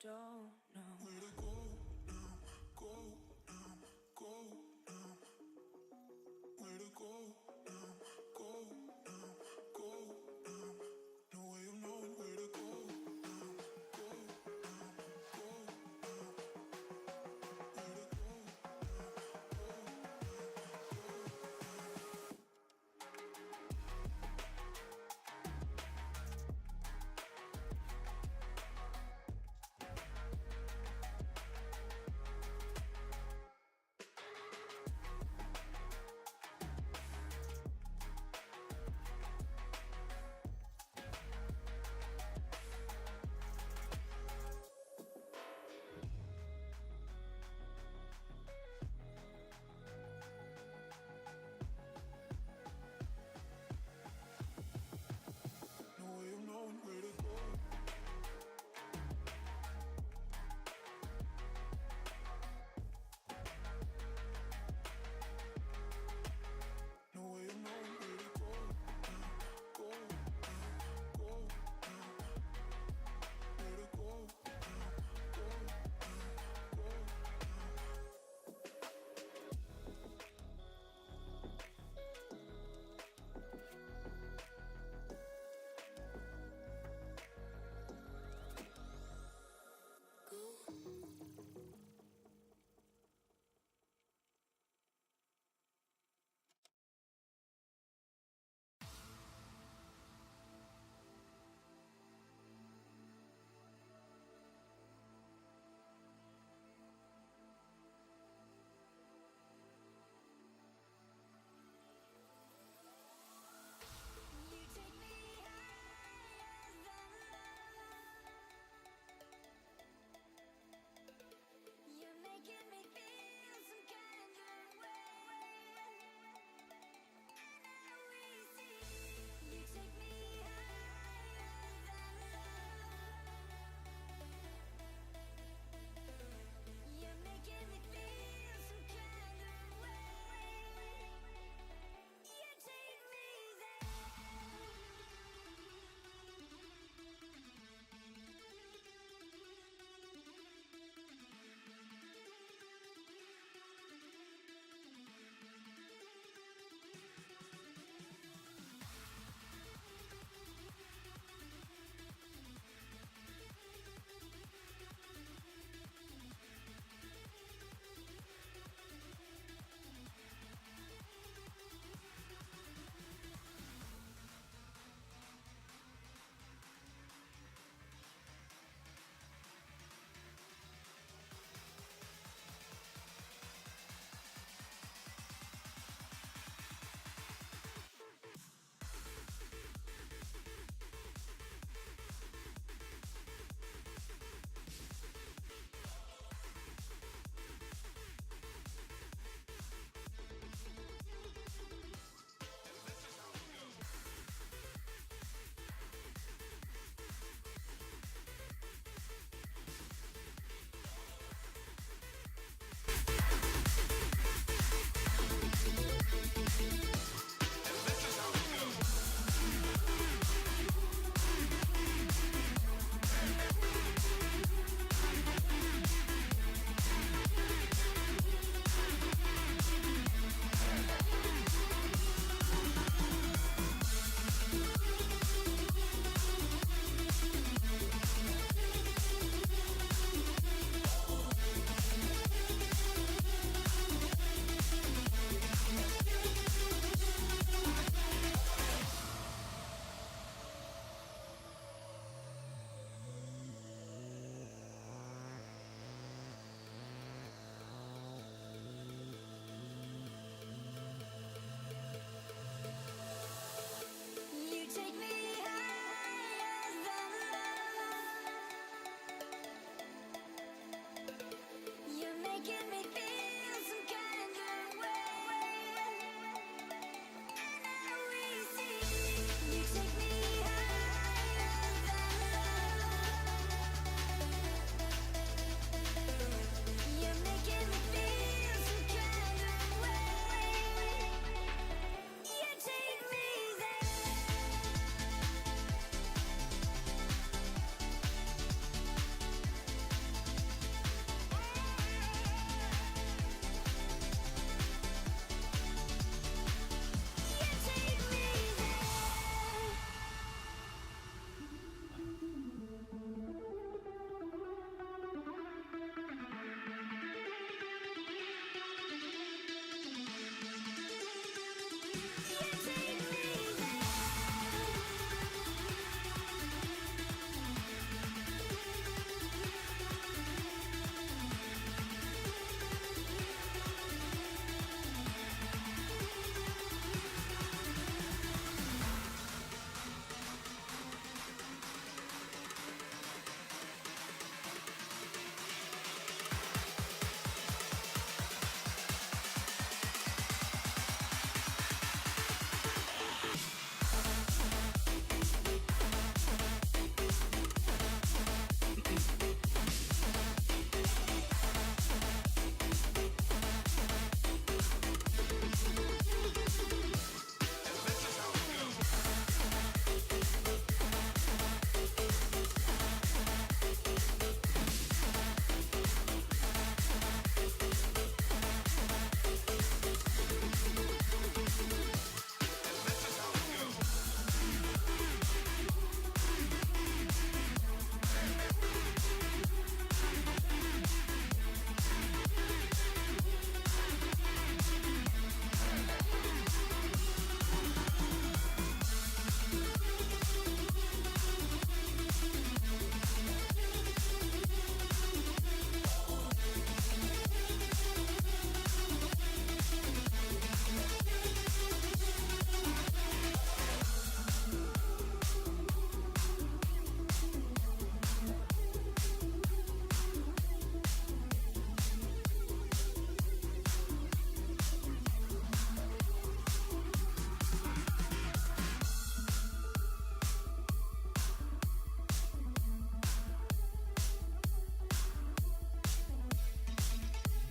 don't know. Where to go now, go now, go now. Where to go now, go now, go now. No way of knowing where to go now, go now, go now. Where to go now, go now, go now.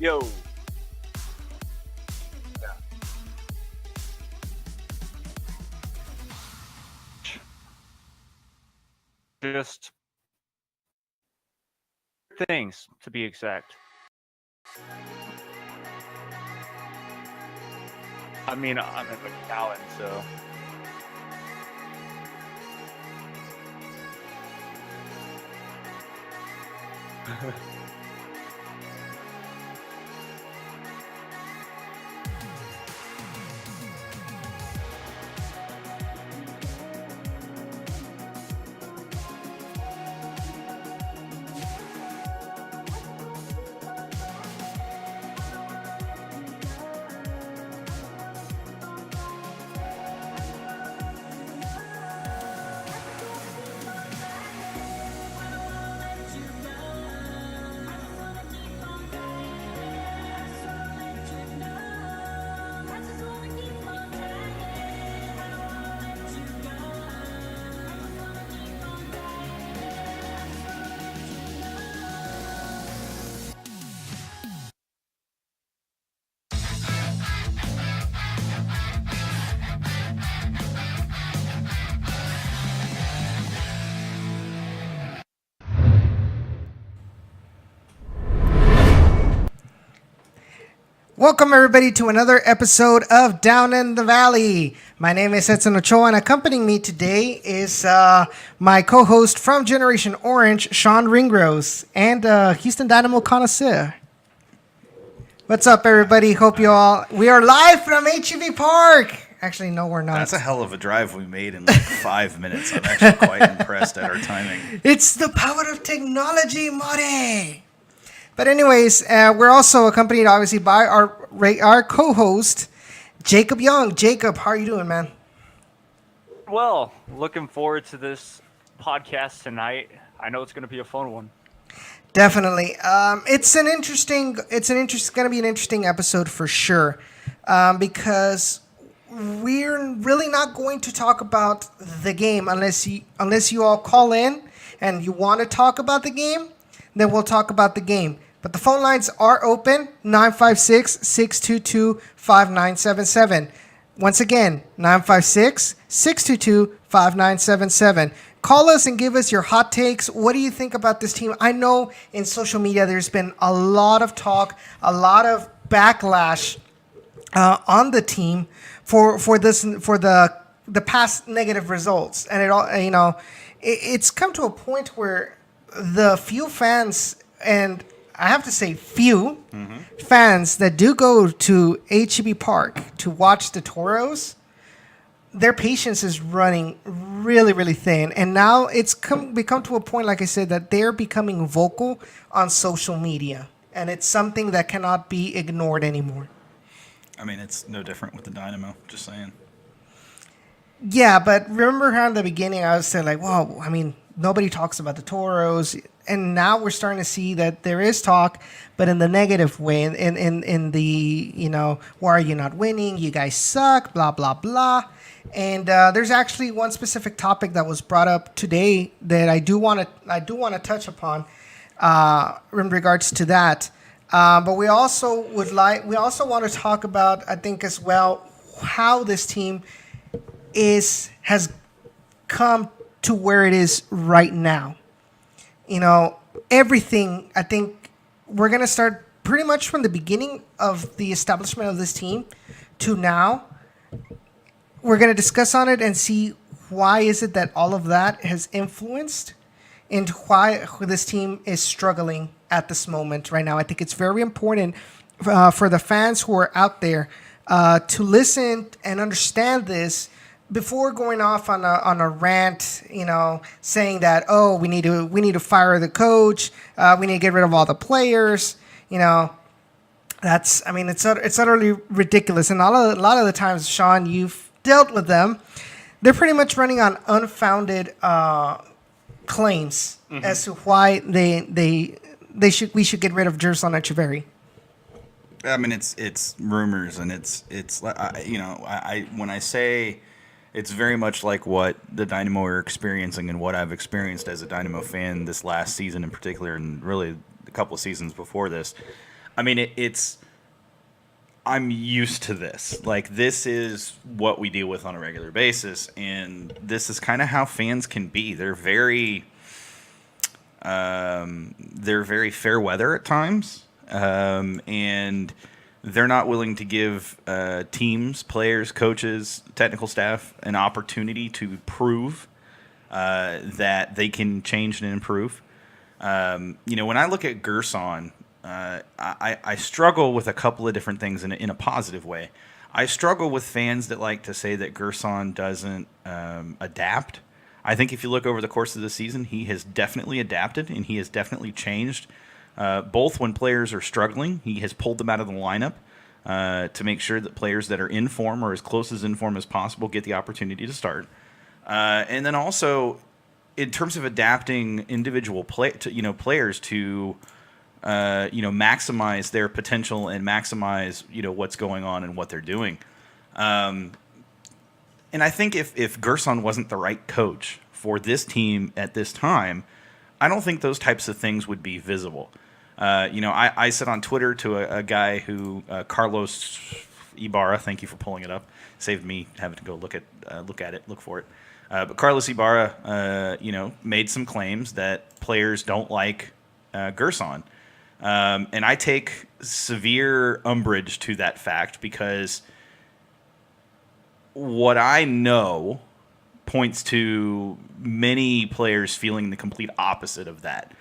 Yo. Just things, to be exact. I mean, I'm in McAllen, so. Welcome, everybody, to another episode of Down in the Valley. My name is Edson Ochoa, and accompanying me today is my co-host from Generation Orange, Sean Ringrose, and Houston Dynamo connoisseur. What's up, everybody? Hope you all... We are live from HEV Park. Actually, no, we're not. That's a hell of a drive we made in like 5 minutes. I'm actually quite impressed at our timing. It's the power of technology, Mare. But anyways, we're also accompanied, obviously, by our co-host, Jacob Young. Jacob, how are you doing, man? Well, looking forward to this podcast tonight. I know it's going to be a fun one. Definitely. It's going to be an interesting episode for sure, because we're really not going to talk about the game unless you all call in and you want to talk about the game. Then we'll talk about the game. But the phone lines are open, 956-622-5977. Once again, 956-622-5977. Call us and give us your hot takes. What do you think about this team? I know in social media there's been a lot of talk, a lot of backlash on the team for the past negative results. And it's come to a point where the few fans, and I have to say few fans that do go to HEB Park to watch the Toros, their patience is running really, really thin. And now it's become to a point, like I said, that they're becoming vocal on social media. And it's something that cannot be ignored anymore. I mean, it's no different with the Dynamo, just saying. Yeah, but remember how in the beginning I was saying, like, well, I mean, nobody talks about the Toros, and now we're starting to see that there is talk, but in the negative way, in the, why are you not winning? You guys suck, blah, blah, blah. And there's actually one specific topic that was brought up today that I do want to touch upon in regards to that. But we also want to talk about, I think as well, how this team has come to where it is right now. Everything, I think we're going to start pretty much from the beginning of the establishment of this team to now. We're going to discuss on it and see why is it that all of that has influenced and why this team is struggling at this moment right now. I think it's very important for the fans who are out there to listen and understand this before going off on a rant, saying that, oh, we need to fire the coach, we need to get rid of all the players, it's utterly ridiculous. And a lot of the times, Sean, you've dealt with them. They're pretty much running on unfounded claims as to why we should get rid of Jerson Echeverry. I mean, it's rumors, and it's when I say. It's very much like what the Dynamo are experiencing and what I've experienced as a Dynamo fan this last season in particular, and really a couple of seasons before this. I mean, it's. I'm used to this. Like, this is what we deal with on a regular basis, and this is kind of how fans can be. They're very fair weather at times, and they're not willing to give teams, players, coaches, technical staff an opportunity to prove that they can change and improve. When I look at Gerson, I struggle with a couple of different things in a positive way. I struggle with fans that like to say that Gerson doesn't adapt. I think if you look over the course of the season, he has definitely adapted and he has definitely changed. Both when players are struggling, he has pulled them out of the lineup to make sure that players that are in form or as close as in form as possible get the opportunity to start. And then also, in terms of adapting individual players to maximize their potential and maximize what's going on and what they're doing. And I think if Gerson wasn't the right coach for this team at this time, I don't think those types of things would be visible. I said on Twitter to a guy who, Carlos Ibarra, thank you for pulling it up, saved me having to go look for it. But Carlos Ibarra, made some claims that players don't like Gerson. And I take severe umbrage to that fact because what I know points to many players feeling the complete opposite of that.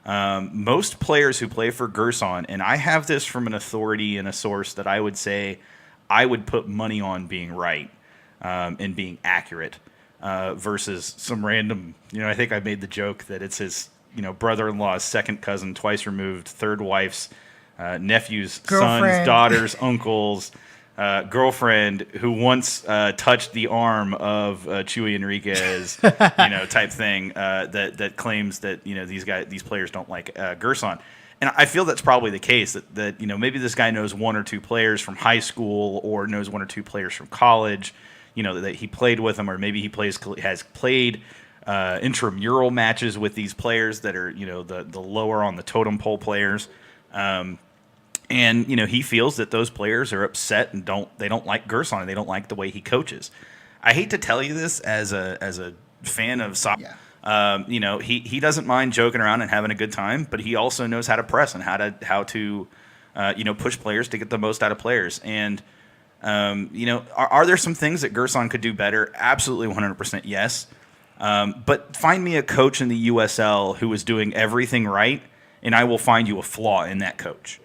Most players who play for Gerson, and I have this from an authority and a source that I would say I would put money on being right and being accurate versus some random, I think I made the joke that it's his brother-in-law's second cousin, twice removed, third wife's nephew's, sons, daughters, uncles, girlfriend who once touched the arm of Chuy Enriquez, type thing that claims that these players don't like Gerson. And I feel that's probably the case that maybe this guy knows one or two players from high school or knows one or two players from college, that he played with them, or maybe he has played intramural matches with these players that are the lower on the totem pole players. And he feels that those players are upset and they don't like Gerson and they don't like the way he coaches. I hate to tell you this as a fan of soccer. Yeah. He doesn't mind joking around and having a good time, but he also knows how to press and how to push players to get the most out of players. And are there some things that Gerson could do better? Absolutely, 100% yes. But find me a coach in the USL who is doing everything right, and I will find you a flaw in that coach.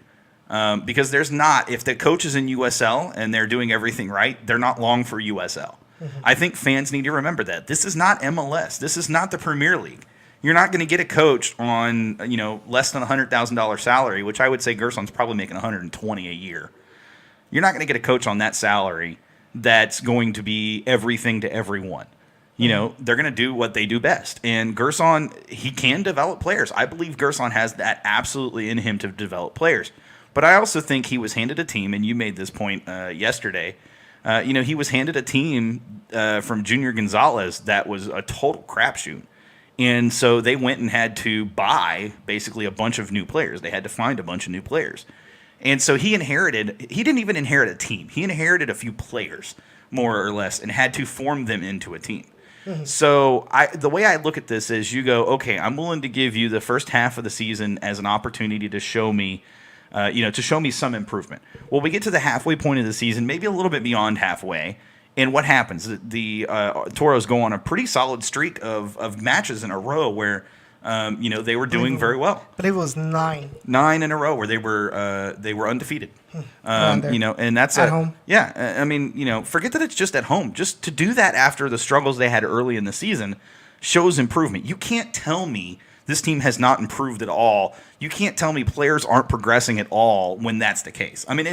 Because there's not, if the coach is in USL and they're doing everything right, they're not long for USL. Mm-hmm. I think fans need to remember that. This is not MLS. This is not the Premier League. You're not going to get a coach on, less than $100,000 salary, which I would say Gerson's probably making $120 a year. You're not going to get a coach on that salary that's going to be everything to everyone. They're going to do what they do best. And Gerson, he can develop players. I believe Gerson has that absolutely in him to develop players. But I also think he was handed a team, and you made this point yesterday. He was handed a team from Junior Gonzalez that was a total crapshoot. And so they went and had to buy basically a bunch of new players. They had to find a bunch of new players. And so he didn't even inherit a team. He inherited a few players, more or less, and had to form them into a team. Mm-hmm. So the way I look at this is you go, okay, I'm willing to give you the first half of the season as an opportunity to show me some improvement. Well, we get to the halfway point of the season, maybe a little bit beyond halfway, and what happens? The Toros go on a pretty solid streak of matches in a row where they were doing very well. But it was 9 in a row where they were undefeated. And that's at home. Yeah, I mean, forget that it's just at home. Just to do that after the struggles they had early in the season shows improvement. You can't tell me this team has not improved at all. You can't tell me players aren't progressing at all when that's the case. I mean,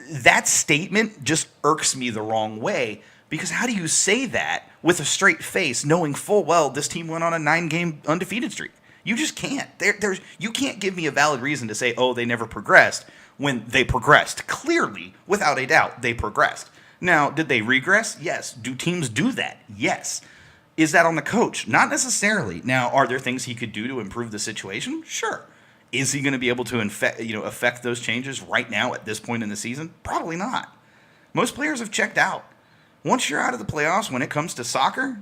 that statement just irks me the wrong way, because how do you say that with a straight face, knowing full well this team went on a 9-game undefeated streak? You just can't. You can't give me a valid reason to say, oh, they never progressed, when they progressed. Clearly, without a doubt, they progressed. Now, did they regress? Yes. Do teams do that? Yes. Is that on the coach? Not necessarily. Now, are there things he could do to improve the situation? Sure. Is he going to be able to affect those changes right now at this point in the season? Probably not. Most players have checked out. Once you're out of the playoffs when it comes to soccer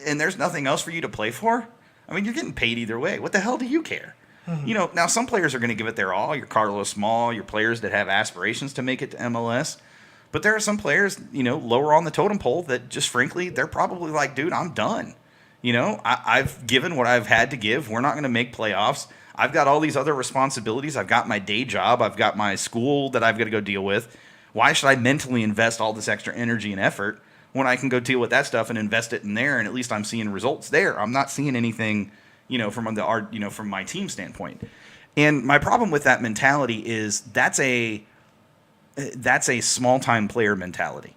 and there's nothing else for you to play for, I mean, you're getting paid either way. What the hell do you care? Now some players are going to give it their all. Your Carlos Small, your players that have aspirations to make it to MLS. But there are some players, lower on the totem pole that just frankly, they're probably like, dude, I'm done. I've given what I've had to give. We're not going to make playoffs. I've got all these other responsibilities. I've got my day job. I've got my school that I've got to go deal with. Why should I mentally invest all this extra energy and effort when I can go deal with that stuff and invest it in there, and at least I'm seeing results there? I'm not seeing anything, from my team standpoint. And my problem with that mentality is that's a small time player mentality.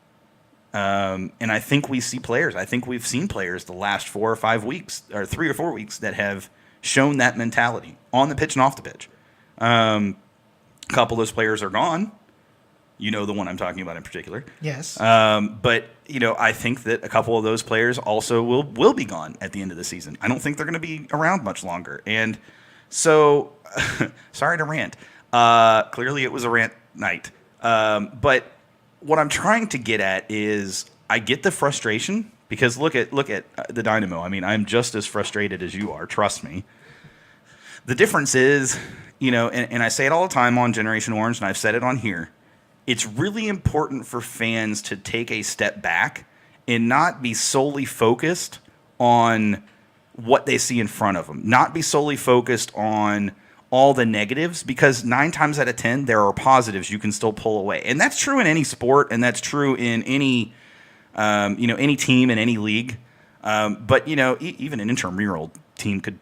And I think we see players. I think we've seen players the last 4 or 5 weeks, or 3 or 4 weeks, that have shown that mentality on the pitch and off the pitch. A couple of those players are gone. The one I'm talking about in particular. Yes. But I think that a couple of those players also will be gone at the end of the season. I don't think they're going to be around much longer. And so, sorry to rant. Clearly, it was a rant night. But what I'm trying to get at is I get the frustration because look at the Dynamo. I mean, I'm just as frustrated as you are. Trust me. The difference is, and I say it all the time on Generation Orange, and I've said it on here. It's really important for fans to take a step back and not be solely focused on what they see in front of them. Not be solely focused on all the negatives, because 9 times out of 10, there are positives you can still pull away. And that's true in any sport, and that's true in any, any team in any league. But, even an intramural team could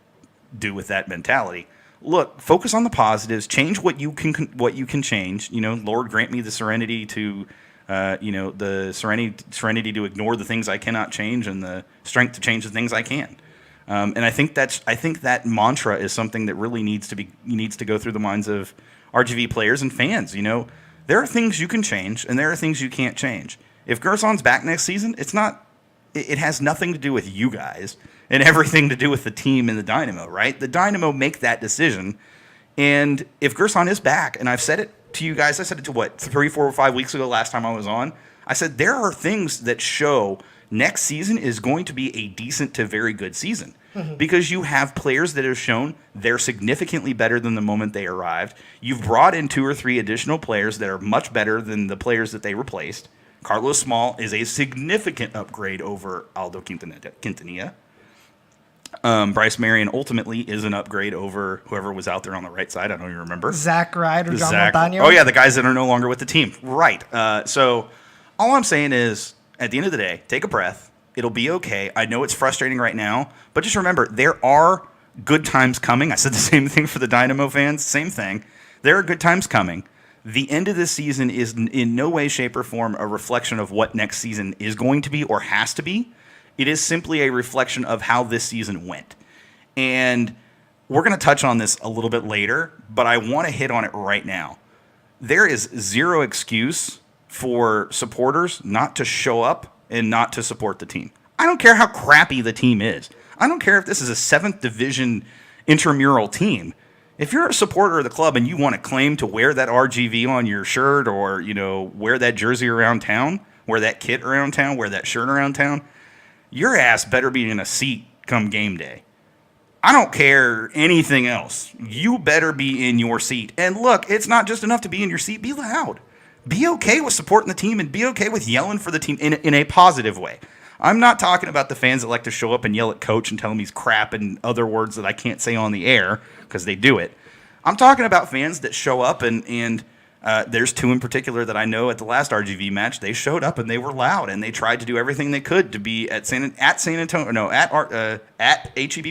do with that mentality. Look, focus on the positives. Change what you can change. Lord, grant me the serenity to, the serenity to ignore the things I cannot change, and the strength to change the things I can. And I think that mantra is something that really needs to go through the minds of RGV players and fans. There are things you can change, and there are things you can't change. If Gerson's back next season, it has nothing to do with you guys and everything to do with the team and the Dynamo, right? The Dynamo make that decision. And if Gerson is back, and I've said it to you guys, I said it to 3, 4, or 5 weeks ago last time I was on, I said there are things that show next season is going to be a decent to very good season. Because you have players that have shown they're significantly better than the moment they arrived. You've brought in 2 or 3 additional players that are much better than the players that they replaced. Carlos Small is a significant upgrade over Aldo Quintanilla. Bryce Marion ultimately is an upgrade over whoever was out there on the right side. I don't even remember. Zach Wright or John Montaño. Oh, yeah, the guys that are no longer with the team. Right. So all I'm saying is, at the end of the day, take a breath. It'll be okay. I know it's frustrating right now, but just remember, there are good times coming. I said the same thing for the Dynamo fans. Same thing. There are good times coming. The end of this season is in no way, shape, or form a reflection of what next season is going to be or has to be. It is simply a reflection of how this season went. And we're going to touch on this a little bit later, but I want to hit on it right now. There is zero excuse for supporters not to show up and not to support the team. I don't care how crappy the team is. I don't care if this is a 7th division intramural team. If you're a supporter of the club and you want to claim to wear that RGV on your shirt, or, wear that jersey around town, wear that kit around town, wear that shirt around town, your ass better be in a seat come game day. I don't care anything else. You better be in your seat. And look, it's not just enough to be in your seat. Be loud. Be okay with supporting the team, and be okay with yelling for the team in a positive way. I'm not talking about the fans that like to show up and yell at coach and tell him he's crap and other words that I can't say on the air because they do it. I'm talking about fans that show up, and there's 2 in particular that I know at the last RGV match. They showed up and they were loud, and they tried to do everything they could to be at HEB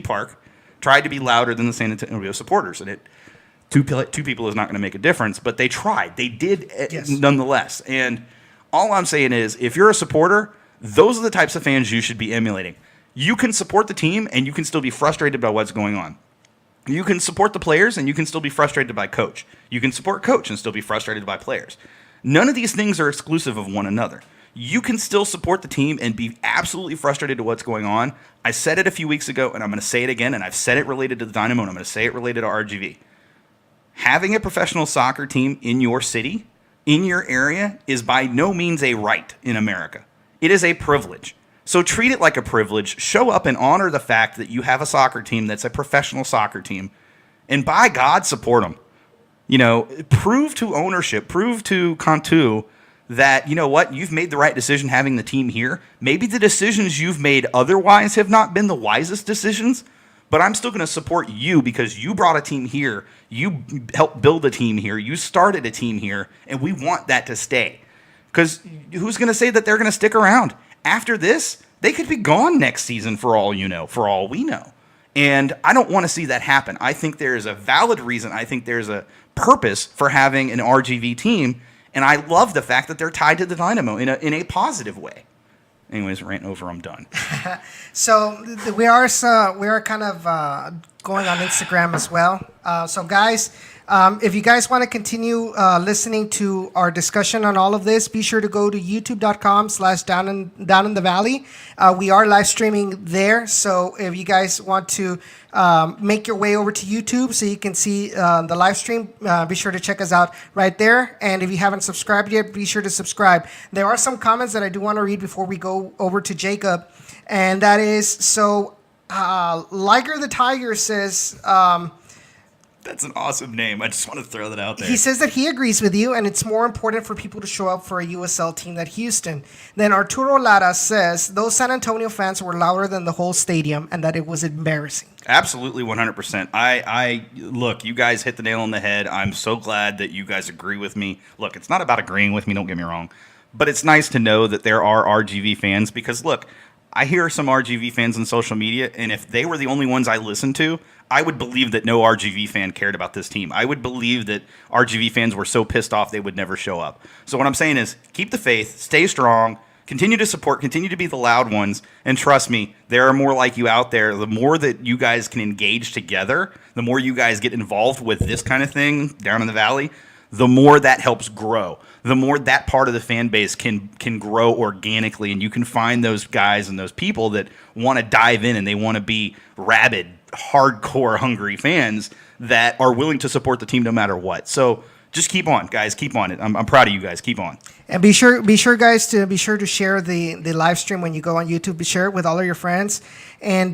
Park. Tried to be louder than the San Antonio supporters, and two people is not going to make a difference, but they tried. They did nonetheless. And all I'm saying is, if you're a supporter, those are the types of fans you should be emulating. You can support the team, and you can still be frustrated by what's going on. You can support the players, and you can still be frustrated by coach. You can support coach and still be frustrated by players. None of these things are exclusive of one another. You can still support the team and be absolutely frustrated at what's going on. I said it a few weeks ago, and I'm going to say it again, and I've said it related to the Dynamo, and I'm going to say it related to RGV. having a professional soccer team in your city, in your area, is by no means a right in America. It is a privilege. So treat it like a privilege. Show up and honor the fact that you have a soccer team that's a professional soccer team. And by God, support them. You know, prove to ownership, prove to Cantu that, you know what, you've made the right decision having the team here. Maybe the decisions you've made otherwise have not been the wisest decisions, but I'm still going to support you because you brought a team here. You helped build a team here. You started a team here, and we want that to stay. Because who's going to say that they're going to stick around? After this, they could be gone next season for all you know, for all we know. And I don't want to see that happen. I think there is a valid reason. I think there's a purpose for having an RGV team. And I love the fact that they're tied to the Dynamo in a positive way. Anyways, rant over. I'm done. So we are kind of going on Instagram as well. So guys, if you guys want to continue listening to our discussion on all of this, be sure to go to youtube.com/down in the valley. We are live streaming there. So if you guys want to make your way over to YouTube so you can see the live stream, be sure to check us out right there. And if you haven't subscribed yet, be sure to subscribe. There are some comments that I do want to read before we go over to Jacob. And that is, so Liger the Tiger says... That's an awesome name. I just want to throw that out there. He says that he agrees with you, and it's more important for people to show up for a USL team than Houston. Then Arturo Lara says those San Antonio fans were louder than the whole stadium, and that it was embarrassing. Absolutely, 100%. I look, you guys hit the nail on the head. I'm so glad that you guys agree with me. Look, it's not about agreeing with me, don't get me wrong. But it's nice to know that there are RGV fans because, look, I hear some RGV fans on social media, and if they were the only ones I listened to, I would believe that no RGV fan cared about this team. I would believe that RGV fans were so pissed off they would never show up. So what I'm saying is keep the faith, stay strong, continue to support, continue to be the loud ones, and trust me, there are more like you out there. The more that you guys can engage together, the more you guys get involved with this kind of thing down in the valley, the more that helps grow. The more that part of the fan base can grow organically, and you can find those guys and those people that want to dive in and they want to be rabid, hardcore, hungry fans that are willing to support the team no matter what. So just keep on, guys. Keep on it. I'm proud of you guys. Keep on. And be sure, guys, to share the live stream when you go on YouTube. Be share it with all of your friends, and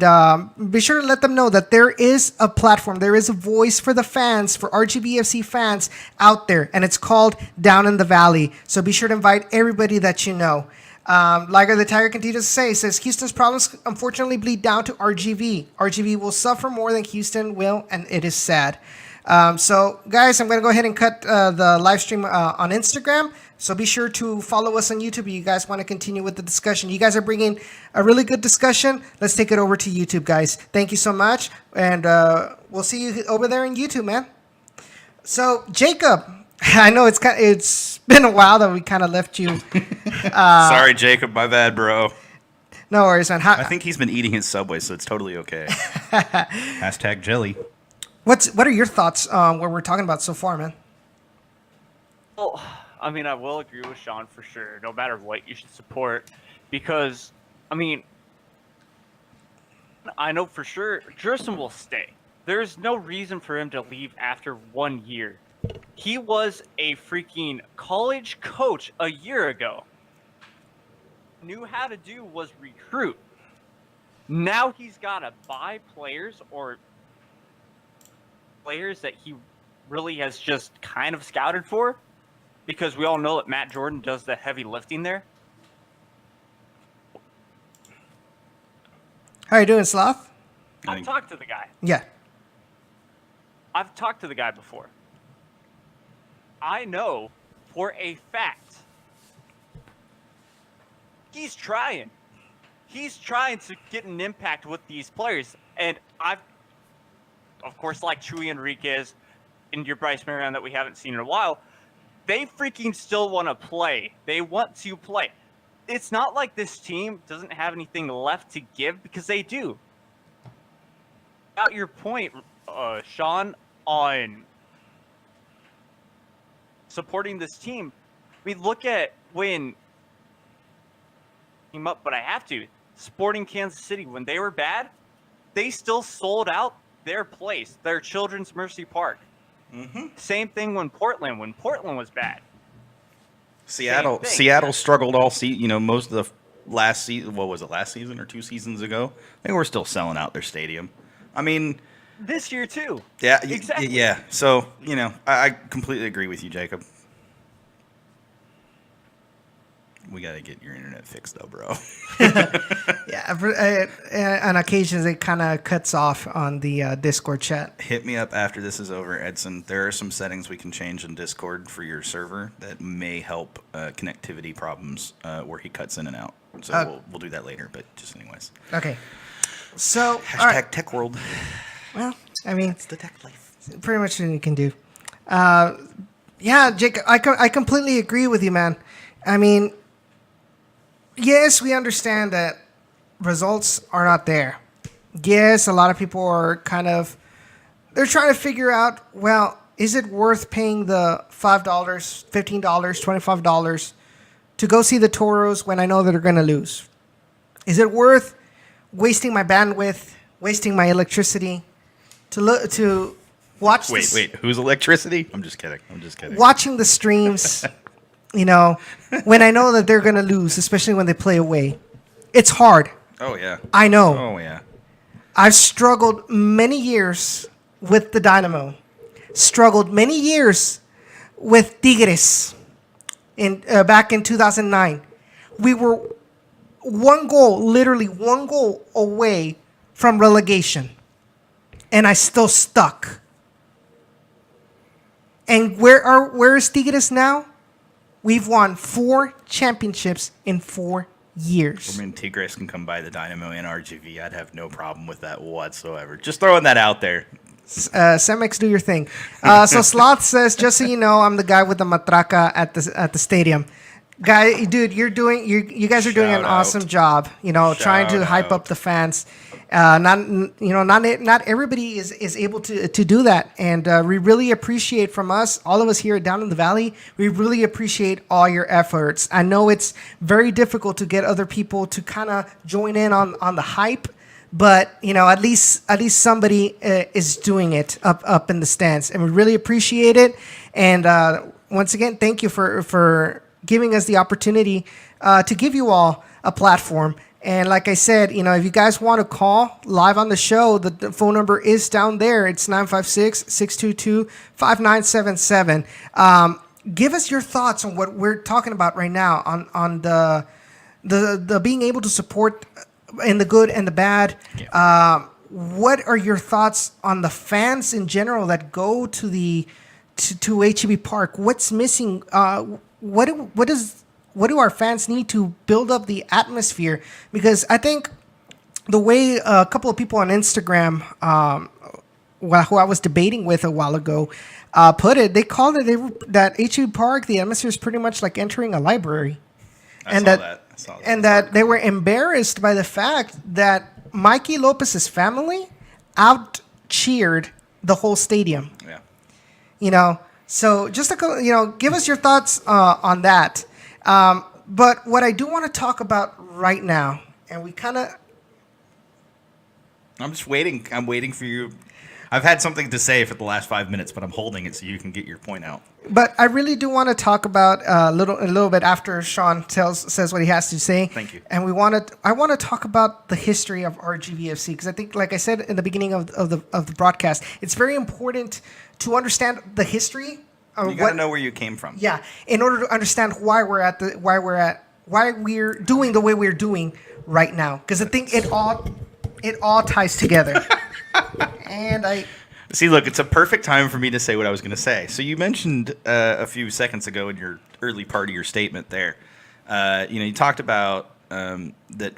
be sure to let them know that there is a platform, there is a voice for the fans, for RGVFC fans out there, and it's called Down in the Valley. So be sure to invite everybody that you know. Liger the Tiger continues to say, says Houston's problems unfortunately bleed down to RGV. RGV will suffer more than Houston will, and it is sad. So, guys, I'm going to go ahead and cut the live stream on Instagram. So be sure to follow us on YouTube if you guys want to continue with the discussion. You guys are bringing a really good discussion. Let's take it over to YouTube, guys. Thank you so much. And we'll see you over there on YouTube, man. So, Jacob, I know it's been a while that we kind of left you. Sorry, Jacob. My bad, bro. No worries, man. I think he's been eating his Subway, so it's totally okay. Hashtag jelly. What are your thoughts on what we're talking about so far, man? Well, I mean, I will agree with Sean for sure. No matter what, you should support because, I mean, I know for sure Jerson will stay. There's no reason for him to leave after 1 year. He was a freaking college coach a year ago. Knew how to do was recruit. Now he's got to buy players or players that he really has just kind of scouted for, because we all know that Matt Jordan does the heavy lifting there. How you doing, Sloth? I've talked to the guy. Yeah. I've talked to the guy before. I know for a fact he's trying. He's trying to get an impact with these players. And I've, of course, like Chuy Enriquez and your Bryce Marion that we haven't seen in a while, they freaking still want to play. They want to play. It's not like this team doesn't have anything left to give, because they do. About your point, Sean, on supporting this team, we look at when came up, but I have to. Sporting Kansas City, when they were bad, they still sold out their place, their Children's Mercy Park. Same thing when Portland was bad. Seattle thing. Seattle struggled all season. Most of the last season. What was it? Last season or 2 seasons ago? They were still selling out their stadium. I mean, This year too. yeah, Exactly. yeah. So I completely agree with you, Jacob. We got to get your internet fixed, though, bro. Yeah, on occasions it kind of cuts off on the Discord chat. Hit me up after this is over, Edson. There are some settings we can change in Discord for your server that may help connectivity problems where he cuts in and out. So we'll do that later. But just anyways. Okay. So Hashtag all right. Tech World. Well, I mean, It's the tech life. pretty much what you can do. Yeah, Jake, I completely agree with you, man. I mean, yes, we understand that results are not there. Yes, a lot of people are they're trying to figure out, well, is it worth paying the $5, $15, $25 to go see the Toros when I know that they're going to lose? Is it worth wasting my bandwidth, wasting my electricity to watch Wait, who's electricity? I'm just kidding. watching the streams, when I know that they're going to lose, especially when they play away? It's hard. Oh, yeah. I know. Oh, yeah. I've struggled many years with the Dynamo. Struggled many years with Tigres back in 2009. We were literally one goal away from relegation. And I still stuck. And where is Tigres now? We've won 4 championships in 4 years. I mean, Tigres can come by the Dynamo and RGV. I'd have no problem with that whatsoever. Just throwing that out there. Cemex, do your thing. So Sloth says, just so you know, I'm the guy with the matraca at the stadium. Guy, dude, you guys are doing an Shout awesome out. job. Trying to Shout hype up out. the fans. Not everybody is able to do that, and we really appreciate from us, all of us here down in the valley. We really appreciate all your efforts. I know it's very difficult to get other people to kind of join in on the hype, but at least somebody is doing it up in the stands, and we really appreciate it. And once again, thank you for giving us the opportunity to give you all a platform. And like I said, if you guys want to call live on the show, the phone number is down there. It's 956-622-5977. Give us your thoughts on what we're talking about right now on the being able to support in the good and the bad. What are your thoughts on the fans in general that go to HEB Park? What's missing? What do our fans need to build up the atmosphere? Because I think the way a couple of people on Instagram, who I was debating with a while ago, put it, they called it that HEB Park, the atmosphere is pretty much like entering a library. I saw that. They were embarrassed by the fact that Mikey Lopez's family out-cheered the whole stadium. Yeah. So just to, give us your thoughts on that. But what I do want to talk about right now, and we kind of... I'm just waiting. I'm waiting for you. I've had something to say for the last 5 minutes, but I'm holding it so you can get your point out. But I really do want to talk about a little bit after Sean says what he has to say. Thank you. And I want to talk about the history of RGVFC, because I think, like I said in the beginning of the broadcast, it's very important to understand the history. You got to know where you came from. Yeah, in order to understand why we're doing the way we're doing right now, because I think it all ties together. And See, look, it's a perfect time for me to say what I was going to say. So you mentioned a few seconds ago in your early part of your statement there, you talked about that,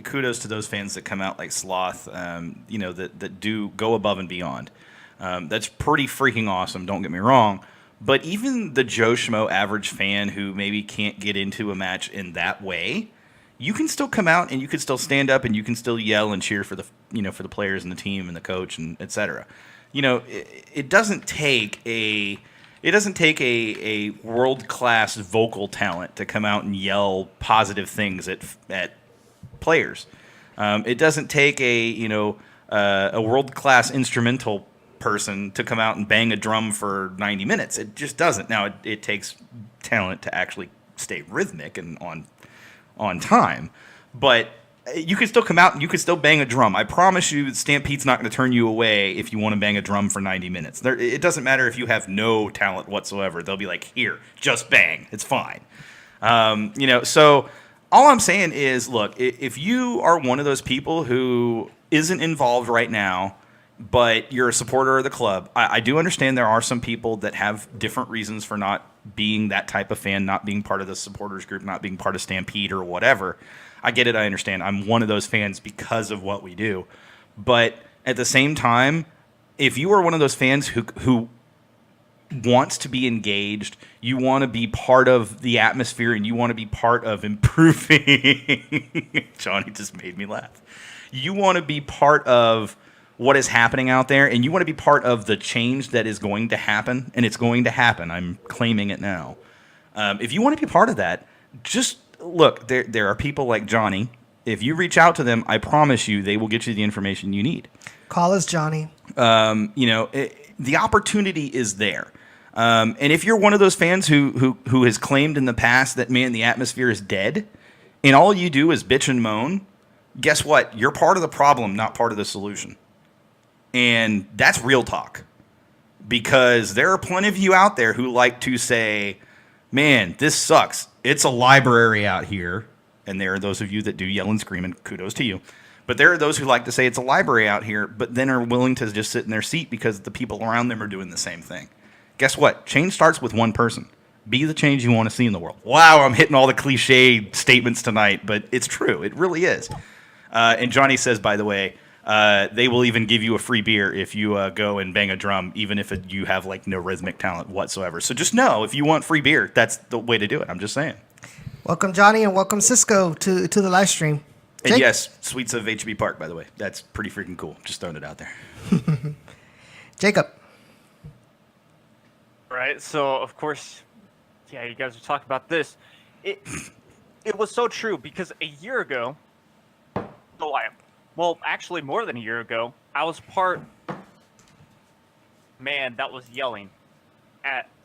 kudos to those fans that come out like Sloth, that do go above and beyond. That's pretty freaking awesome, don't get me wrong. But even the Joe Schmo average fan who maybe can't get into a match in that way, you can still come out and you can still stand up and you can still yell and cheer for the for the players and the team and the coach and et cetera. It doesn't take a world-class vocal talent to come out and yell positive things at players. It doesn't take a world-class instrumental person to come out and bang a drum for 90 minutes. It just doesn't. Now, it takes talent to actually stay rhythmic and on time, but you can still come out and you can still bang a drum. I promise you, Stampede's not going to turn you away if you want to bang a drum for 90 minutes. It doesn't matter if you have no talent whatsoever. They'll be like, here, just bang. It's fine. So all I'm saying is, look, if you are one of those people who isn't involved right now, but you're a supporter of the club, I do understand there are some people that have different reasons for not being that type of fan, not being part of the supporters group, not being part of Stampede or whatever. I get it. I understand. I'm one of those fans because of what we do. But at the same time, if you are one of those fans who wants to be engaged, you want to be part of the atmosphere, and you want to be part of improving. Johnny just made me laugh. You want to be part of what is happening out there, and you want to be part of the change that is going to happen, and it's going to happen. I'm claiming it now. If you want to be part of that, just look, there are people like Johnny. If you reach out to them, I promise you they will get you the information you need. Call us Johnny. The opportunity is there. And if you're one of those fans who has claimed in the past that, man, the atmosphere is dead, and all you do is bitch and moan, guess what? You're part of the problem, not part of the solution. And that's real talk. Because there are plenty of you out there who like to say, man, this sucks. It's a library out here. And there are those of you that do yell and scream, and kudos to you. But there are those who like to say it's a library out here, but then are willing to just sit in their seat because the people around them are doing the same thing. Guess what? Change starts with one person. Be the change you want to see in the world. Wow, I'm hitting all the cliche statements tonight, but it's true. It really is. And Johnny says, by the way, they will even give you a free beer if you go and bang a drum, even if you have like no rhythmic talent whatsoever. So just know, if you want free beer, that's the way to do it. I'm just saying. Welcome, Johnny, and welcome, Cisco, to the live stream. And yes, Sweets of HB Park, by the way. That's pretty freaking cool. Just throwing it out there. Jacob. Right. So, of course, yeah, you guys are talking about this. It was so true because a year ago, actually more than a year ago, I was part man that was yelling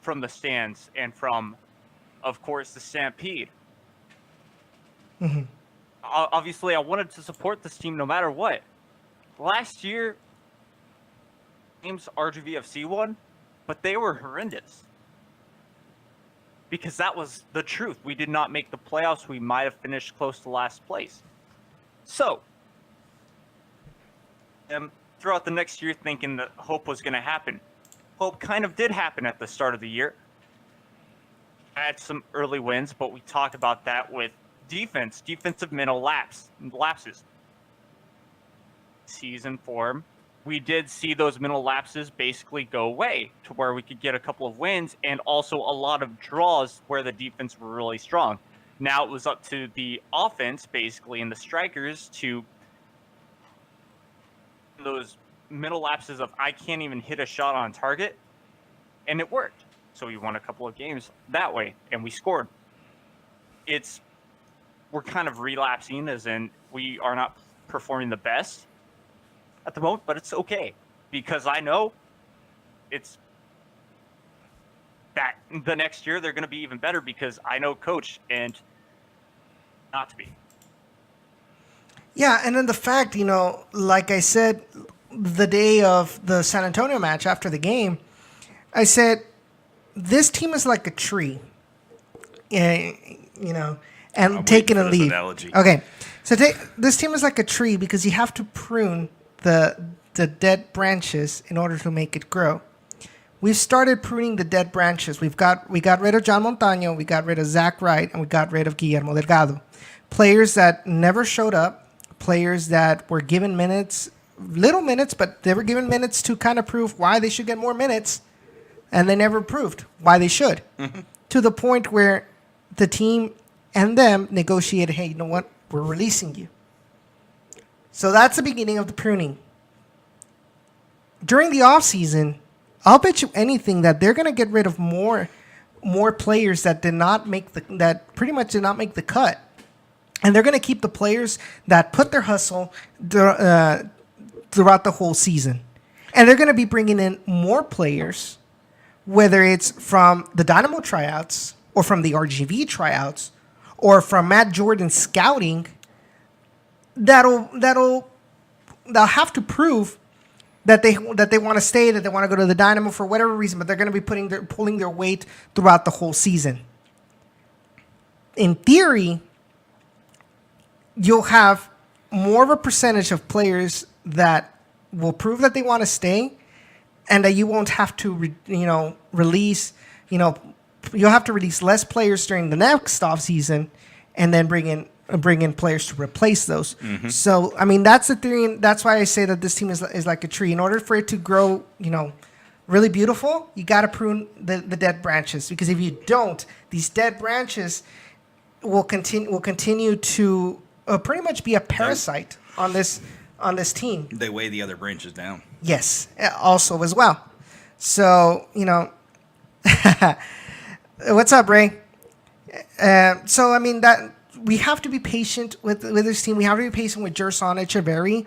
from the stands and from, of course, the Stampede. Mm-hmm. Obviously, I wanted to support this team no matter what. Last year, games RGVFC won, but they were horrendous. Because that was the truth. We did not make the playoffs. We might have finished close to last place. So, throughout the next year, thinking that hope was going to happen. Hope kind of did happen at the start of the year. I had some early wins, but we talked about that with defensive mental lapses. Season form, we did see those mental lapses basically go away to where we could get a couple of wins and also a lot of draws where the defense were really strong. Now it was up to the offense, basically, and the strikers to those mental lapses of I can't even hit a shot on target, and it worked. So we won a couple of games that way, and we scored. We're kind of relapsing, as in we are not performing the best at the moment, but it's okay because I know it's that the next year they're going to be even better because I know coach and not to be. Yeah, and then the fact, like I said, the day of the San Antonio match after the game, I said, this team is like a tree, and taking a leaf. Okay, so this team is like a tree because you have to prune the dead branches in order to make it grow. We've started pruning the dead branches. We got rid of John Montaño, we got rid of Zach Wright, and we got rid of Guillermo Delgado. Players that never showed up, players that were given little minutes, but they were given minutes to kind of prove why they should get more minutes, and they never proved why they should. Mm-hmm. To the point where the team and them negotiated, hey, you know what? We're releasing you. So that's the beginning of the pruning. During the offseason, I'll bet you anything that they're going to get rid of more players that pretty much did not make the cut. And they're going to keep the players that put their hustle throughout the whole season. And they're going to be bringing in more players, whether it's from the Dynamo tryouts or from the RGV tryouts or from Matt Jordan's scouting. They'll have to prove that they want to stay, that they want to go to the Dynamo for whatever reason, but they're going to be pulling their weight throughout the whole season. In theory, you'll have more of a percentage of players that will prove that they want to stay, and that you won't have to release. You'll have to release less players during the next off season, and then bring in players to replace those. Mm-hmm. So, I mean, that's the theory, and that's why I say that this team is like a tree. In order for it to grow, really beautiful, you got to prune the dead branches, because if you don't, these dead branches will continue to pretty much be a parasite on this team. They weigh the other branches down. Yes, also as well. So, what's up, Ray? So, I mean, that we have to be patient with this team. We have to be patient with Gerson Echeverry.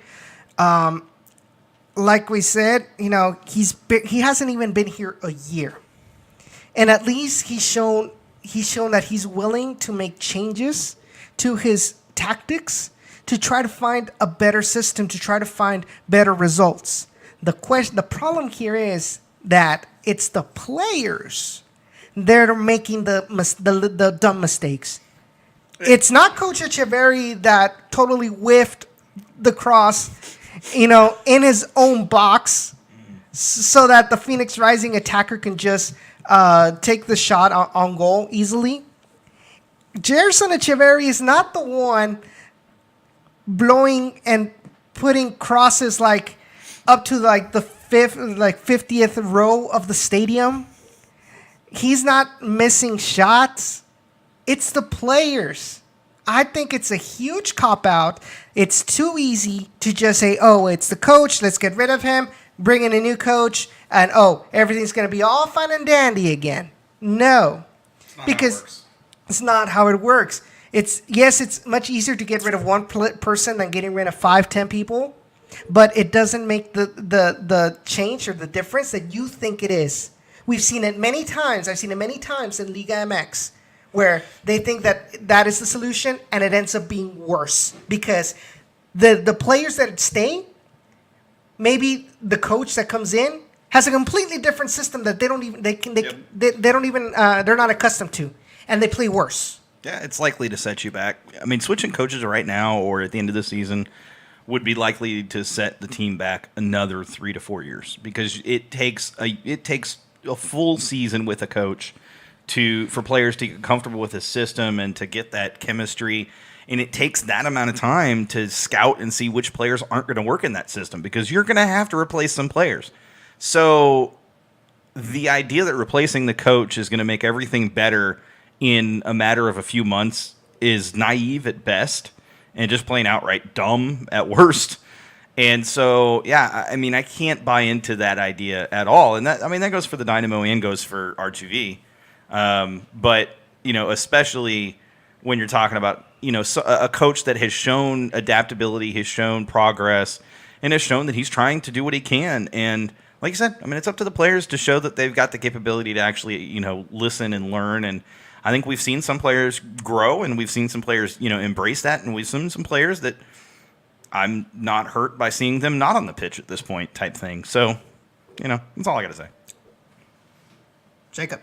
Like we said, he hasn't even been here a year, and at least he's shown that he's willing to make changes to his tactics to try to find a better system, to try to find better results. The problem here is that it's the players that are making the dumb mistakes. It's not Coach Echeverry that totally whiffed the cross, in his own box, so that the Phoenix Rising attacker can just take the shot on goal easily. Gerson Echeverry is not the one blowing and putting crosses like up to like the 50th row of the stadium. He's not missing shots. It's the players. I think it's a huge cop-out. It's too easy to just say, oh, it's the coach, let's get rid of him, bring in a new coach, and everything's going to be all fun and dandy again. No, because it's not how it works. It's much easier to get rid of one person than getting rid of 5-10 people, but it doesn't make the change or the difference that you think it is. We've seen it many times. I've seen it many times in Liga MX, where they think that is the solution, and it ends up being worse because the players that stay, maybe the coach that comes in has a completely different system that they're not accustomed to, and they play worse. Yeah, it's likely to set you back. I mean, switching coaches right now or at the end of the season would be likely to set the team back another 3 to 4 years, because it takes a full season with a coach for players to get comfortable with his system and to get that chemistry. And it takes that amount of time to scout and see which players aren't going to work in that system, because you're going to have to replace some players. So the idea that replacing the coach is going to make everything better in a matter of a few months is naive at best and just plain outright dumb at worst. And so, yeah, I mean, I can't buy into that idea at all. And that goes for the Dynamo and goes for R2V. But, especially when you're talking about, a coach that has shown adaptability, has shown progress, and has shown that he's trying to do what he can. And like I said, I mean, it's up to the players to show that they've got the capability to actually, listen and learn. And I think we've seen some players grow, and we've seen some players, embrace that. And we've seen some players that I'm not hurt by seeing them not on the pitch at this point type thing. So, that's all I got to say. Jacob.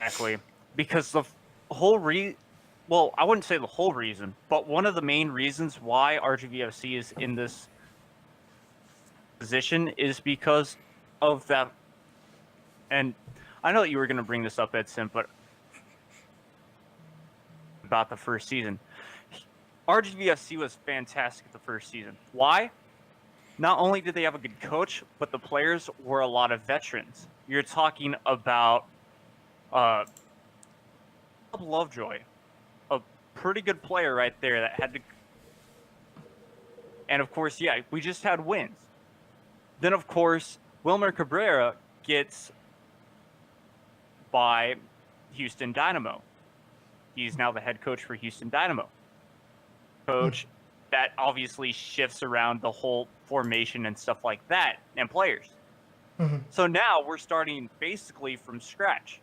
Exactly. Because the whole well, I wouldn't say the whole reason, but one of the main reasons why RGVFC is in this position is because of that. And I know that you were going to bring this up, Edson, but about the first season. RGVFC was fantastic the first season. Why? Not only did they have a good coach, but the players were a lot of veterans. You're talking about Lovejoy, a pretty good player right there that had to. And of course, yeah, we just had wins. Then, of course, Wilmer Cabrera gets by Houston Dynamo. He's now the head coach for Houston Dynamo. Coach that obviously shifts around the whole formation and stuff like that and players. Mhm. So now we're starting basically from scratch.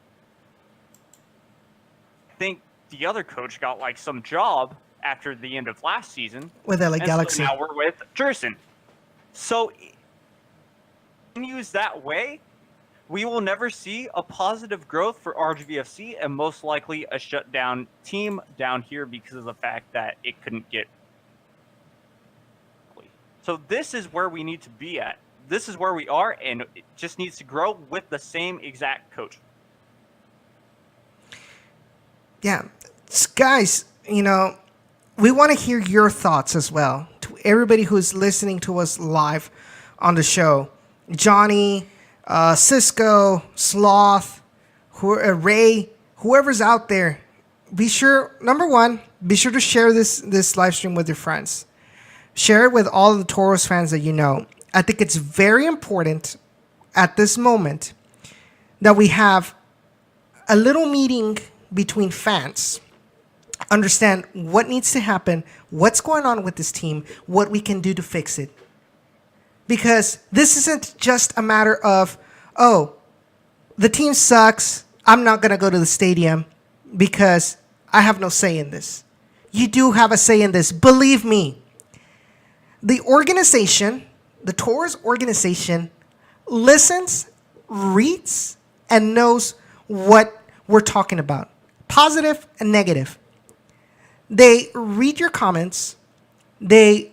I think the other coach got like some job after the end of last season. With LA And Galaxy. so now we're with Jerson. So continues that way, we will never see a positive growth for RGVFC and most likely a shutdown team down here because of the fact that it couldn't get. So this is where we need to be at. This is where we are, and it just needs to grow with the same exact coach. Yeah. Guys, you know, we want to hear your thoughts as well. To everybody who's listening to us live on the show, Johnny, Cisco, Sloth, Ray, whoever's out there, be sure, number one, be sure to share this live stream with your friends. Share it with all the Toros fans that you know. I think it's very important at this moment that we have a little meeting between fans. Understand what needs to happen, what's going on with this team, what we can do to fix it. Because this isn't just a matter of, oh, the team sucks, I'm not going to go to the stadium because I have no say in this. You do have a say in this. Believe me. The organization, the Toros organization, listens, reads, and knows what we're talking about, positive and negative. They read your comments. They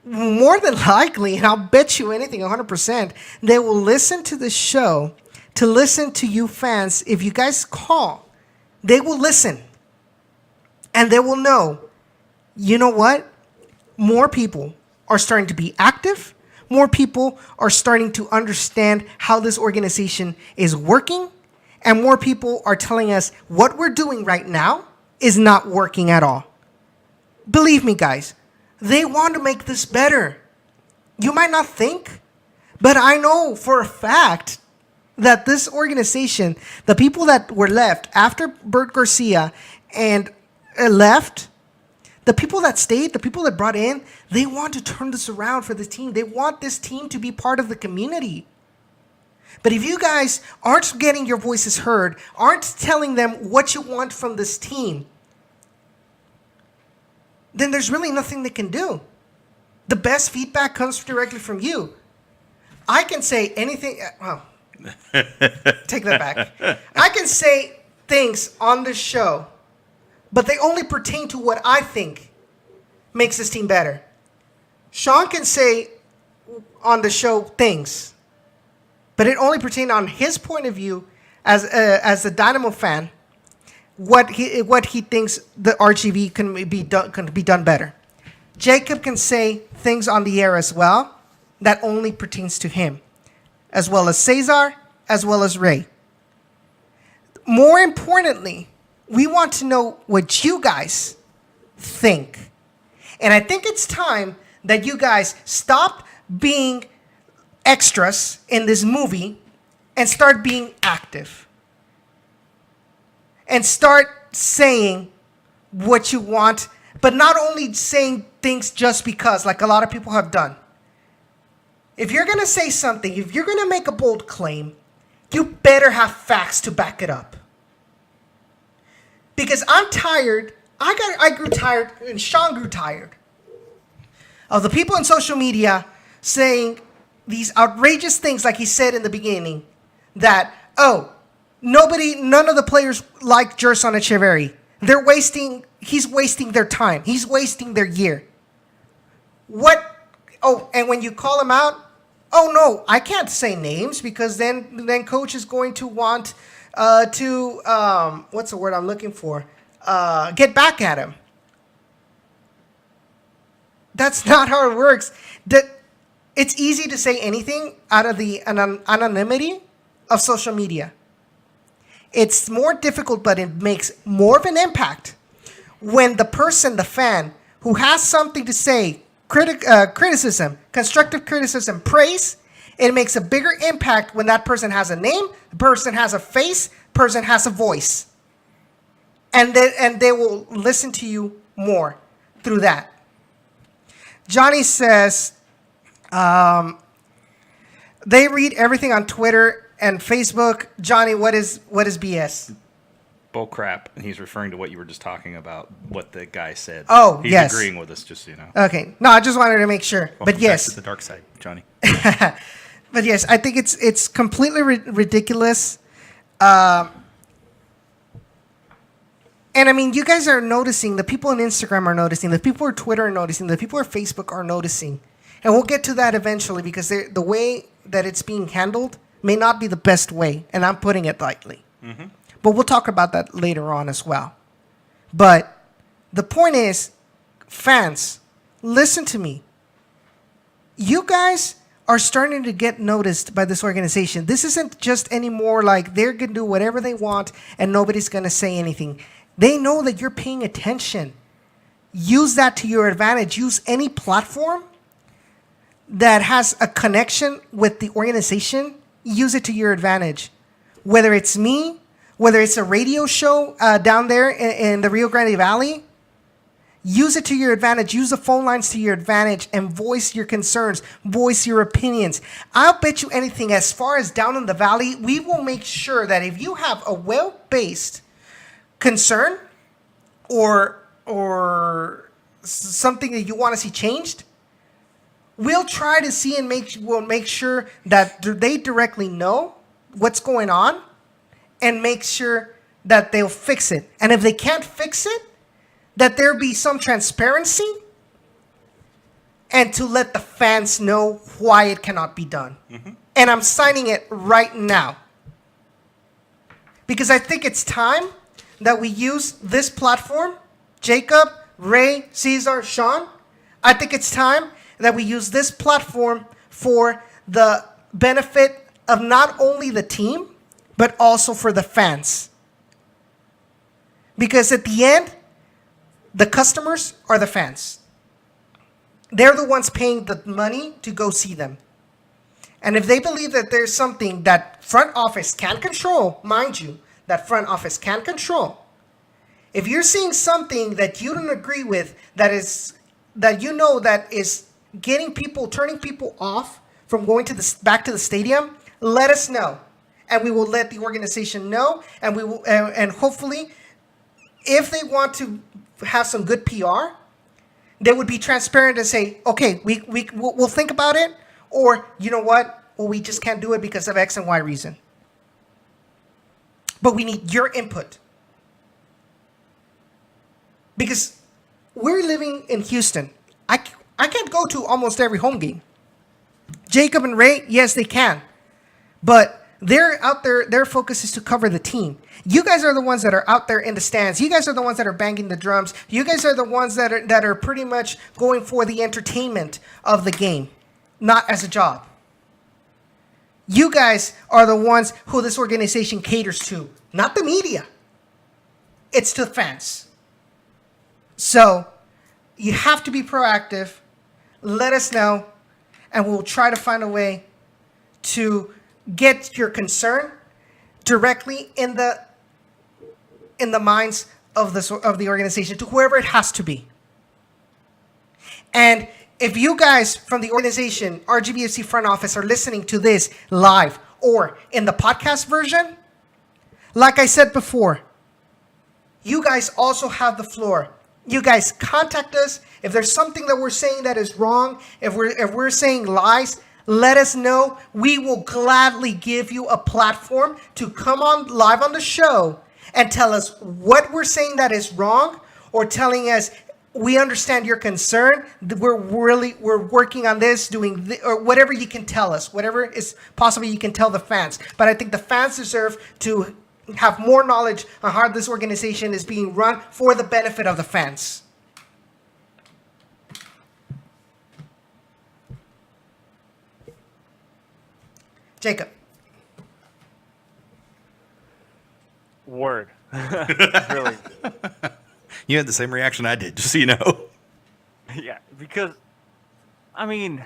more than likely, and I'll bet you anything, 100%, they will listen to the show to listen to you fans. If you guys call, they will listen. And they will know, you know what? More people are starting to be active. More people are starting to understand how this organization is working. And more people are telling us what we're doing right now is not working at all. Believe me, guys, they want to make this better. You might not think, but I know for a fact that this organization, the people that were left after Bert Garcia and left, the people that stayed, the people that brought in, they want to turn this around for the team. They want this team to be part of the community. But if you guys aren't getting your voices heard, aren't telling them what you want from this team, then there's really nothing they can do. The best feedback comes directly from you. I can say anything. Well, take that back. I can say things on this show, but they only pertain to what I think makes this team better. Sean can say on the show things, but it only pertains on his point of view as a Dynamo fan, what he thinks the RGV can be done better. Jacob can say things on the air as well that only pertains to him, as well as Cesar, as well as Ray. More importantly, we want to know what you guys think. And I think it's time that you guys stop being extras in this movie and start being active. And start saying what you want, but not only saying things just because, like a lot of people have done. If you're going to say something, if you're going to make a bold claim, you better have facts to back it up. Because I'm tired, I grew tired, and Sean grew tired of the people in social media saying these outrageous things, like he said in the beginning, that, oh, none of the players like Gerson Echeverry. He's wasting their time. He's wasting their year. What? Oh, and when you call him out, oh no, I can't say names because then coach is going to want what's the word I'm looking for? Get back at him. That's not how it works. It's easy to say anything out of the anonymity of social media. It's more difficult, but it makes more of an impact when the person, the fan, who has something to say, criticism, constructive criticism, praise, it makes a bigger impact when that person has a name, the person has a face, person has a voice. And they will listen to you more through that. Johnny says, They read everything on Twitter and Facebook. Johnny, what is BS? Bull crap. And he's referring to what you were just talking about, what the guy said. Oh, he's yes. agreeing with us, just so you know. Okay. No, I just wanted to make sure. Welcome But yes. back to the dark side, Johnny. But yes, I think it's completely ridiculous. And I mean, you guys are noticing. The people on Instagram are noticing. The people on Twitter are noticing. The people on Facebook are noticing. And we'll get to that eventually because the way that it's being handled may not be the best way. And I'm putting it lightly. Mm-hmm. But we'll talk about that later on as well. But the point is, fans, listen to me. You guys are starting to get noticed by this organization. This isn't just anymore like they're going to do whatever they want and nobody's going to say anything. They know that you're paying attention. Use that to your advantage. Use any platform that has a connection with the organization. Use it to your advantage. Whether it's me, whether it's a radio show down there in the Rio Grande Valley, use it to your advantage. Use the phone lines to your advantage and voice your concerns, voice your opinions. I'll bet you anything, as far as down in the valley, we will make sure that if you have a well-based concern or something that you want to see changed, we'll try to see and we'll make sure that they directly know what's going on and make sure that they'll fix it. And if they can't fix it, that there be some transparency and to let the fans know why it cannot be done. Mm-hmm. And I'm signing it right now. Because I think it's time that we use this platform, Jacob, Ray, Cesar, Sean. I think it's time that we use this platform for the benefit of not only the team, but also for the fans. Because at the end, the customers are the fans. They're the ones paying the money to go see them. And if they believe that there's something that front office can control, mind you, that front office can control. If you're seeing something that you don't agree with, that you know that is getting people, turning people off from going to back to the stadium, let us know, and we will let the organization know, and we will, and hopefully, if they want to have some good PR, they would be transparent and say, okay, we'll think about it, or you know what, well, we just can't do it because of X and Y reason. But we need your input. Because we're living in Houston. I can't go to almost every home game. Jacob and Ray, yes, they can. But they're out there, their focus is to cover the team. You guys are the ones that are out there in the stands. You guys are the ones that are banging the drums. You guys are the ones that are pretty much going for the entertainment of the game, not as a job. You guys are the ones who this organization caters to, not the media. It's to the fans. So you have to be proactive. Let us know, and we'll try to find a way to get your concern directly in the minds of the organization, to whoever it has to be. And if you guys from the organization, RGVFC front office, are listening to this live or in the podcast version, like I said before, you guys also have the floor. You guys contact us. If there's something that we're saying that is wrong, if we're saying lies, let us know. We will gladly give you a platform to come on live on the show and tell us what we're saying that is wrong, or telling us we understand your concern. We're working on this, doing or whatever you can tell us, whatever is possible you can tell the fans. But I think the fans deserve to have more knowledge on how this organization is being run for the benefit of the fans. Jacob. Word. Really. You had the same reaction I did, just so you know. Yeah, because, I mean,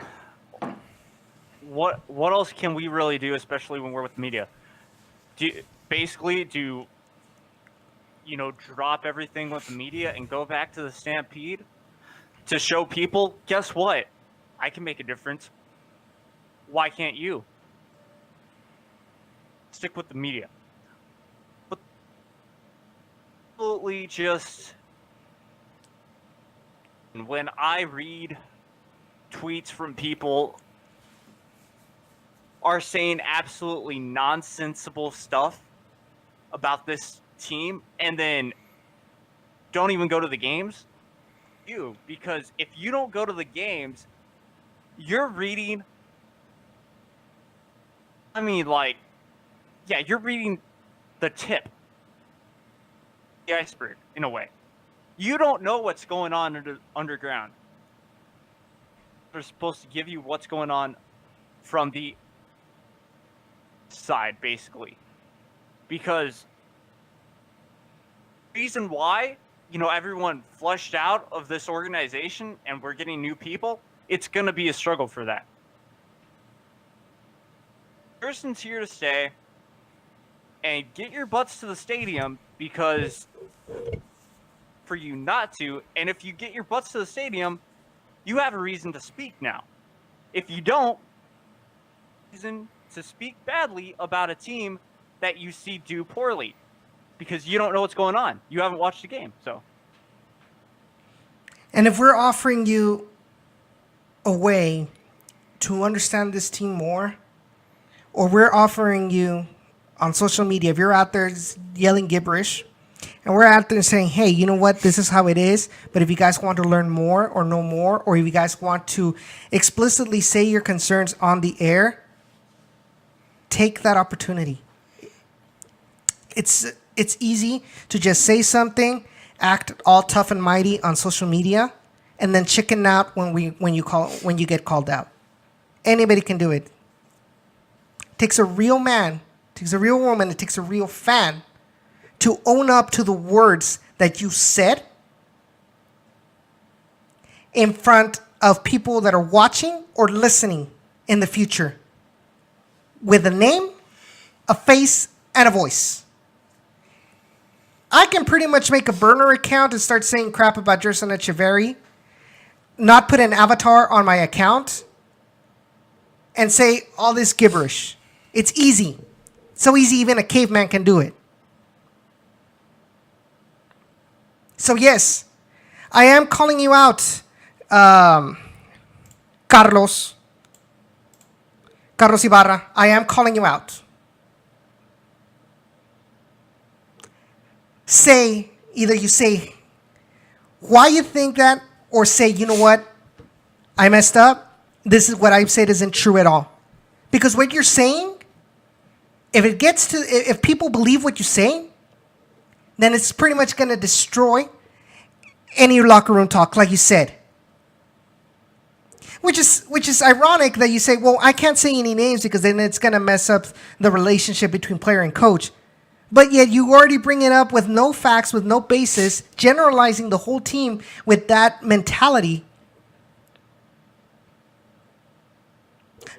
what else can we really do, especially when we're with media? Drop everything with the media and go back to the Stampede to show people, guess what? I can make a difference. why can't you? Stick with the media. But absolutely just, when I read tweets from people are saying absolutely nonsensical stuff about this team and then don't even go to the games, because if you don't go to the games, you're reading, you're reading the tip, the iceberg, in a way. You don't know what's going on underground. They're supposed to give you what's going on from the side, basically. Because reason why, everyone flushed out of this organization and we're getting new people, it's going to be a struggle for that. Person's here to stay, and get your butts to the stadium, because for you not to, and if you get your butts to the stadium, you have a reason to speak now. If you don't, reason to speak badly about a team that you see do poorly, because you don't know what's going on. You haven't watched the game, so. And if we're offering you a way to understand this team more, or we're offering you on social media, if you're out there yelling gibberish, and we're out there saying, hey, you know what, this is how it is, but if you guys want to learn more or know more, or if you guys want to explicitly say your concerns on the air, take that opportunity. It's easy to just say something, act all tough and mighty on social media, and then chicken out when you get called out. Anybody can do it. It takes a real man, it takes a real woman, it takes a real fan to own up to the words that you said in front of people that are watching or listening in the future, with a name, a face, and a voice. I can pretty much make a burner account and start saying crap about Gerson Echeverry, not put an avatar on my account, and say all this gibberish. It's easy. So easy even a caveman can do it. So yes, I am calling you out, Carlos Ibarra. I am calling you out. Either you say why you think that, or say, you know what, I messed up. This is what I've said isn't true at all. Because what you're saying, if people believe what you're saying, then it's pretty much going to destroy any locker room talk, like you said. Which is ironic that you say, well, I can't say any names because then it's going to mess up the relationship between player and coach. But yet you already bring it up with no facts, with no basis, generalizing the whole team with that mentality.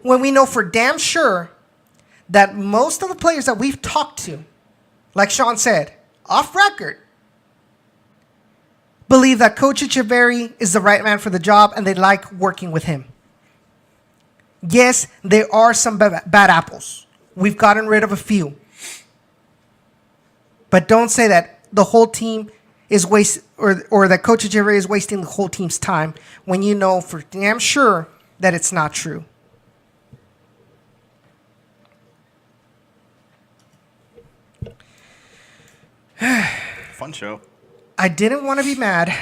When we know for damn sure that most of the players that we've talked to, like Sean said, off record, believe that Coach Echeverry is the right man for the job and they like working with him. Yes, there are some bad apples. We've gotten rid of a few. But don't say that the whole team is or that Coach Echeverry is wasting the whole team's time when you know for damn sure that it's not true. Fun show. I didn't want to be mad,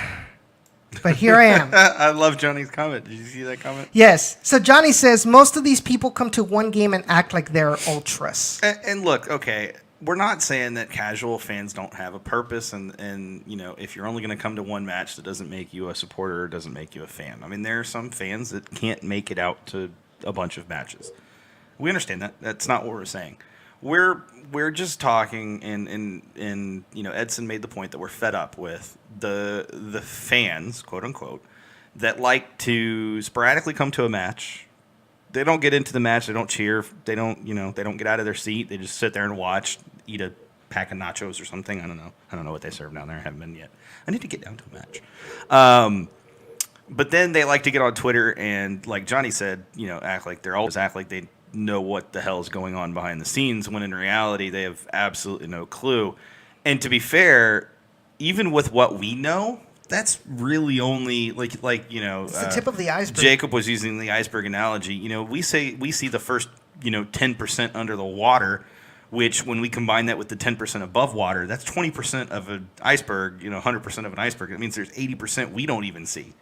but here I am. I love Johnny's comment. Did you see that comment? Yes. So Johnny says, most of these people come to one game and act like they're ultras. And look, okay, we're not saying that casual fans don't have a purpose, and if you're only going to come to one match, that doesn't make you a supporter or doesn't make you a fan. I mean, there are some fans that can't make it out to a bunch of matches. We understand that. That's not what we're saying. We're just talking, and Edson made the point that we're fed up with the fans, quote unquote, that like to sporadically come to a match. They don't get into the match. They don't cheer. They don't get out of their seat. They just sit there and watch, eat a pack of nachos or something. I don't know what they serve down there. I haven't been yet. I need to get down to a match. But then they like to get on Twitter and, like Johnny said, act like they know what the hell is going on behind the scenes, when in reality they have absolutely no clue. And to be fair, even with what we know, that's really only it's the tip of the iceberg. Jacob was using the iceberg analogy. We see the first 10% under the water, which when we combine that with the 10% above water, that's 20% of an iceberg. 100% of an iceberg. That means there's 80% we don't even see.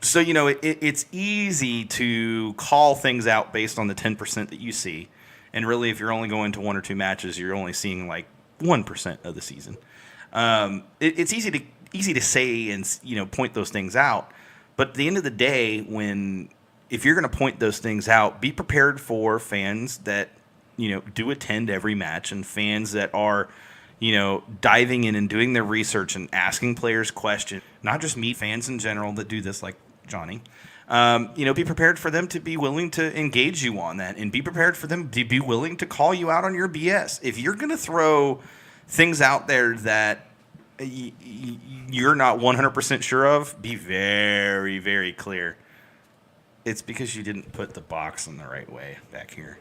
So, it's easy to call things out based on the 10% that you see. And really, if you're only going to 1 or 2 matches, you're only seeing like 1% of the season. It's easy to say and, point those things out. But at the end of the day, if you're going to point those things out, be prepared for fans that, do attend every match, and fans that are diving in and doing their research and asking players questions, not just me, fans in general that do this, like Johnny. Be prepared for them to be willing to engage you on that, and be prepared for them to be willing to call you out on your BS. If you're going to throw things out there that you're not 100% sure of, be very, very clear. It's because you didn't put the box in the right way back here.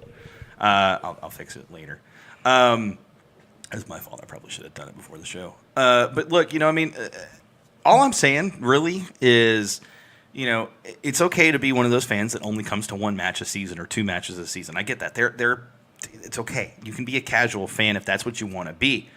I'll fix it later. It's my fault. I probably should have done it before the show. But look, all I'm saying really is, it's okay to be one of those fans that only comes to 1 match a season or 2 matches a season. I get that. It's okay. You can be a casual fan if that's what you want to be.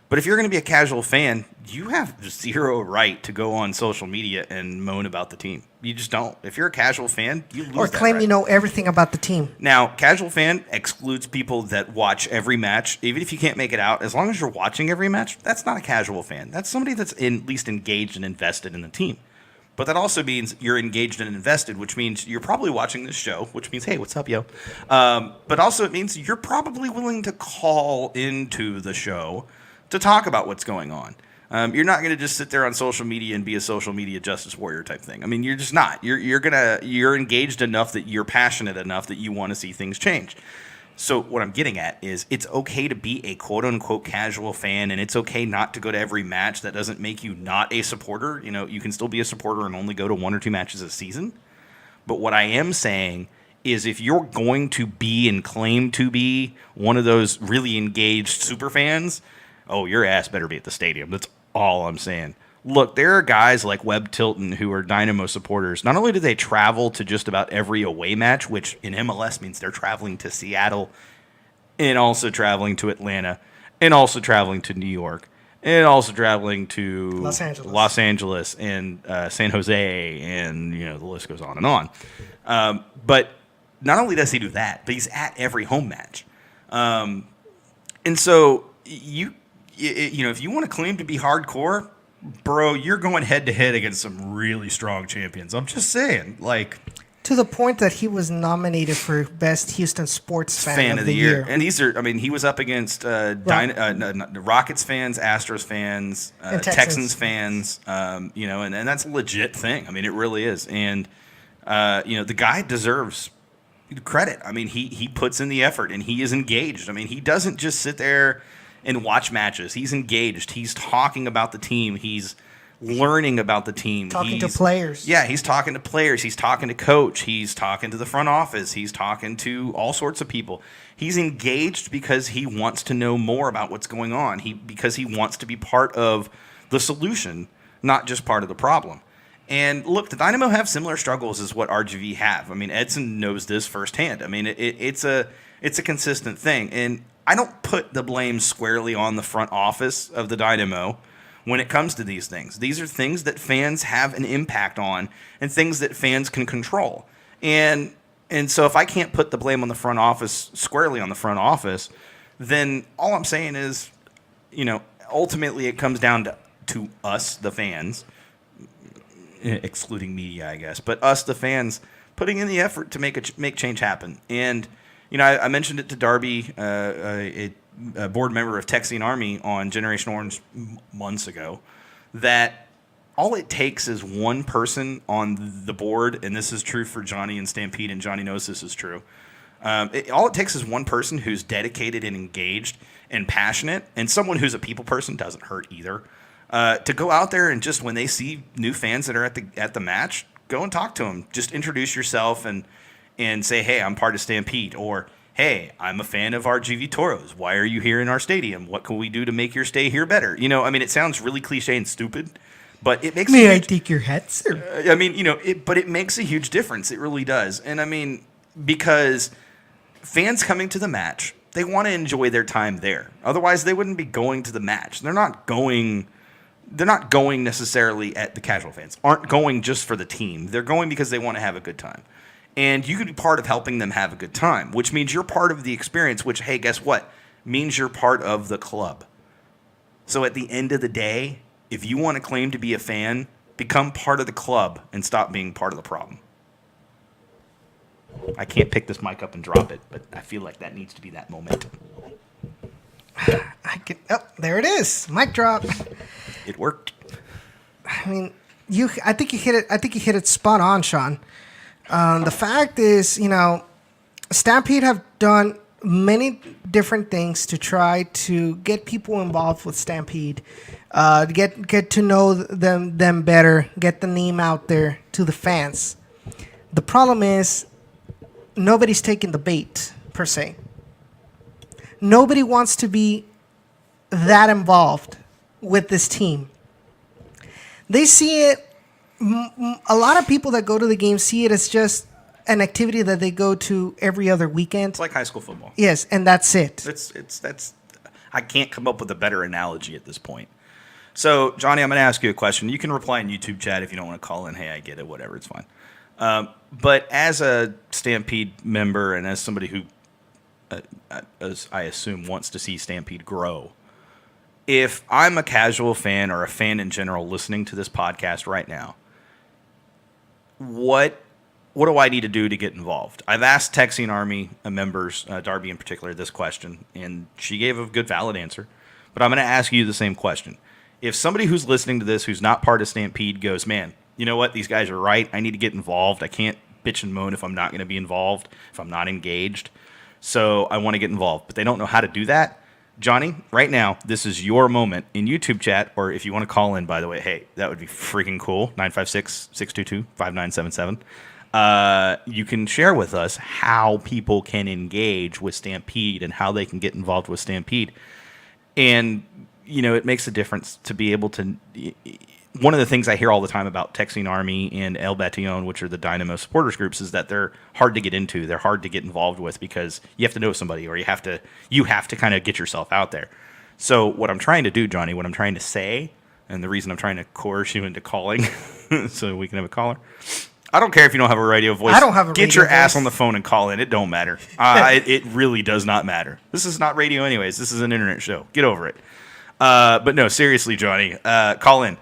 But if you're going to be a casual fan, you have zero right to go on social media and moan about the team. You just don't. If you're a casual fan, you lose or that claim right. you know everything about the team. Now, casual fan excludes people that watch every match. Even if you can't make it out, as long as you're watching every match, that's not a casual fan. That's somebody that's at least engaged and invested in the team. But that also means you're engaged and invested, which means you're probably watching this show, which means, hey, what's up, yo? But also it means you're probably willing to call into the show to talk about what's going on. You're not going to just sit there on social media and be a social media justice warrior type thing. I mean, you're just not. You're engaged enough that you're passionate enough that you want to see things change. So what I'm getting at is it's okay to be a quote-unquote casual fan, and it's okay not to go to every match. That doesn't make you not a supporter. You can still be a supporter and only go to 1 or 2 matches a season. But what I am saying is if you're going to be and claim to be one of those really engaged super fans, oh, your ass better be at the stadium. That's all I'm saying. Look, there are guys like Webb Tilton who are Dynamo supporters. Not only do they travel to just about every away match, which in MLS means they're traveling to Seattle and also traveling to Atlanta and also traveling to New York and also traveling to Los Angeles and San Jose, and the list goes on and on. But not only does he do that, but he's at every home match. And so if you want to claim to be hardcore, bro, you're going head to head against some really strong champions. I'm just saying, to the point that he was nominated for Best Houston Sports Fan of the Year. And he was up against Rockets fans, Astros fans, Texans fans, and that's a legit thing. I mean, it really is. And, the guy deserves credit. I mean, he puts in the effort and he is engaged. I mean, he doesn't just sit there and watch matches. He's engaged. He's talking about the team. He's learning about the team. Talking to players. Yeah, he's talking to players. He's talking to coach. He's talking to the front office. He's talking to all sorts of people. He's engaged because he wants to know more about what's going on. Because he wants to be part of the solution, not just part of the problem. And look, the Dynamo have similar struggles as what RGV have. I mean, Edson knows this firsthand. I mean, it's a consistent thing. And I don't put the blame squarely on the front office of the Dynamo when it comes to these things. These are things that fans have an impact on and things that fans can control. And so if I can't put the blame on the front office, squarely on the front office, then all I'm saying is, ultimately it comes down to us, the fans, excluding media, I guess, but us, the fans, putting in the effort to make change happen. And I mentioned it to Darby, a board member of Texian Army on Generation Orange months ago, that all it takes is one person on the board, and this is true for Johnny and Stampede, and Johnny knows this is true. All it takes is one person who's dedicated and engaged and passionate, and someone who's a people person doesn't hurt either. To go out there and just when they see new fans that are at the match, go and talk to them. Just introduce yourself and say, hey, I'm part of Stampede, or hey, I'm a fan of RGV Toros. Why are you here in our stadium? What can we do to make your stay here better? I mean, it sounds really cliche and stupid, but it makes May I take your hat, sir? I mean, but it makes a huge difference. It really does. And I mean, because fans coming to the match, they want to enjoy their time there. Otherwise, they wouldn't be going to the match. They're not going necessarily at the casual fans. Aren't going just for the team. They're going because they want to have a good time. And you could be part of helping them have a good time, which means you're part of the experience, which, hey, guess what? Means you're part of the club. So at the end of the day, if you want to claim to be a fan, become part of the club and stop being part of the problem. I can't pick this mic up and drop it, but I feel like that needs to be that momentum. There it is. Mic drop. It worked. I mean, I think you hit it. I think you hit it spot on, Sean. The fact is, Stampede have done many different things to try to get people involved with Stampede, get to know them better, get the name out there to the fans. The problem is nobody's taking the bait, per se. Nobody wants to be that involved with this team. They see it, a lot of people that go to the game see it as just an activity that they go to every other weekend. It's like high school football. Yes, and that's it. That's I can't come up with a better analogy at this point. So, Johnny, I'm going to ask you a question. You can reply in YouTube chat if you don't want to call in. Hey, I get it, whatever, it's fine. But as a Stampede member and as somebody who, as I assume, wants to see Stampede grow, if I'm a casual fan or a fan in general listening to this podcast right now, what do I need to do to get involved? I've asked Texan Army members, Darby in particular, this question, and she gave a good, valid answer. But I'm going to ask you the same question. If somebody who's listening to this who's not part of Stampede goes, man, you know what? These guys are right. I need to get involved. I can't bitch and moan if I'm not going to be involved, if I'm not engaged. So I want to get involved. But they don't know how to do that. Johnny, right now, this is your moment in YouTube chat, or if you want to call in, by the way, hey, that would be freaking cool, 956-622-5977. You can share with us how people can engage with Stampede and how they can get involved with Stampede. And, it makes a difference to be able to... One of the things I hear all the time about Texan Army and El Batallon, which are the Dynamo supporters groups, is that they're hard to get into. They're hard to get involved with because you have to know somebody, or you have to kind of get yourself out there. So what I'm trying to do, Johnny, what I'm trying to say, and the reason I'm trying to coerce you into calling so we can have a caller. I don't care if you don't have a radio voice. I don't have a radio Get your ass voice. on the phone and call in. It don't matter. It really does not matter. This is not radio anyways. This is an internet show. Get over it. But no, seriously, Johnny, call in.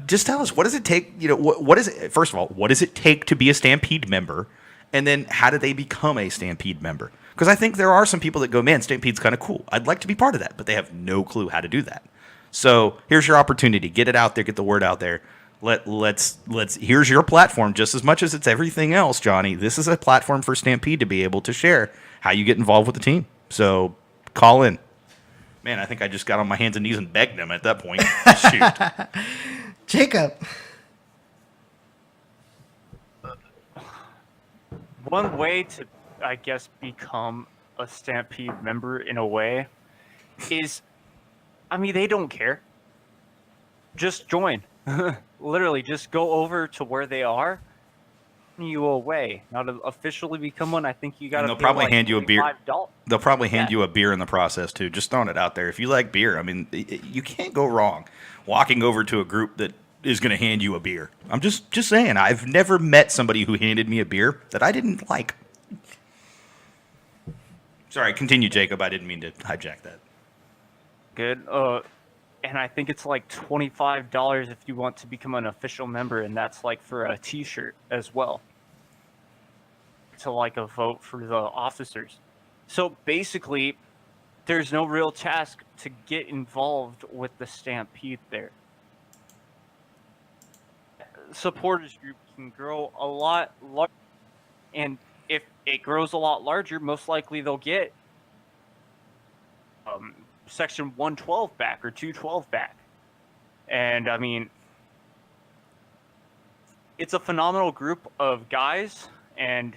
Just tell us, what does it take? What is it? First of all, what does it take to be a Stampede member? And then how do they become a Stampede member? Because I think there are some people that go, man, Stampede's kind of cool. I'd like to be part of that, but they have no clue how to do that. So here's your opportunity. Get it out there. Get the word out there. Let's here's your platform. Just as much as it's everything else, Johnny, this is a platform for Stampede to be able to share how you get involved with the team. So call in. Man, I think I just got on my hands and knees and begged them at that point. Shoot. Jacob. One way to, I guess, become a Stampede member in a way is, they don't care. Just join. Literally, just go over to where they are. You away. Now to officially become one, I think you got to. They'll probably hand you a beer. $25. They'll probably hand you a beer in the process too. Just throwing it out there. If you like beer, you can't go wrong walking over to a group that is going to hand you a beer. I'm just saying. I've never met somebody who handed me a beer that I didn't like. Sorry, continue, Jacob. I didn't mean to hijack that. Good. And I think it's like $25 if you want to become an official member, and that's like for a T-shirt as well. To like a vote for the officers. So basically, there's no real task to get involved with the Stampede there. Supporters group can grow a lot larger, and if it grows a lot larger, most likely they'll get Section 112 back or 212 back. And I mean, it's a phenomenal group of guys, and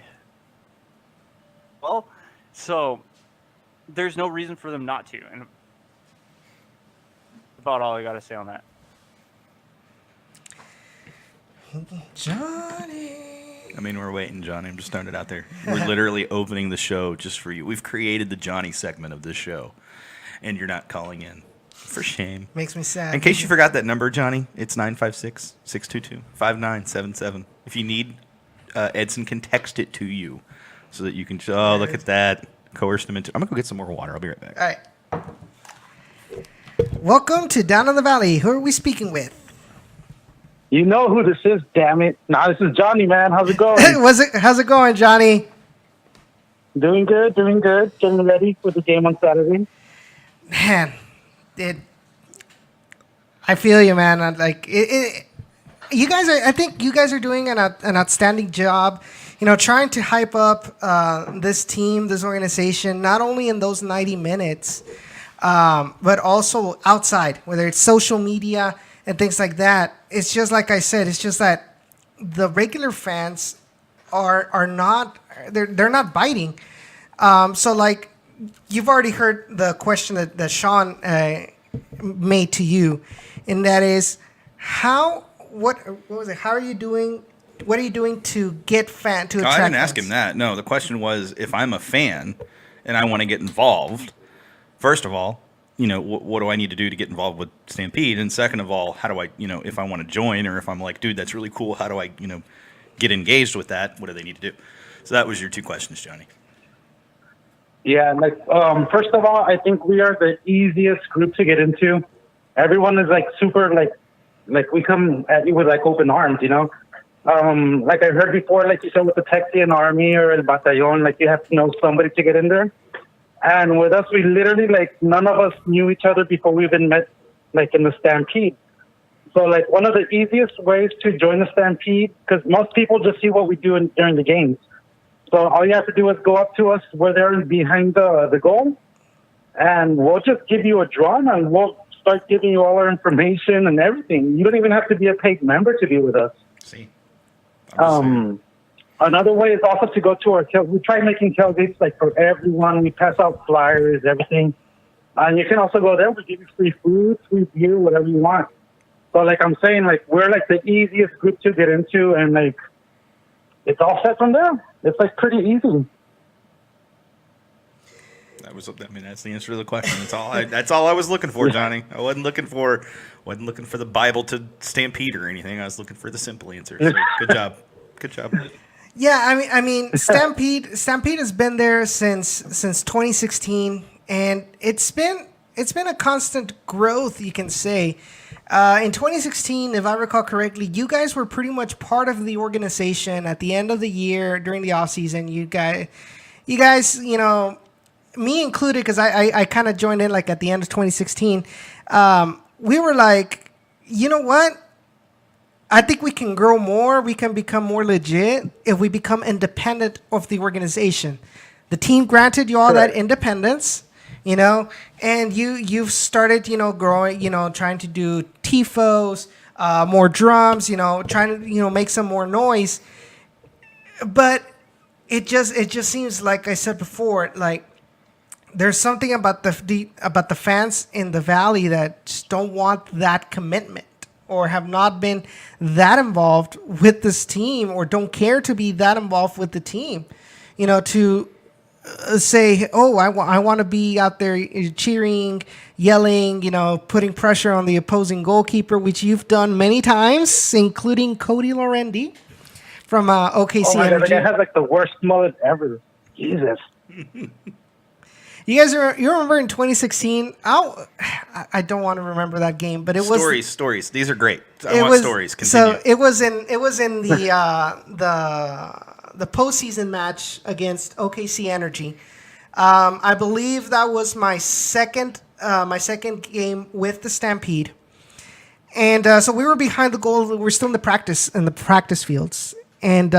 well, so there's no reason for them not to. And about all I got to say on that. Johnny. I mean, we're waiting, Johnny. I'm just throwing it out there. We're literally opening the show just for you. We've created the Johnny segment of this show, and you're not calling in. For shame. Makes me sad. In case you forgot that number, Johnny, it's 956-622-5977. If you need, Edson can text it to you so that you can, oh, look at that. Coerce them into, I'm going to go get some more water. I'll be right back. All right. Welcome to Down in the Valley. Who are we speaking with? You know who this is, damn it. Nah, this is Johnny, man. How's it going? How's it going, Johnny? Doing good. Getting ready for the game on Saturday. Man, I feel you, man. You guys are. I think you guys are doing an outstanding job. Trying to hype up this team, this organization, not only in those 90 minutes, but also outside, whether it's social media and things like that. It's just like I said. It's just that the regular fans are not. They're not biting. So like. You've already heard the question that Sean made to you, and that is, what was it? How are you doing? What are you doing to get to attract I didn't ask fans? him that. No, the question was, if I'm a fan and I want to get involved, first of all, what do I need to do to get involved with Stampede? And second of all, how do I, if I want to join, or if I'm like, dude, that's really cool, how do I, get engaged with that? What do they need to do? So that was your two questions, Johnny. Yeah, first of all, I think we are the easiest group to get into. Everyone is super we come at you with open arms, Like I heard before, like you said, with the Texian army or El Batallón, you have to know somebody to get in there. And with us, we literally none of us knew each other before we even met in the Stampede. So one of the easiest ways to join the Stampede, because most people just see what we do during the games. So all you have to do is go up to us. We're there behind the goal, and we'll just give you a drum, and we'll start giving you all our information and everything. You don't even have to be a paid member to be with us. See. Another way is also to go to our we try making tailgates for everyone. We pass out flyers, everything. And you can also go there. We give you free food, free beer, whatever you want. So I'm saying, we're the easiest group to get into, and it's all set from there. It's pretty easy. That's the answer to the question. That's all I was looking for, Johnny. I wasn't looking for the Bible to Stampede or anything. I was looking for the simple answer. So good job. Good job. Yeah, I mean, Stampede has been there since 2016, and it's been a constant growth, you can say. In 2016, if I recall correctly, you guys were pretty much part of the organization at the end of the year during the off season. You guys, me included, because I kind of joined in at the end of 2016. We were like, you know what? I think we can grow more. We can become more legit if we become independent of the organization. The team granted you all that independence. And you've started, growing, trying to do tifos, more drums, trying to, make some more noise. But it just seems, like I said before, there's something about the fans in the Valley that just don't want that commitment, or have not been that involved with this team, or don't care to be that involved with the team, to say, oh, I want to be out there cheering, yelling, putting pressure on the opposing goalkeeper, which you've done many times, including Cody Lorendi from OKC Oh my God, Energy. that guy has the worst mullet ever. Jesus. You guys you remember in 2016? I don't want to remember that game, but it was Stories. These are great. I want stories. Continue. So it was in the postseason match against OKC Energy. I believe that was my second game with the Stampede, and so we were behind the goal. We were still in the practice fields, and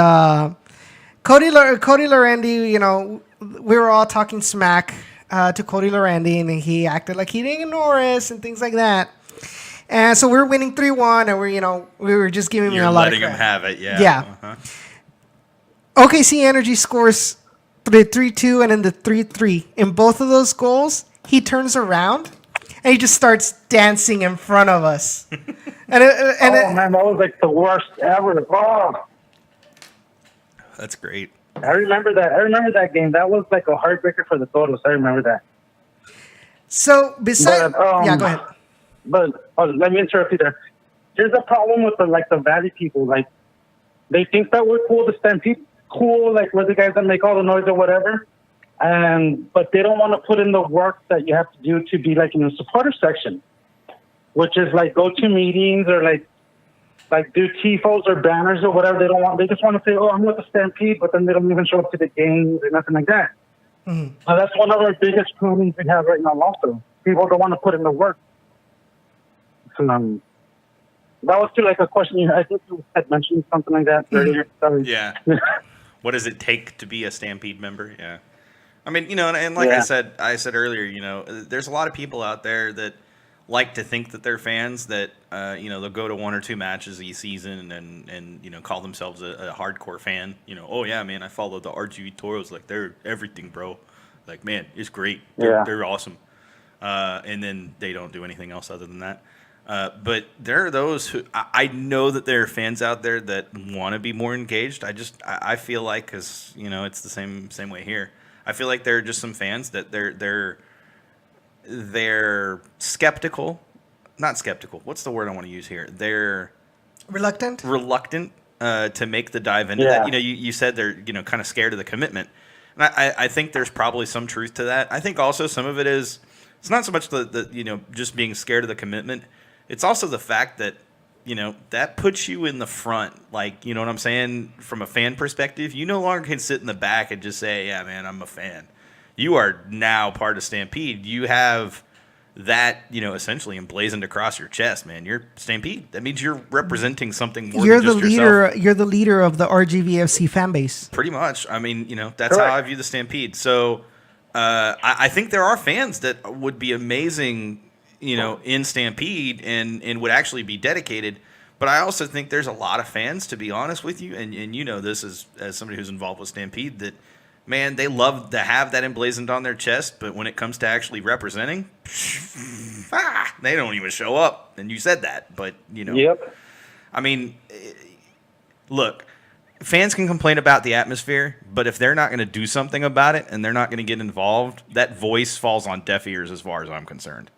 Cody Lorendi, we were all talking smack to Cody Lorendi, and he acted like he didn't ignore us and things like that. And so we're winning 3-1, and we were just giving me You're a lot of letting him crap. have it, yeah. Yeah. Uh-huh. OKC Energy scores the 3-2 and then the 3-3. In both of those goals, he turns around and he just starts dancing in front of us. Man, that was like the worst ever. Oh, That's great. I remember that game. That was like a heartbreaker for the Toros. I remember that. So besides, But, yeah, go ahead. But let me interrupt you there. Here's the problem with the Valley people. Like, they think that we're cool, the Stampede, cool, like we're the guys that make all the noise or whatever. But they don't want to put in the work that you have to do to be like in the supporter section, which is like go to meetings or like do tifos or banners or whatever. They just want to say, oh, I'm with the Stampede, but then they don't even show up to the games or nothing like that. Mm-hmm. That's one of our biggest problems we have right now also. People don't want to put in the work. So, that was too like a question. I think you had mentioned something like that earlier. Sorry. Yeah. What does it take to be a Stampede member? Yeah. I mean, and like Yeah. I said earlier, there's a lot of people out there that like to think that they're fans that, they'll go to 1 or 2 matches a season and call themselves a hardcore fan. Oh yeah, man, I follow the RGV Toros. Like, they're everything, bro. Like, man, it's great. They're awesome. And then they don't do anything else other than that. But there are those who I know that there are fans out there that want to be more engaged. I feel like, because it's the same way here. I feel like there are just some fans that they're skeptical. Not skeptical. What's the word I want to use here? They're Reluctant to make the dive into that. You said they're kind of scared of the commitment, and I think there's probably some truth to that. I think also some of it is it's not so much the just being scared of the commitment. It's also the fact that that puts you in the front. Like, you know what I'm saying? From a fan perspective, you no longer can sit in the back and just say, yeah, man, I'm a fan. You are now part of Stampede. You have that, essentially emblazoned across your chest, man. You're Stampede. That means you're representing something more than just yourself. You're the leader of the RGVFC fan base. Pretty much. I mean, that's how I view the Stampede. So I think there are fans that would be amazing, in Stampede and would actually be dedicated. But I also think there's a lot of fans, to be honest with you, and this as somebody who's involved with Stampede, that, man, they love to have that emblazoned on their chest, but when it comes to actually representing, they don't even show up. And you said that, but, Yep. I mean, look, fans can complain about the atmosphere, but if they're not going to do something about it and they're not going to get involved, that voice falls on deaf ears as far as I'm concerned.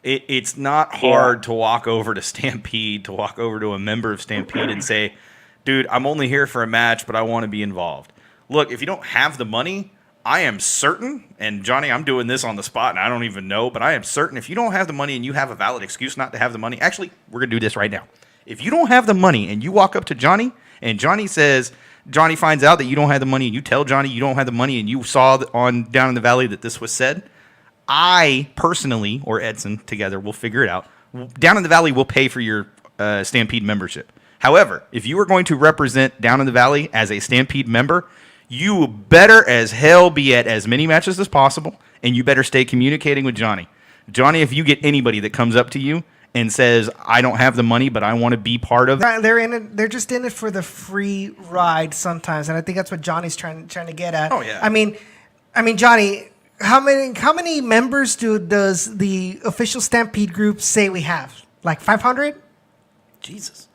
It's not hard to walk over to Stampede, to walk over to a member of Stampede and say, dude, I'm only here for a match, but I want to be involved. Look, if you don't have the money, I am certain, and Johnny, I'm doing this on the spot, and I don't even know, but I am certain if you don't have the money and you have a valid excuse not to have the money, actually, we're going to do this right now. If you don't have the money and you walk up to Johnny, and Johnny finds out that you don't have the money, and you tell Johnny you don't have the money, and you saw on Down in the Valley that this was said, I personally, or Edson, together, we'll figure it out, Down in the Valley will pay for your Stampede membership. However, if you are going to represent Down in the Valley as a Stampede member, you better as hell be at as many matches as possible, and you better stay communicating with Johnny. Johnny, if you get anybody that comes up to you and says, I don't have the money, but I want to be part of it. They're in it. They're just in it for the free ride sometimes, and I think that's what Johnny's trying to get at. Oh, yeah. I mean, Johnny, how many members does the official Stampede group say we have? Like 500? Jesus.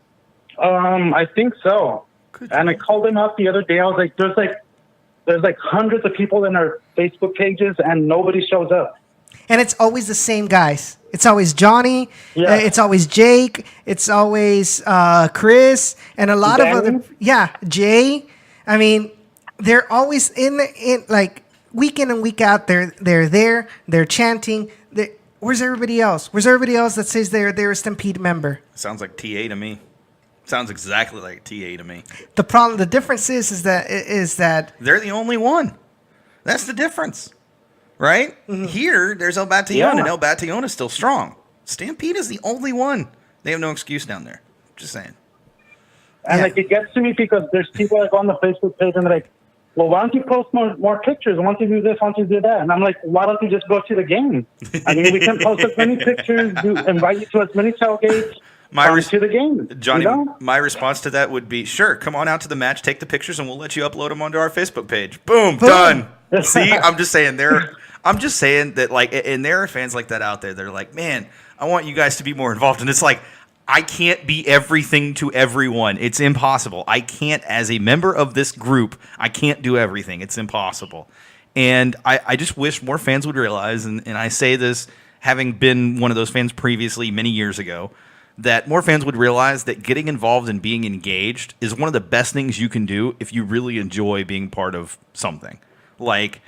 I think so. And I called him up the other day. I was like, there's like hundreds of people in our Facebook pages, and nobody shows up. And it's always the same guys. It's always Johnny. Yeah. It's always Jake. It's always Chris, and a lot of other. Yeah, Jay. I mean, they're always in like week in and week out. They're there. They're chanting. Where's everybody else? Where's everybody else that says they're a Stampede member? Sounds like TA to me. Sounds exactly like TA to me. The difference is that they're the only one. That's the difference, right? Mm-hmm. Here, there's El Batallon, and El Batallon is still strong. Stampede is the only one. They have no excuse down there. Just saying. And like it gets to me because there's people like on the Facebook page and they're like, well, why don't you post more pictures? Why don't you do this? Why don't you do that? And I'm like, why don't you just go to the game? I mean, we can post as many pictures, invite you to as many tailgates. To the game, Johnny, you know? my response to that would be, sure, come on out to the match, take the pictures, and we'll let you upload them onto our Facebook page. Boom, done. See, I'm just saying that, like, and there are fans like that out there. They're like, man, I want you guys to be more involved. And it's like, I can't be everything to everyone. It's impossible. I can't, as a member of this group, I can't do everything. It's impossible. And I just wish more fans would realize, and I say this having been one of those fans previously many years ago, that more fans would realize that getting involved and being engaged is one of the best things you can do if you really enjoy being part of something. Like,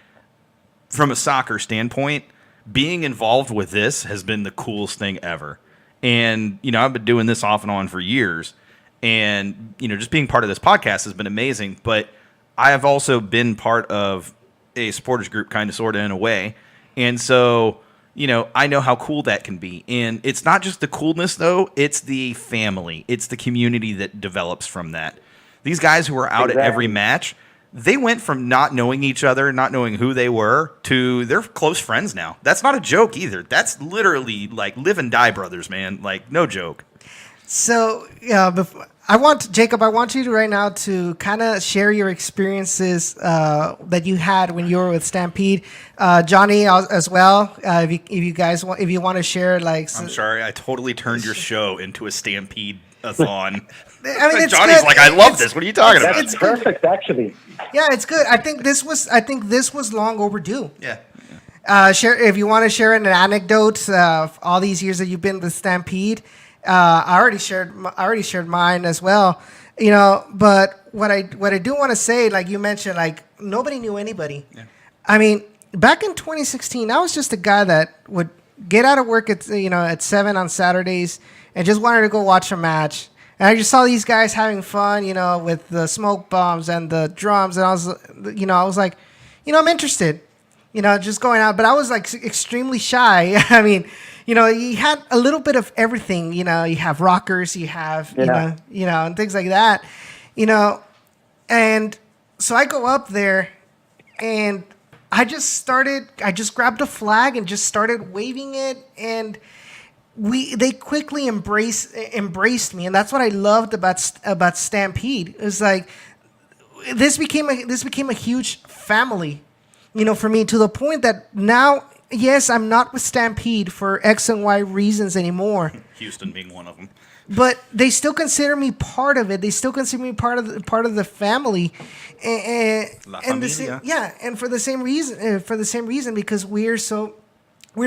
from a soccer standpoint, being involved with this has been the coolest thing ever. And, you know, I've been doing this off and on for years. And, you know, just being part of this podcast has been amazing. But I have also been part of a supporters group, kind of, sort of, in a way. And so, you know, I know how cool that can be. And it's not just the coolness, though. It's the family. It's the community that develops from that. These guys who are out at every match, they went from not knowing each other, not knowing who they were, to they're close friends now. That's not a joke either. That's literally like live and die brothers, man. Like, no joke. So, Jacob, I want you to right now to kind of share your experiences that you had when you were with Stampede. Johnny as well. If you want to share, like, I'm sorry, I totally turned your show into a Stampede-a-thon. I mean, it's Johnny's good. like, I love this. What are you talking about? That's perfect, actually. Yeah, it's good. I think this was long overdue. Yeah. Share if you want to share an anecdote of all these years that you've been with Stampede. I already shared mine as well, you know. But what I do want to say, like you mentioned, like nobody knew anybody. Yeah. I mean, back in 2016, I was just a guy that would get out of work at 7 on Saturdays and just wanted to go watch a match. And I just saw these guys having fun, you know, with the smoke bombs and the drums, and I was like, you know, I'm interested, you know, just going out. But I was like extremely shy. I mean, you know, you had a little bit of everything. You know, you have rockers, you have, you know, and things like that. You know, and so I go up there, and I just grabbed a flag and just started waving it, and they quickly embraced me, and that's what I loved about Stampede. It was like this became a huge family, you know, for me, to the point that now, yes, I'm not with Stampede for X and Y reasons anymore. Houston being one of them. But they still consider me part of it. They still consider me part of the family, and for the same reason, because we're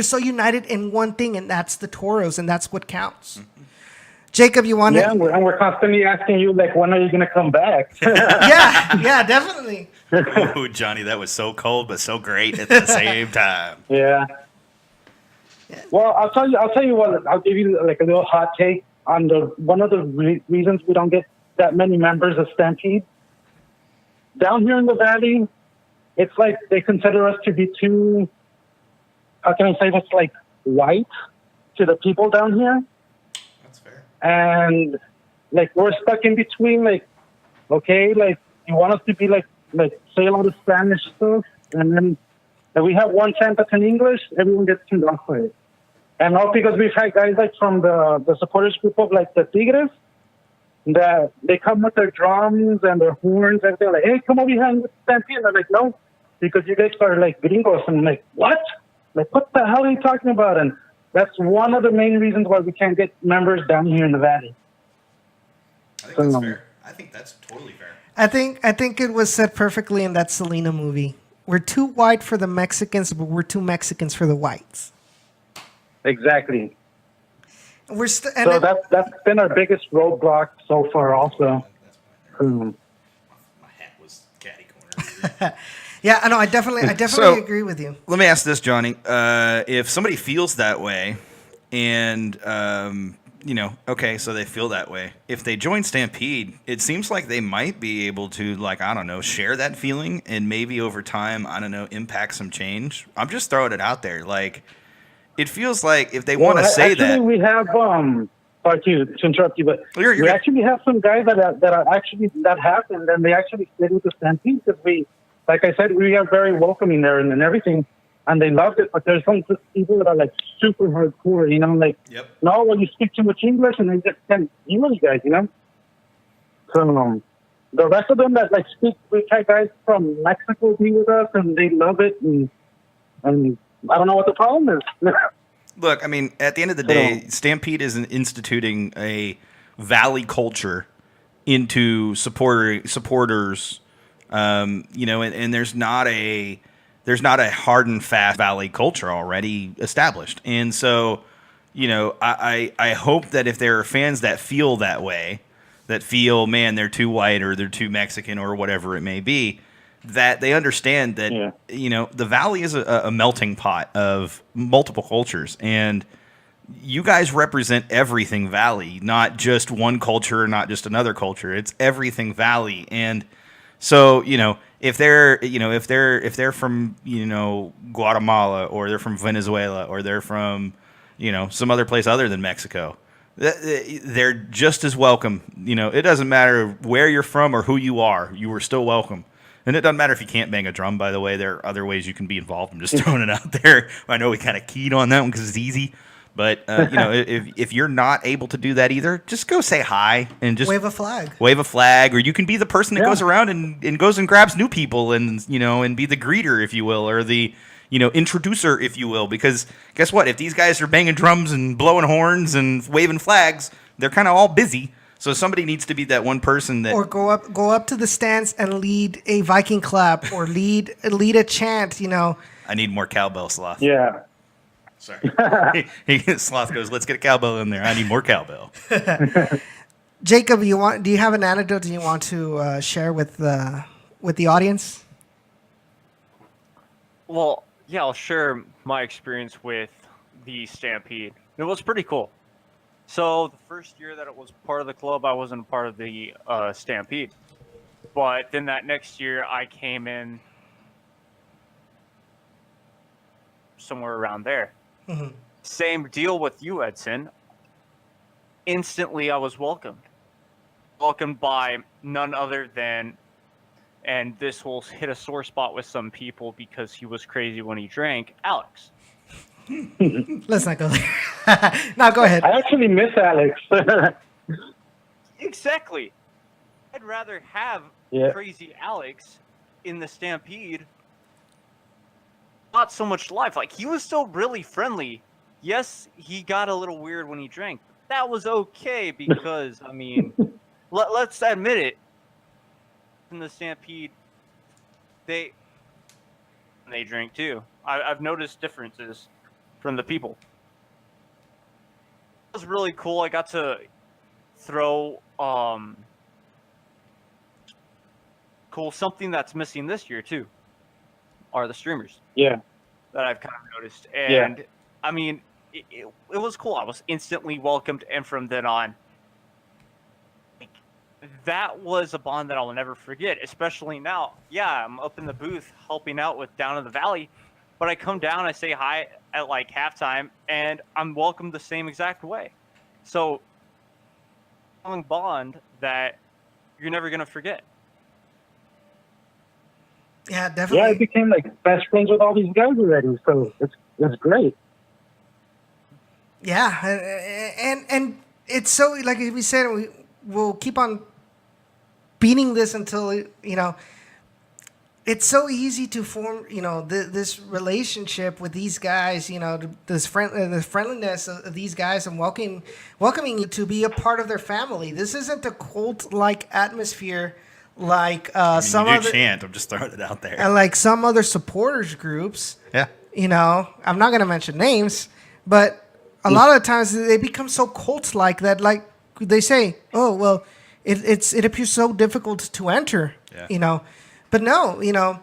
so united in one thing, and that's the Toros, and that's what counts. Mm-hmm. Jacob, you want to? Yeah, we're constantly asking you, like, when are you going to come back? yeah, definitely. Ooh, Johnny, that was so cold but so great at the same time. Yeah. Well, I'll tell you what. I'll give you like a little hot take on one of the reasons we don't get that many members of Stampede. Down here in the Valley, it's like they consider us to be too, how can I say this, like white to the people down here. That's fair. And like we're stuck in between, like, okay, like you want us to be like say a lot of Spanish stuff, and then if we have one chant that's in English, everyone gets turned off by it. And all because we've had guys like from the supporters group of like the Tigres, that they come with their drums and their horns and they're like, hey, come over here and Stampede. And they're like, no, because you guys are like gringos. And I'm like, what? Like, what the hell are you talking about? And that's one of the main reasons why we can't get members down here in the Valley. I think that's fair. I think that's totally fair. I think it was said perfectly in that Selena movie. We're too white for the Mexicans, but we're too Mexicans for the whites. Exactly. That's been our biggest roadblock so far also. My hat was catty corner. Yeah, I know. I definitely agree with you. Let me ask this, Johnny. If somebody feels that way, and okay, so they feel that way. If they join Stampede, it seems like they might be able to, like, I don't know, share that feeling, and maybe over time, I don't know, impact some change. I'm just throwing it out there. Like, it feels like if they want to say actually, that. We have, sorry to interrupt you, but we actually have some guys that have, and then they actually stayed with the Stampede because like I said, we are very welcoming there and everything, and they loved it. But there's some people that are like super hardcore, you know, like no, well, you speak too much English, and they just can't deal with you guys, you know. So the rest of them that like speak, we had guys from Mexico be with us, and they love it, and I don't know what the problem is. Look, I mean, at the end of the day, Stampede is instituting a Valley culture into supporters. You know, and there's not a hard and fast Valley culture already established, and so, you know, I hope that if there are fans that feel that way, that feel, man, they're too white or they're too Mexican or whatever it may be, that they understand that, you know, the Valley is a melting pot of multiple cultures, and you guys represent everything Valley, not just one culture, not just another culture. It's everything Valley. And so, you know, if they're from, you know, Guatemala, or they're from Venezuela, or they're from, you know, some other place other than Mexico, they're just as welcome. You know, it doesn't matter where you're from or who you are still welcome. And it doesn't matter if you can't bang a drum, by the way. There are other ways you can be involved. I'm just throwing it out there. I know we kind of keyed on that one because it's easy. But, you know, if you're not able to do that either, just go say hi and just wave a flag. Wave a flag, or you can be the person that goes around and goes and grabs new people, and, you know, and be the greeter, if you will, or the, you know, introducer, if you will. Because guess what? If these guys are banging drums and blowing horns and waving flags, they're kind of all busy. So somebody needs to be that one person that, or go up to the stands and lead a Viking clap, or lead a chant. You know, I need more cowbell, Sloth. Yeah. Sorry. Sloth goes, let's get a cowbell in there. I need more cowbell. Jacob, do you have an anecdote that you want to share with the audience? Well, yeah, I'll share my experience with the Stampede. It was pretty cool. So the first year that it was part of the club, I wasn't a part of the Stampede. But then that next year, I came in somewhere around there. Mm-hmm. Same deal with you, Edson. Instantly, I was welcomed. Welcomed by none other than, and this will hit a sore spot with some people because he was crazy when he drank, Alex. Let's not go there. No, go ahead. I actually miss Alex. Exactly. I'd rather have crazy Alex in the Stampede. Not so much life. Like, he was still really friendly. Yes, he got a little weird when he drank. That was okay because, I mean, let's admit it. In the Stampede, they drink too. I've noticed differences from the people. It was really cool. I got to throw something that's missing this year too are the streamers. Yeah. That I've kind of noticed. And I mean, it was cool. I was instantly welcomed, and from then on, that was a bond that I'll never forget, especially now. Yeah, I'm up in the booth helping out with Down in the Valley, but I come down, I say hi at like halftime, and I'm welcomed the same exact way. So, strong bond that you're never going to forget. Yeah, definitely. Yeah, I became like best friends with all these guys already, so it's great. Yeah, and it's so, like we said, we'll keep on beating this until, you know, it's so easy to form, you know, this relationship with these guys, you know, the friendliness of these guys, and welcoming you to be a part of their family. This isn't a cult-like atmosphere like some other chant. I'm just throwing it out there. And like some other supporters groups. Yeah. You know, I'm not going to mention names, but a lot of the times they become so cult-like that, like they say, oh, well, it appears so difficult to enter, you know. But no, you know,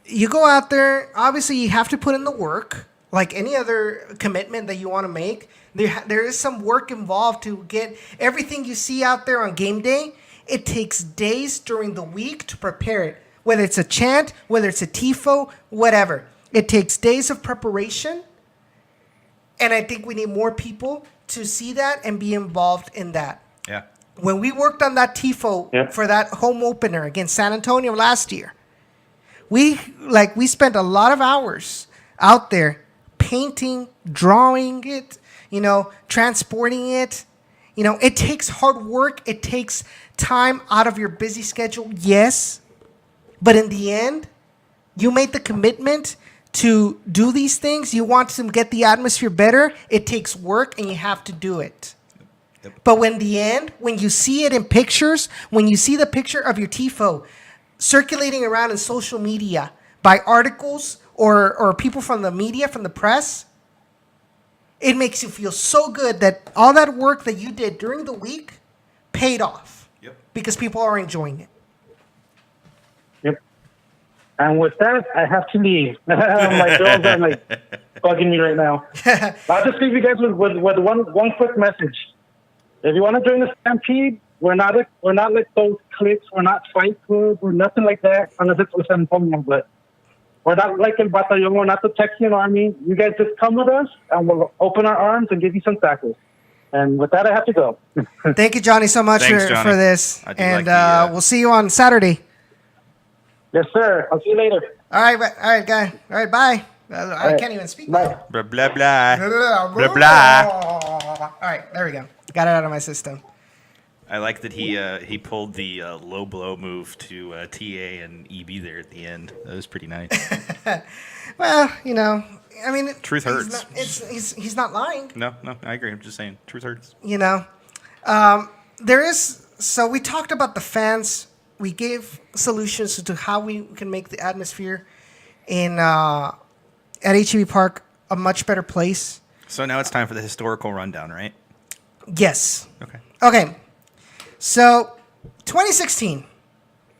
you go out there, obviously you have to put in the work, like any other commitment that you want to make. There is some work involved to get everything you see out there on game day. It takes days during the week to prepare it, whether it's a chant, whether it's a tifo, whatever. It takes days of preparation, and I think we need more people to see that and be involved in that. Yeah. When we worked on that tifo for that home opener against San Antonio last year, We spent a lot of hours out there painting, drawing it, transporting it. It takes hard work. It takes time out of your busy schedule. Yes. But in the end, you made the commitment to do these things. You want to get the atmosphere better. It takes work and you have to do it. Yep. But when you see it in pictures, when you see the picture of your TIFO circulating around in social media by articles or people from the media, from the press, it makes you feel so good that all that work that you did during the week paid off. Yep. Because people are enjoying it. Yep. And with that, I have to leave. My girls are bugging me right now. I'll just leave you guys with one quick message. If you want to join the Stampede, we're not like those cliques. We're not Fight Club. We're nothing like that. Unless it's with San Antonio, but we're not like El Batallón. We're not the Texian Army. You guys just come with us, and we'll open our arms and give you some tackles. And with that, I have to go. Thank you, Johnny, so much Thanks, for Johnny. this. I do And like the, we'll see you on Saturday. Yes, sir. I'll see you later. All right, guy. All right, bye. I can't even speak. Bye. Blah, blah, blah. Blah, blah. All right, there we go. Got it out of my system. I like that he pulled the low blow move to TA and EB there at the end. That was pretty nice. Well, I mean, Truth hurts. He's not lying. No, I agree. I'm just saying, truth hurts. There is. So we talked about the fans. We gave solutions to how we can make the atmosphere at HEB Park a much better place. So now it's time for the historical rundown, right? Yes. Okay. So 2016,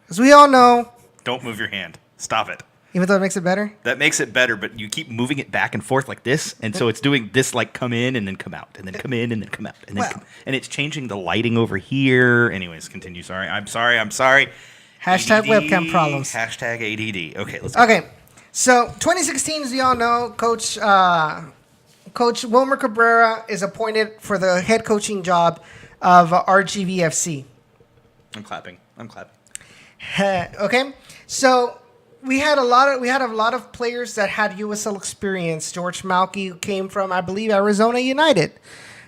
as we all know, Don't move your hand. Stop it. even though it makes it better. That makes it better, but you keep moving it back and forth like this, and so it's doing this like come in and then come out, and then come in and then come out, and then and it's changing the lighting over here. Anyways, continue. Sorry. Hashtag ADD, webcam problems. Hashtag ADD. Okay, let's go. Okay, so 2016, as we all know, Coach Wilmer Cabrera is appointed for the head coaching job of RGVFC. I'm clapping. Okay, so we had a lot of players that had USL experience. George Malky, who came from, I believe, Arizona United.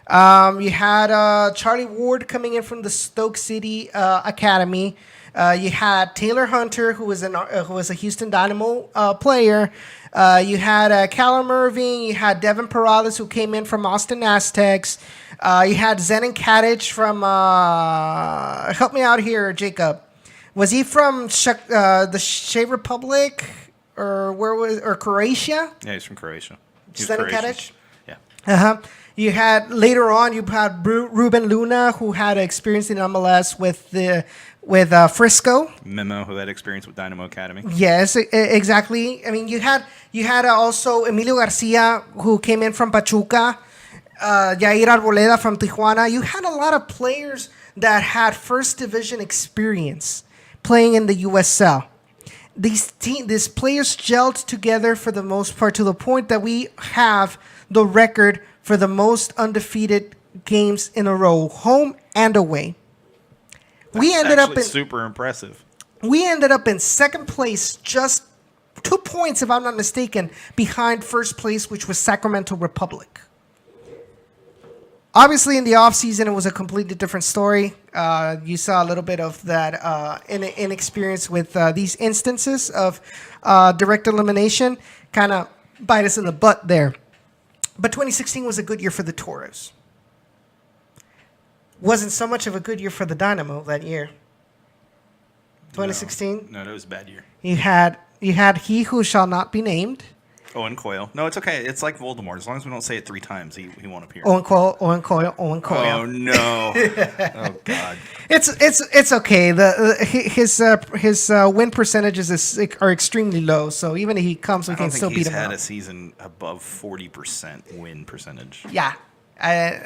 You had Charlie Ward coming in from the Stoke City Academy. You had Taylor Hunter, who was a Houston Dynamo player. You had Callum Irving. You had Devin Perales, who came in from Austin Aztecs. You had Zenon Katic from. Help me out here, Jacob. Was he from the Czech Republic or Croatia? Yeah, he's from Croatia. Zenon Katic. Yeah. You had later on. You had Ruben Luna, who had experience in MLS with Frisco. Memo, who had experience with Dynamo Academy. Yes, exactly. I mean, you had also Emilio Garcia, who came in from Pachuca. Jair Arboleda from Tijuana. You had a lot of players that had first division experience playing in the USL. These players gelled together for the most part to the point that we have the record for the most undefeated games in a row, home and away. We ended up in super impressive. We ended up in second place, just 2 points, if I'm not mistaken, behind first place, which was Sacramento Republic. Obviously, in the offseason, it was a completely different story. You saw a little bit of that inexperience with these instances of direct elimination kind of bite us in the butt there. But 2016 was a good year for the Toros. Wasn't so much of a good year for the Dynamo that year. 2016? No, that was a bad year. You had he who shall not be named. Owen Coyle. No, it's okay. It's like Voldemort. As long as we don't say it 3 times, he won't appear. Owen Coyle. Oh no! Oh god! It's okay. His win percentages are extremely low. So even if he comes, we can still beat him. He's had out. a season above 40% win percentage. Yeah, I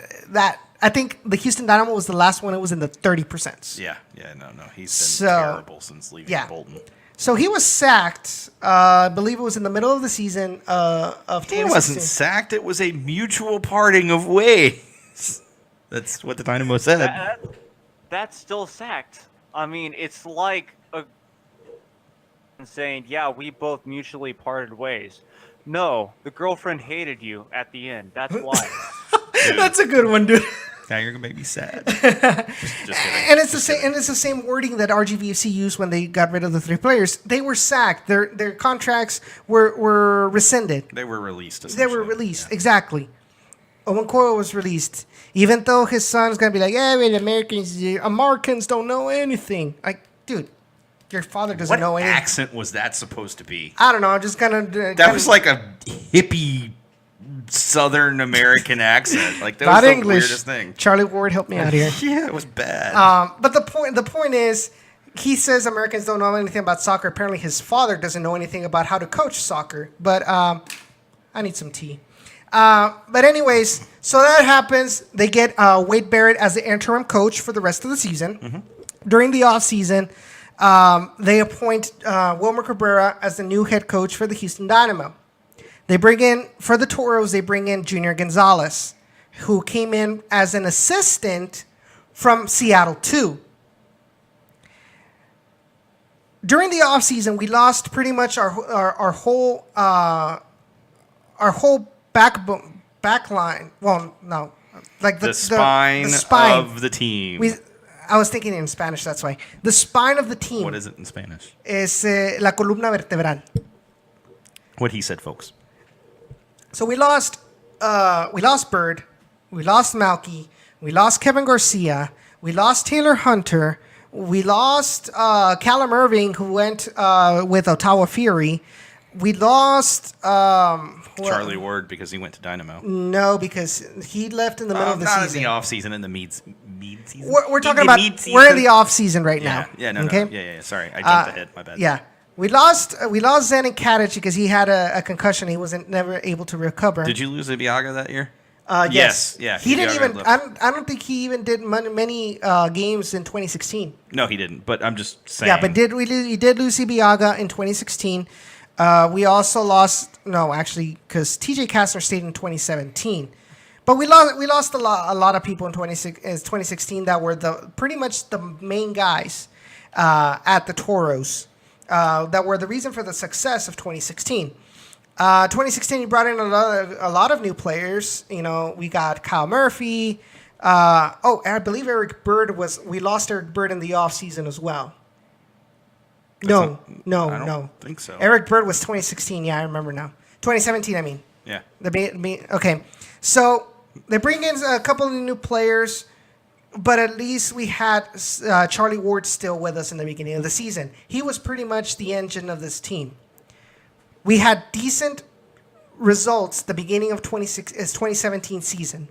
think the Houston Dynamo was the last one. It was in the 30%. Yeah, no. He's been terrible since leaving Bolton. So he was sacked. I believe it was in the middle of the season of 2016. He wasn't sacked. It was a mutual parting of ways. That's what the Dynamo said. That's still sacked. I mean, it's like saying, yeah, we both mutually parted ways. No, the girlfriend hated you at the end. That's why. That's a good one, dude. Now you're gonna make me sad. Just kidding. And it's the same. And it's the same wording that RGVFC used when they got rid of the 3 players. They were sacked. Their contracts were rescinded. They were released. They were released. Exactly. Ochoa was released, even though his son's gonna be like, "Yeah, well, Americans don't know anything." Like, dude, your father doesn't What know anything. accent was that supposed to be? I don't know. I'm just gonna. That was like a hippie Southern American accent. Like that Not was the English. weirdest thing. Charlie Ward, help me out here. Yeah, it was bad. But the point is, he says Americans don't know anything about soccer. Apparently, his father doesn't know anything about how to coach soccer. But I need some tea. But anyways, so that happens. They get Wade Barrett as the interim coach for the rest of the season. Mm-hmm. During the offseason, they appoint Wilmer Cabrera as the new head coach for the Houston Dynamo. They bring in, for the Toros, they bring in Junior Gonzalez, who came in as an assistant from Seattle 2. During the offseason, we lost pretty much our whole backline. Well, no, like the spine of the team. I was thinking in Spanish. That's why the spine of the team. What is it in Spanish? Es la columna vertebral. What he said, folks. So we lost Bird, we lost Malky, we lost Kevin Garcia, we lost Taylor Hunter, we lost Callum Irving, who went with Ottawa Fury. We lost Charlie Ward because he went to Dynamo. No, because he left in the middle of the not season. in the off season, in the mead season. We're talking about we're in the off season right now. Yeah, no, okay? yeah. Sorry, I jumped ahead. My bad. Yeah. We lost Zen and Kadich because he had a concussion. He wasn't never able to recover. Did you lose Ibiaga that year? Yes. Yeah. He didn't Ibiaga even. left. I don't think he even did many games in 2016. No, he didn't. But I'm just saying. Yeah, but he did lose Ibiaga in 2016. We also lost because TJ Kastner stayed in 2017. But we lost a lot of people in 2016 that were pretty much the main guys at the Toros. That were the reason for the success of 2016. 2016, you brought in a lot of new players. You know, we got Kyle Murphy. I believe Eric Bird we lost Eric Bird in the offseason as well. I don't think so. Eric Bird was 2016. Yeah, I remember now. 2017, I mean. Yeah. Okay. So they bring in a couple of new players. But at least we had Charlie Ward still with us in the beginning of the season. He was pretty much the engine of this team. We had decent results the beginning of 2017 season.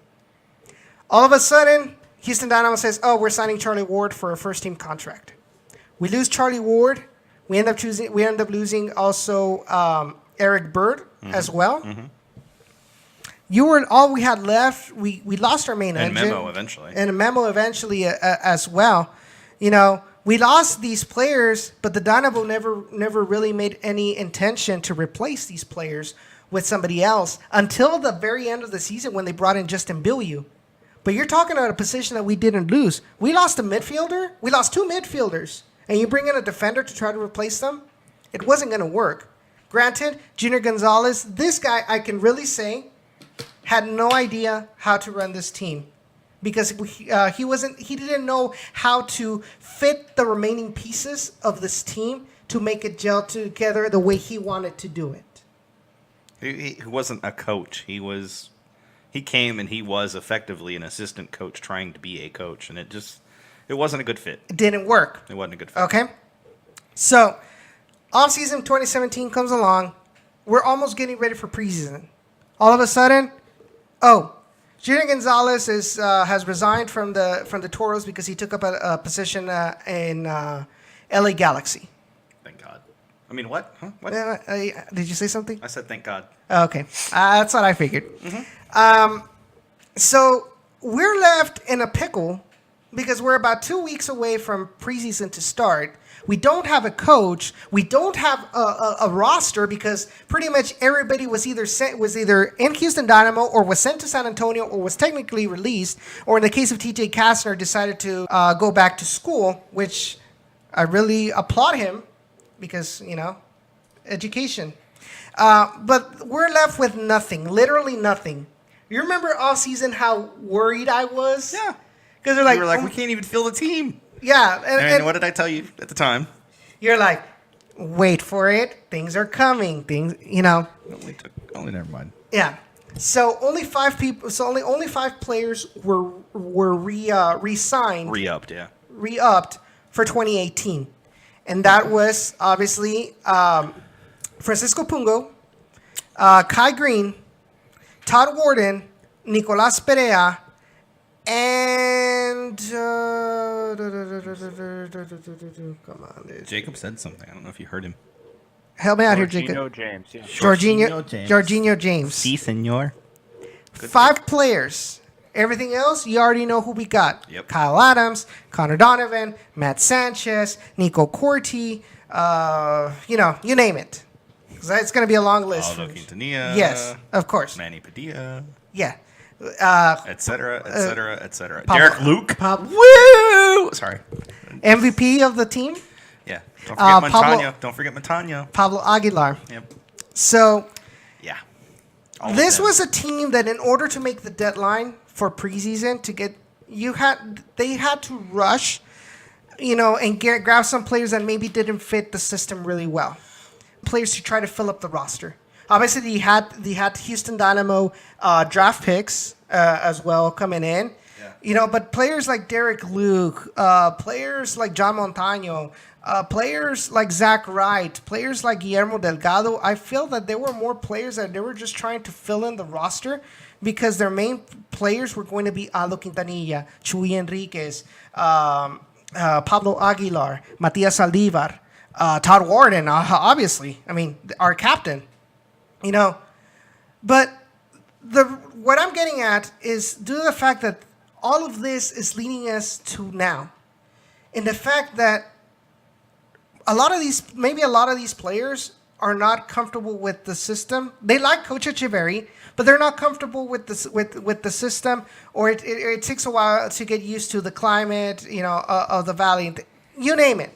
All of a sudden, Houston Dynamo says, "Oh, we're signing Charlie Ward for a first-team contract." We lose Charlie Ward. We end up losing also Eric Bird as well. Mm-hmm. All we had left. We lost our main engine. And Memo eventually as well. You know, we lost these players, but the Dynamo never really made any intention to replace these players with somebody else until the very end of the season when they brought in Justin Bilyeu. But you're talking about a position that we didn't lose. We lost a midfielder. We lost 2 midfielders. And you bring in a defender to try to replace them? It wasn't going to work. Granted, Junior Gonzalez, this guy, I can really say, had no idea how to run this team because he didn't know how to fit the remaining pieces of this team to make it gel together the way he wanted to do it. He wasn't a coach. He came and he was effectively an assistant coach trying to be a coach, and it wasn't a good fit. It didn't work. It wasn't a good fit. Okay. So, off-season 2017 comes along. We're almost getting ready for preseason. All of a sudden, Junior Gonzalez has resigned from the Toros because he took up a position in LA Galaxy. Thank God. I mean, what? Huh? What? Did you say something? I said thank God. Okay. That's what I figured. Mm-hmm. So we're left in a pickle because we're about 2 weeks away from preseason to start. We don't have a coach. We don't have a roster because pretty much everybody was either in Houston Dynamo or was sent to San Antonio or was technically released, or in the case of TJ Kastner, decided to go back to school, which I really applaud him because, education. But we're left with nothing, literally nothing. You remember all season how worried I was? Yeah. Because they're like, We were like, we can't even fill the team. yeah. And what did I tell you at the time? You're like, wait for it. Things are coming. Never mind. Yeah. So only 5 people. So only 5 players were re-signed, Re-upped, yeah. re-upped for 2018, and that was obviously Francisco Pungo, Kai Green, Todd Warden, Nicolas Perea, and come on, dude. Jacob said something. I don't know if you heard him. Help me out here, Jacob. Jorginho James, yeah. Jorginho James. Si, senor. 5 players. Everything else, you already know who we got. Yep. Kyle Adams, Connor Donovan, Matt Sanchez, Nico Corti, you name it. 'Cause it's going to be a long list. Aldo Quintanilla. Yes, of course. Manny Padilla. Yeah. Et cetera, et cetera, et cetera. Pablo- Derek Luke. Pablo- Woo! Sorry. MVP of the team, Yeah. Don't forget Pablo- Montano. Don't forget Montano. Pablo Aguilar. Yep. So Yeah. All of this them. was a team that in order to make the deadline for preseason they had to rush, and grab some players that maybe didn't fit the system really well. Players to try to fill up the roster. Obviously, they had Houston Dynamo draft picks as well coming in. Yeah. But players like Derek Luke, players like John Montano, players like Zach Wright, players like Guillermo Delgado, I feel that there were more players that they were just trying to fill in the roster because their main players were going to be Aldo Quintanilla, Chuy Enriquez, Pablo Aguilar, Matias Aldivar, Todd Warden, obviously. I mean, our captain. But what I'm getting at is due to the fact that all of this is leading us to now, and the fact that a lot of these players are not comfortable with the system. They like Coach Echeverry, but they're not comfortable with the system, or it takes a while to get used to the climate, of the valley, you name it.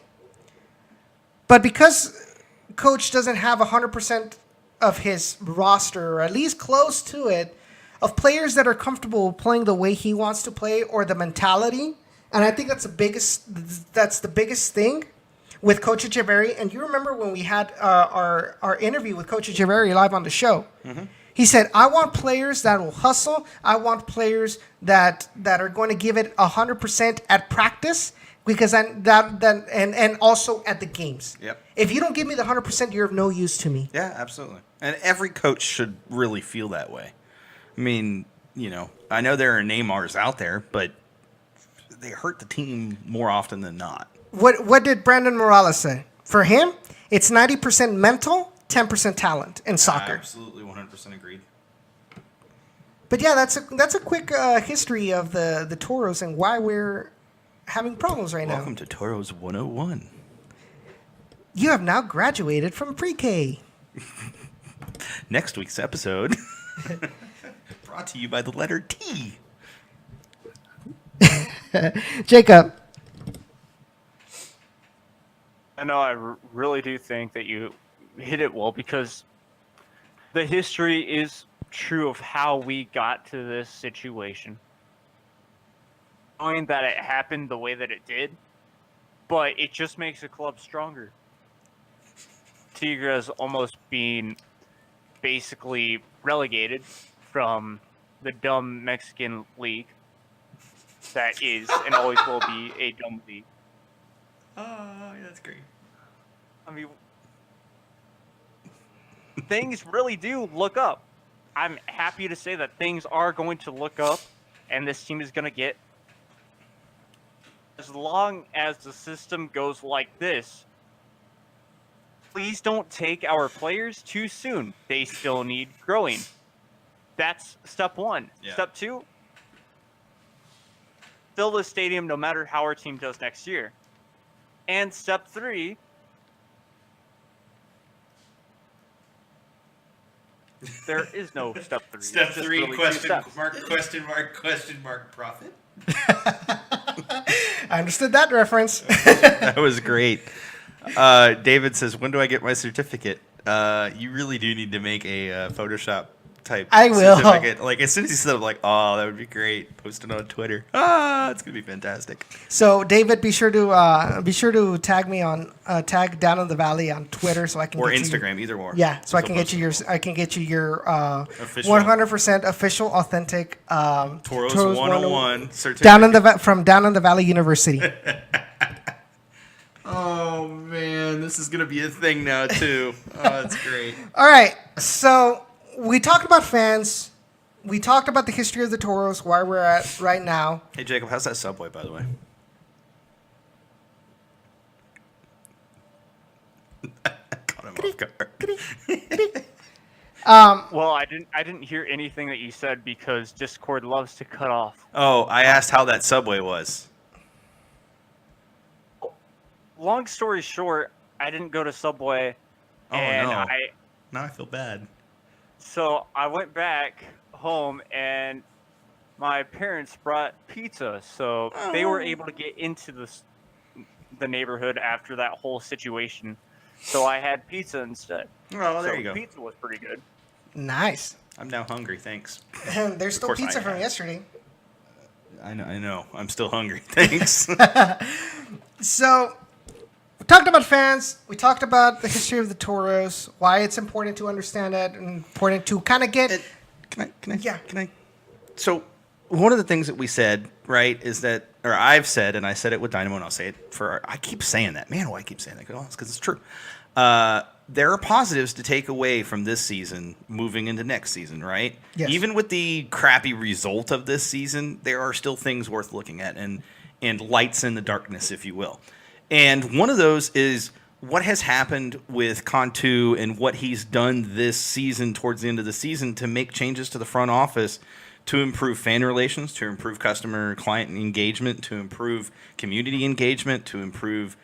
But because Coach doesn't have 100% of his roster, or at least close to it, of players that are comfortable playing the way he wants to play, or the mentality, and I think that's the biggest thing with Coach Echeverry. And you remember when we had our interview with Coach Echeverry live on the show, he said, "I want players that will hustle. I want players that are going to give it 100% at practice." Because and also at the games. Yep. If you don't give me the 100%, you're of no use to me. Yeah, absolutely. And every coach should really feel that way. I mean, I know there are Neymars out there, but they hurt the team more often than not. What did Brandon Morales say? For him, it's 90% mental, 10% talent in soccer. Absolutely, 100% agreed. But yeah, that's a quick history of the Toros and why we're having problems right now. Welcome to Toros 101. You have now graduated from pre-K. Next week's episode brought to you by the letter T. Jacob. I know. Really do think that you hit it well, because the history is true of how we got to this situation. Knowing that it happened the way that it did, but it just makes the club stronger. Tigres almost being basically relegated from the dumb Mexican league that is and always will be a dumb league. Oh, that's great. I mean, things really do look up. I'm happy to say that things are going to look up, and this team is going to get, as long as the system goes like this, please don't take our players too soon. They still need growing. That's step one. Yeah. Step two, fill the stadium no matter how our team does next year. And step three, there is no step three. Step It's just 3, really two question steps. mark, profit. I understood that reference. That was great. David says, when do I get my certificate? You really do need to make a Photoshop type I will. certificate. Like, as soon as he said it, I'm like, oh, that would be great. Post it on Twitter. It's going to be fantastic. So David, be sure to tag me on tag Down in the Valley on Twitter so I can Or get Instagram, either or. Yeah, so I Still can get post you it. your 100% official, authentic Toros 101 certificate. from Down in the Valley University. Oh, man. This is going to be a thing now, too. Oh, that's great. All right, so we talked about fans. We talked about the history of the Toros, where we're at right now. Hey, Jacob, how's that Subway, by the way? Caught him off guard. Well, I didn't hear anything that you said because Discord loves to cut off. Oh, I asked how that Subway was. Long story short, I didn't go to Subway, Oh, and no. Now I feel bad. So I went back home, and my parents brought pizza, so they were able to get into the neighborhood after that whole situation. So I had pizza instead. Oh, there So you go. Pizza was pretty good. Nice. I'm now hungry, thanks. There's still course pizza I from have. yesterday. I know. I'm still hungry, thanks. So, we talked about fans. We talked about the history of the Toros, why it's important to understand it, and important to kind of get. Can I? Yeah. Can I? So, one of the things that we said, right, is that, or I've said, and I said it with Dynamo, and I'll say it I keep saying that. Man, why I keep saying that? Well, it's because it's true. There are positives to take away from this season moving into next season, right? Yes. Even with the crappy result of this season, there are still things worth looking at and lights in the darkness, if you will. And one of those is what has happened with Cantu and what he's done this season towards the end of the season to make changes to the front office to improve fan relations, to improve customer-client engagement, to improve community engagement, to improve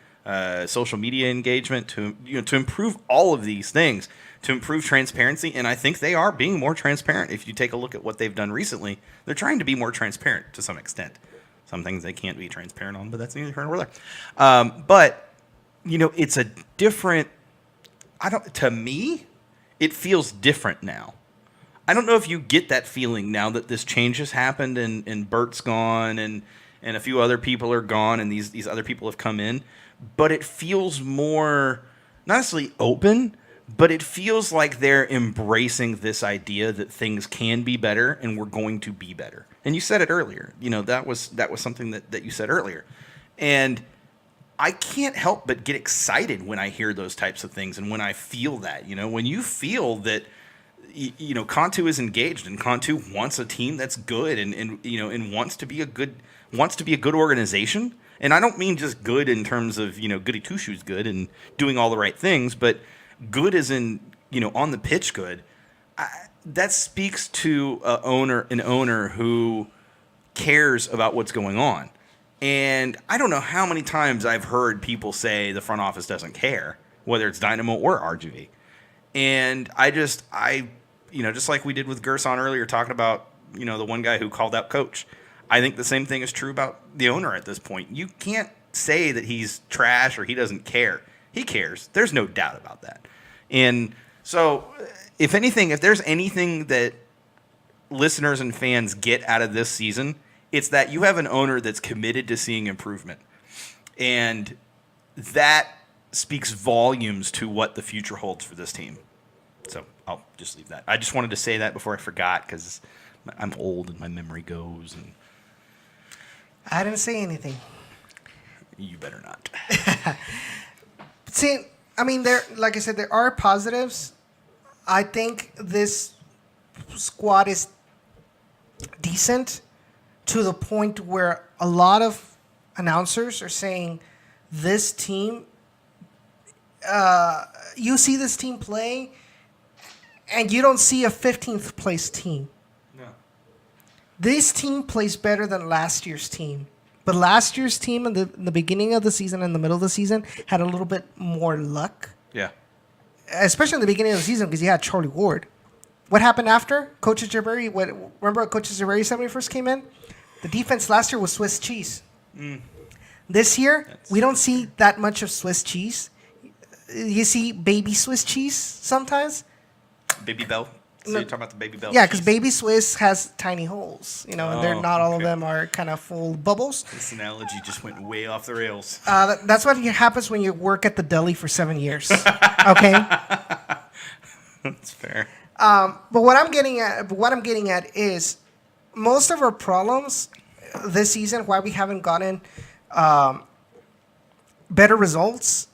social media engagement, to improve all of these things, to improve transparency. And I think they are being more transparent. If you take a look at what they've done recently, they're trying to be more transparent to some extent. Some things they can't be transparent on, but that's neither here nor there. But it's a different. To me, it feels different now. I don't know if you get that feeling now that this change has happened and Bert's gone and a few other people are gone and these other people have come in. But it feels more, not necessarily open, but it feels like they're embracing this idea that things can be better and we're going to be better. And you said it earlier. That was something that you said earlier. And I can't help but get excited when I hear those types of things and when I feel that. When you feel that Cantu is engaged and Cantu wants a team that's good and wants to be a good organization. And I don't mean just good in terms of, goody two-shoes good and doing all the right things, but good as in, on the pitch good. That speaks to an owner who cares about what's going on. And I don't know how many times I've heard people say the front office doesn't care, whether it's Dynamo or RGV. And just like we did with Gerson earlier, talking about, the one guy who called out coach. I think the same thing is true about the owner at this point. You can't say that he's trash or he doesn't care. He cares. There's no doubt about that. And so, if there's anything that listeners and fans get out of this season, it's that you have an owner that's committed to seeing improvement. And that speaks volumes to what the future holds for this team. So, I'll just leave that. I just wanted to say that before I forgot because I'm old and my memory goes and I didn't say anything. you better not. See, like I said, there are positives. I think this squad is decent to the point where a lot of announcers are saying this team, you see this team play, and you don't see a 15th place team. No. This team plays better than last year's team. But last year's team in the beginning of the season and the middle of the season had a little bit more luck. Yeah. Especially in the beginning of the season because you had Charlie Ward. What happened after? Coach Echeverry, remember what Coach Echeverry said when he first came in? The defense last year was Swiss cheese. This year, we don't see that much of Swiss cheese. you see baby Swiss cheese sometimes. Baby Bell. So you're talking about the Baby Bell? Yeah, because cheese? baby Swiss has tiny holes, and they're not all of okay. them are kind of full bubbles. This analogy just went way off the rails. That's what happens when you work at the deli for 7 years. Okay. That's fair. But what I'm getting at is most of our problems this season, why we haven't gotten better results,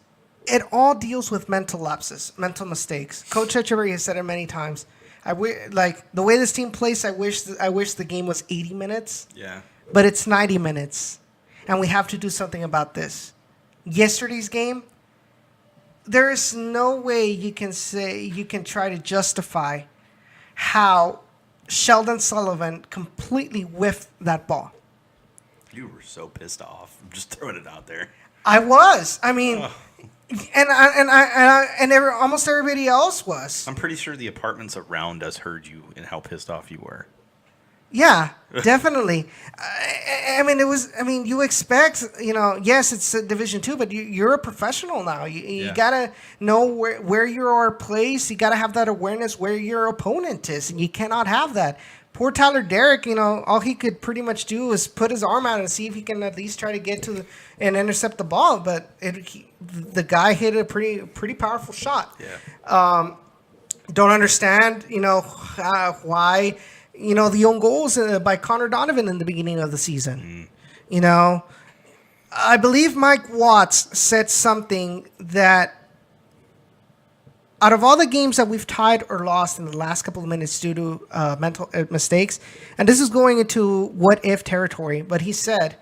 it all deals with mental lapses, mental mistakes. Coach Echeverry has said it many times. Like the way this team plays, I wish the game was 80 minutes. Yeah. But it's 90 minutes, and we have to do something about this. Yesterday's game, there is no way you can try to justify how Sheldon Sullivan completely whiffed that ball. You were so pissed off. I'm just throwing it out there. I was. I mean, almost everybody else was. I'm pretty sure the apartments around us heard you and how pissed off you were. Yeah, definitely. I mean, you expect, yes, it's a Division II, but you're a professional now. You gotta know where you are placed. You gotta have that awareness where your opponent is, and you cannot have that. Poor Tyler Derrick, all he could pretty much do was put his arm out and see if he can at least try to get to and intercept the ball. But the guy hit a pretty powerful shot. Yeah. Don't understand, why. The own goals by Connor Donovan in the beginning of the season. I believe Mike Watts said something that out of all the games that we've tied or lost in the last couple of minutes due to mental mistakes, and this is going into what if territory, but he said,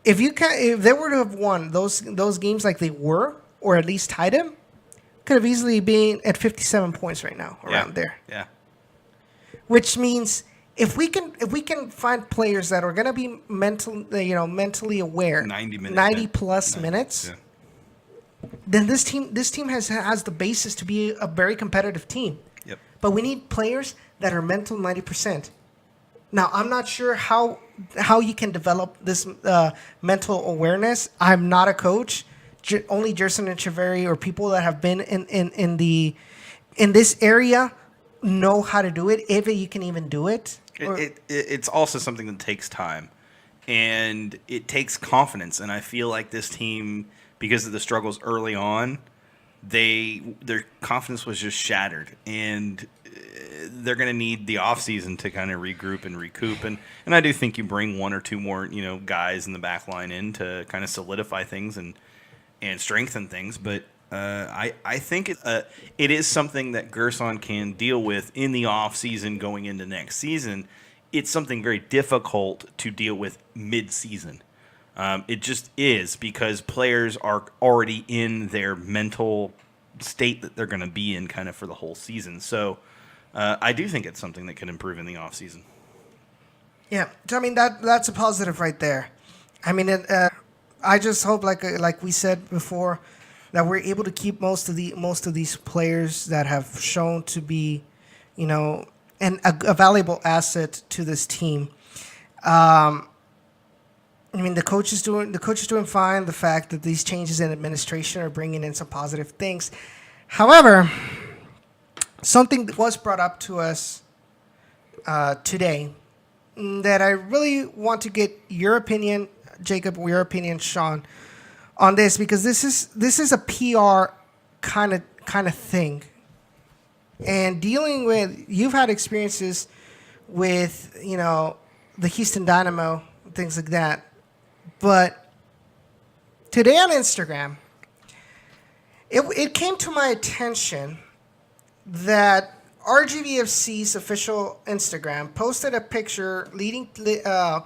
if they were to have won those games like they were, or at least tied them, could have easily been at 57 points right now, around there. Yeah. Which means if we can find players that are going to be mentally aware, 90 plus minutes, then this team has the basis to be a very competitive team. Yep. But we need players that are mental 90%. Now, I'm not sure how you can develop this mental awareness. I'm not a coach. Only Jerson and Echeverry or people that have been in this area know how to do it, if you can even do it. It's also something that takes time, and it takes confidence. And I feel like this team, because of the struggles early on, their confidence was just shattered, and they're going to need the offseason to kind of regroup and recoup. And I do think you bring one or two more guys in the back line in to kind of solidify things and strengthen things, but I think it is something that Gerson can deal with in the off season going into next season. It's something very difficult to deal with mid-season. It just is, because players are already in their mental state that they're going to be in kind of for the whole season. So I do think it's something that can improve in the off season. Yeah, I mean that's a positive right there. I mean, I just hope, like we said before, that we're able to keep most of these players that have shown to be, a valuable asset to this team. I mean, the coach is doing fine. The fact that these changes in administration are bringing in some positive things. However, something that was brought up to us today that I really want to get your opinion, Jacob, or your opinion, Sean, on this, because this is a PR kind of thing, and dealing with, you've had experiences with the Houston Dynamo, things like that, but today on Instagram, it came to my attention that RGVFC's official Instagram posted a picture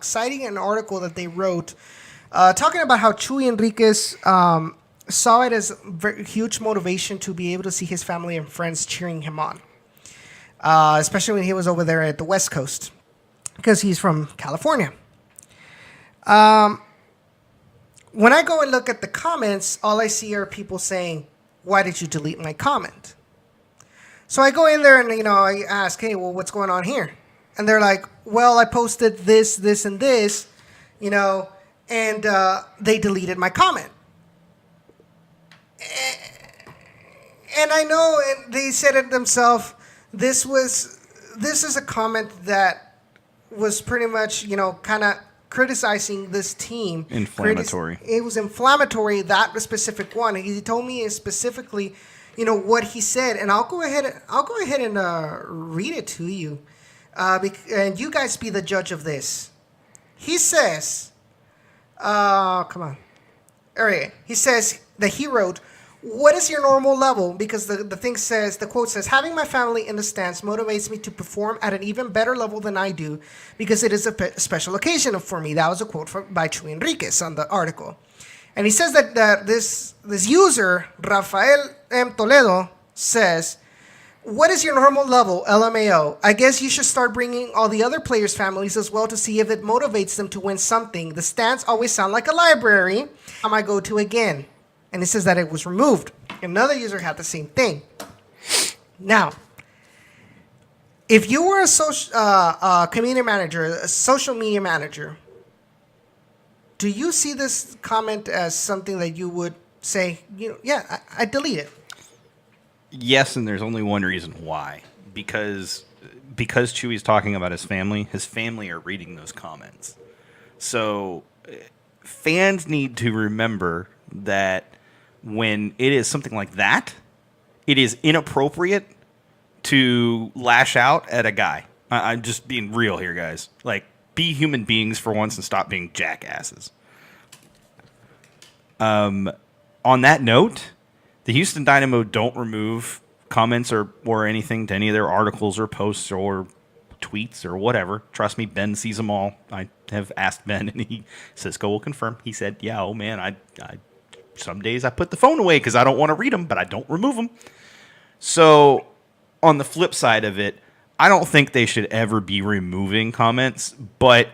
citing an article that they wrote. Talking about how Chuy Enriquez saw it as very huge motivation to be able to see his family and friends cheering him on, especially when he was over there at the West Coast, because he's from California. When I go and look at the comments, all I see are people saying, "Why did you delete my comment?" So I go in there and I ask, "Hey, well, what's going on here?" And they're like, "Well, I posted this, this, and this, and they deleted my comment." And I know they said it themselves. This is a comment that was pretty much, kind of criticizing this team. Inflammatory. It was inflammatory, that specific one. He told me specifically, what he said, and I'll go ahead and read it to you, and you guys be the judge of this. He says, come on. All right. He says that he wrote, "What is your normal level?" Because the quote says, "Having my family in the stands motivates me to perform at an even better level than I do because it is a special occasion for me." That was a quote by Chuy Enriquez on the article. And he says that this user, Rafael M. Toledo, says, "What is your normal level, LMAO? I guess you should start bringing all the other players' families as well to see if it motivates them to win something. The stands always sound like a library. I might go to again." And it says that it was removed. Another user had the same thing. Now, if you were a community manager, a social media manager, do you see this comment as something that you would say, yeah, I delete it? Yes, and there's only one reason why. Because Chewy's talking about his family are reading those comments. So fans need to remember that when it is something like that, it is inappropriate to lash out at a guy. I'm just being real here, guys. Like, be human beings for once and stop being jackasses. On that note, the Houston Dynamo don't remove comments or anything to any of their articles or posts or tweets or whatever. Trust me, Ben sees them all. I have asked Ben, and Cisco will confirm. He said, "Yeah, oh man, I some days I put the phone away because I don't want to read them, but I don't remove them." So on the flip side of it, I don't think they should ever be removing comments, but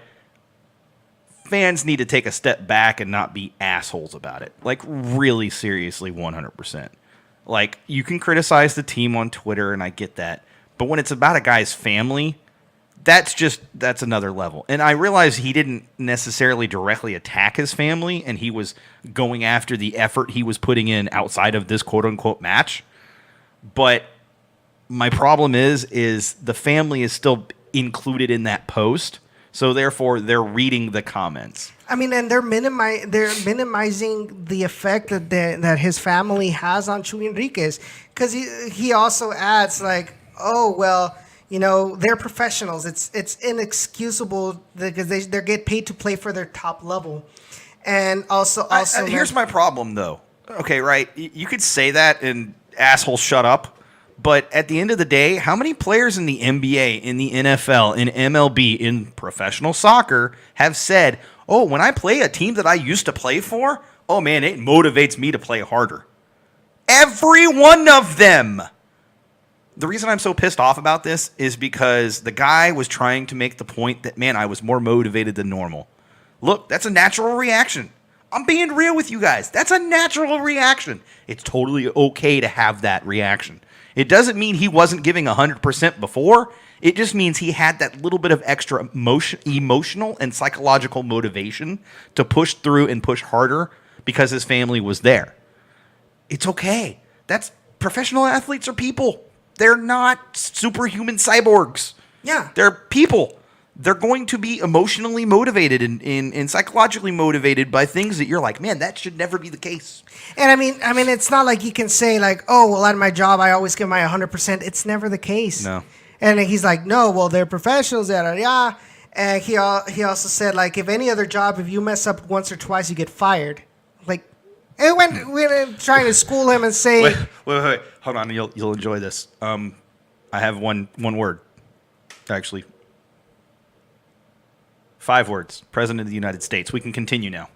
fans need to take a step back and not be assholes about it. Like, really seriously, 100%. Like, you can criticize the team on Twitter, and I get that. But when it's about a guy's family, that's another level. And I realize he didn't necessarily directly attack his family, and he was going after the effort he was putting in outside of this quote-unquote match. But my problem is the family is still included in that post, so therefore they're reading the comments. I mean, and they're minimizing the effect that his family has on Chuy Enriquez, because he also adds like, "Oh well, they're professionals. It's inexcusable because they get paid to play for their top level." And also here's my problem though. Okay, right? You could say that and asshole shut up. But at the end of the day, how many players in the NBA, in the NFL, in MLB, in professional soccer have said, "Oh, when I play a team that I used to play for, oh man, it motivates me to play harder"? Every one of them. The reason I'm so pissed off about this is because the guy was trying to make the point that, man, I was more motivated than normal. Look, that's a natural reaction. I'm being real with you guys. That's a natural reaction. It's totally okay to have that reaction. It doesn't mean he wasn't giving 100% before. It just means he had that little bit of extra emotional and psychological motivation to push through and push harder because his family was there. It's okay. Professional athletes are people. They're not superhuman cyborgs. Yeah. They're people. They're going to be emotionally motivated and psychologically motivated by things that you're like, man, that should never be the case. And I mean, it's not like you can say like, "Oh, well, at my job, I always give my 100%." It's never the case. No. And he's like, "No, well, they're professionals." Yeah. And he also said like, if any other job, if you mess up once or twice, you get fired. Like, and when trying to school him and say, wait, hold on, you'll enjoy this. I have one word, actually. 5 words. President of the United States. We can continue now.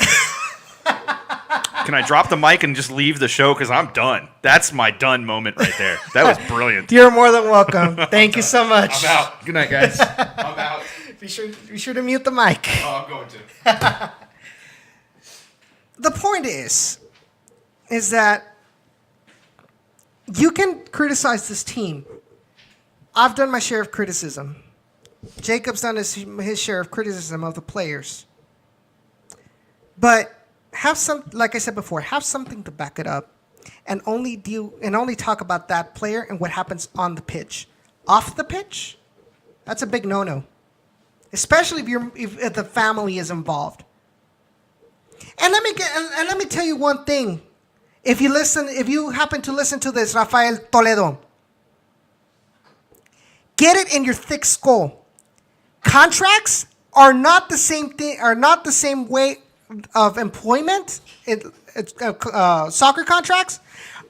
Can I drop the mic and just leave the show? Because I'm done. That's my done moment right there. That was brilliant. "You're more than welcome. Thank you so much." I'm out. Good night, guys. I'm out. Be sure to mute the mic. Oh, I'm going to. The point is that you can criticize this team. I've done my share of criticism. Jacob's done his share of criticism of the players. But like I said before, have something to back it up. and only talk about that player and what happens on the pitch. Off the pitch, that's a big no-no, especially if the family is involved. And let me tell you one thing. If you happen to listen to this, Rafael Toledo, get it in your thick skull. Contracts are not the same thing. Are not the same way of employment. Soccer contracts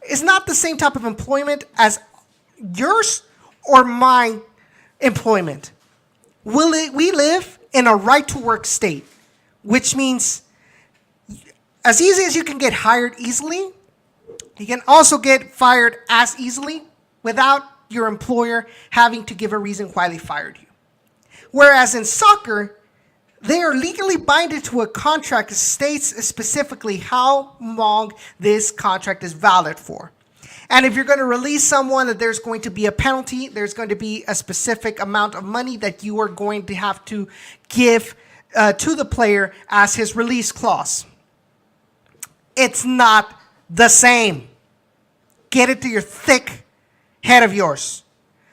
is not the same type of employment as yours or my employment. We live in a right-to-work state, which means as easy as you can get hired easily, you can also get fired as easily without your employer having to give a reason why they fired you. Whereas in soccer, they are legally binded to a contract that states specifically how long this contract is valid for. And if you're going to release someone, that there's going to be a penalty, there's going to be a specific amount of money that you are going to have to give to the player as his release clause. It's not the same. Get it to your thick head of yours.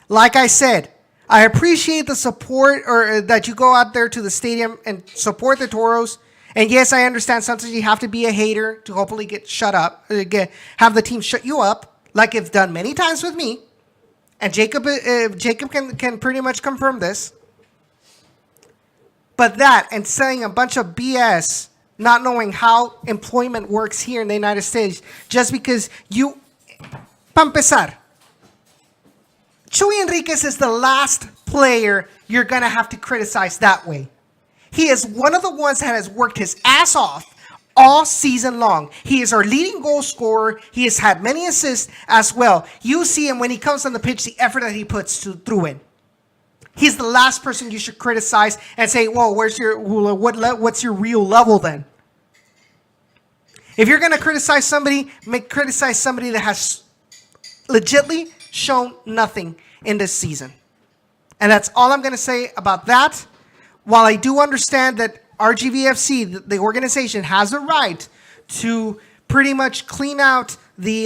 Like I said, I appreciate the support or that you go out there to the stadium and support the Toros. And yes, I understand sometimes you have to be a hater to hopefully get shut up, have the team shut you up, like it's done many times with me. And Jacob can pretty much confirm this. But that and saying a bunch of BS, not knowing how employment works here in the United States, just because you, para empezar, Chuy Enriquez is the last player you're going to have to criticize that way. He is one of the ones that has worked his ass off all season long. He is our leading goal scorer. He has had many assists as well. You see him when he comes on the pitch, the effort that he puts through it. He's the last person you should criticize and say, "Whoa, what's your real level then?" If you're going to criticize somebody, criticize somebody that has legitimately shown nothing in this season. And that's all I'm going to say about that. While I do understand that RGVFC, the organization, has a right to pretty much clean out the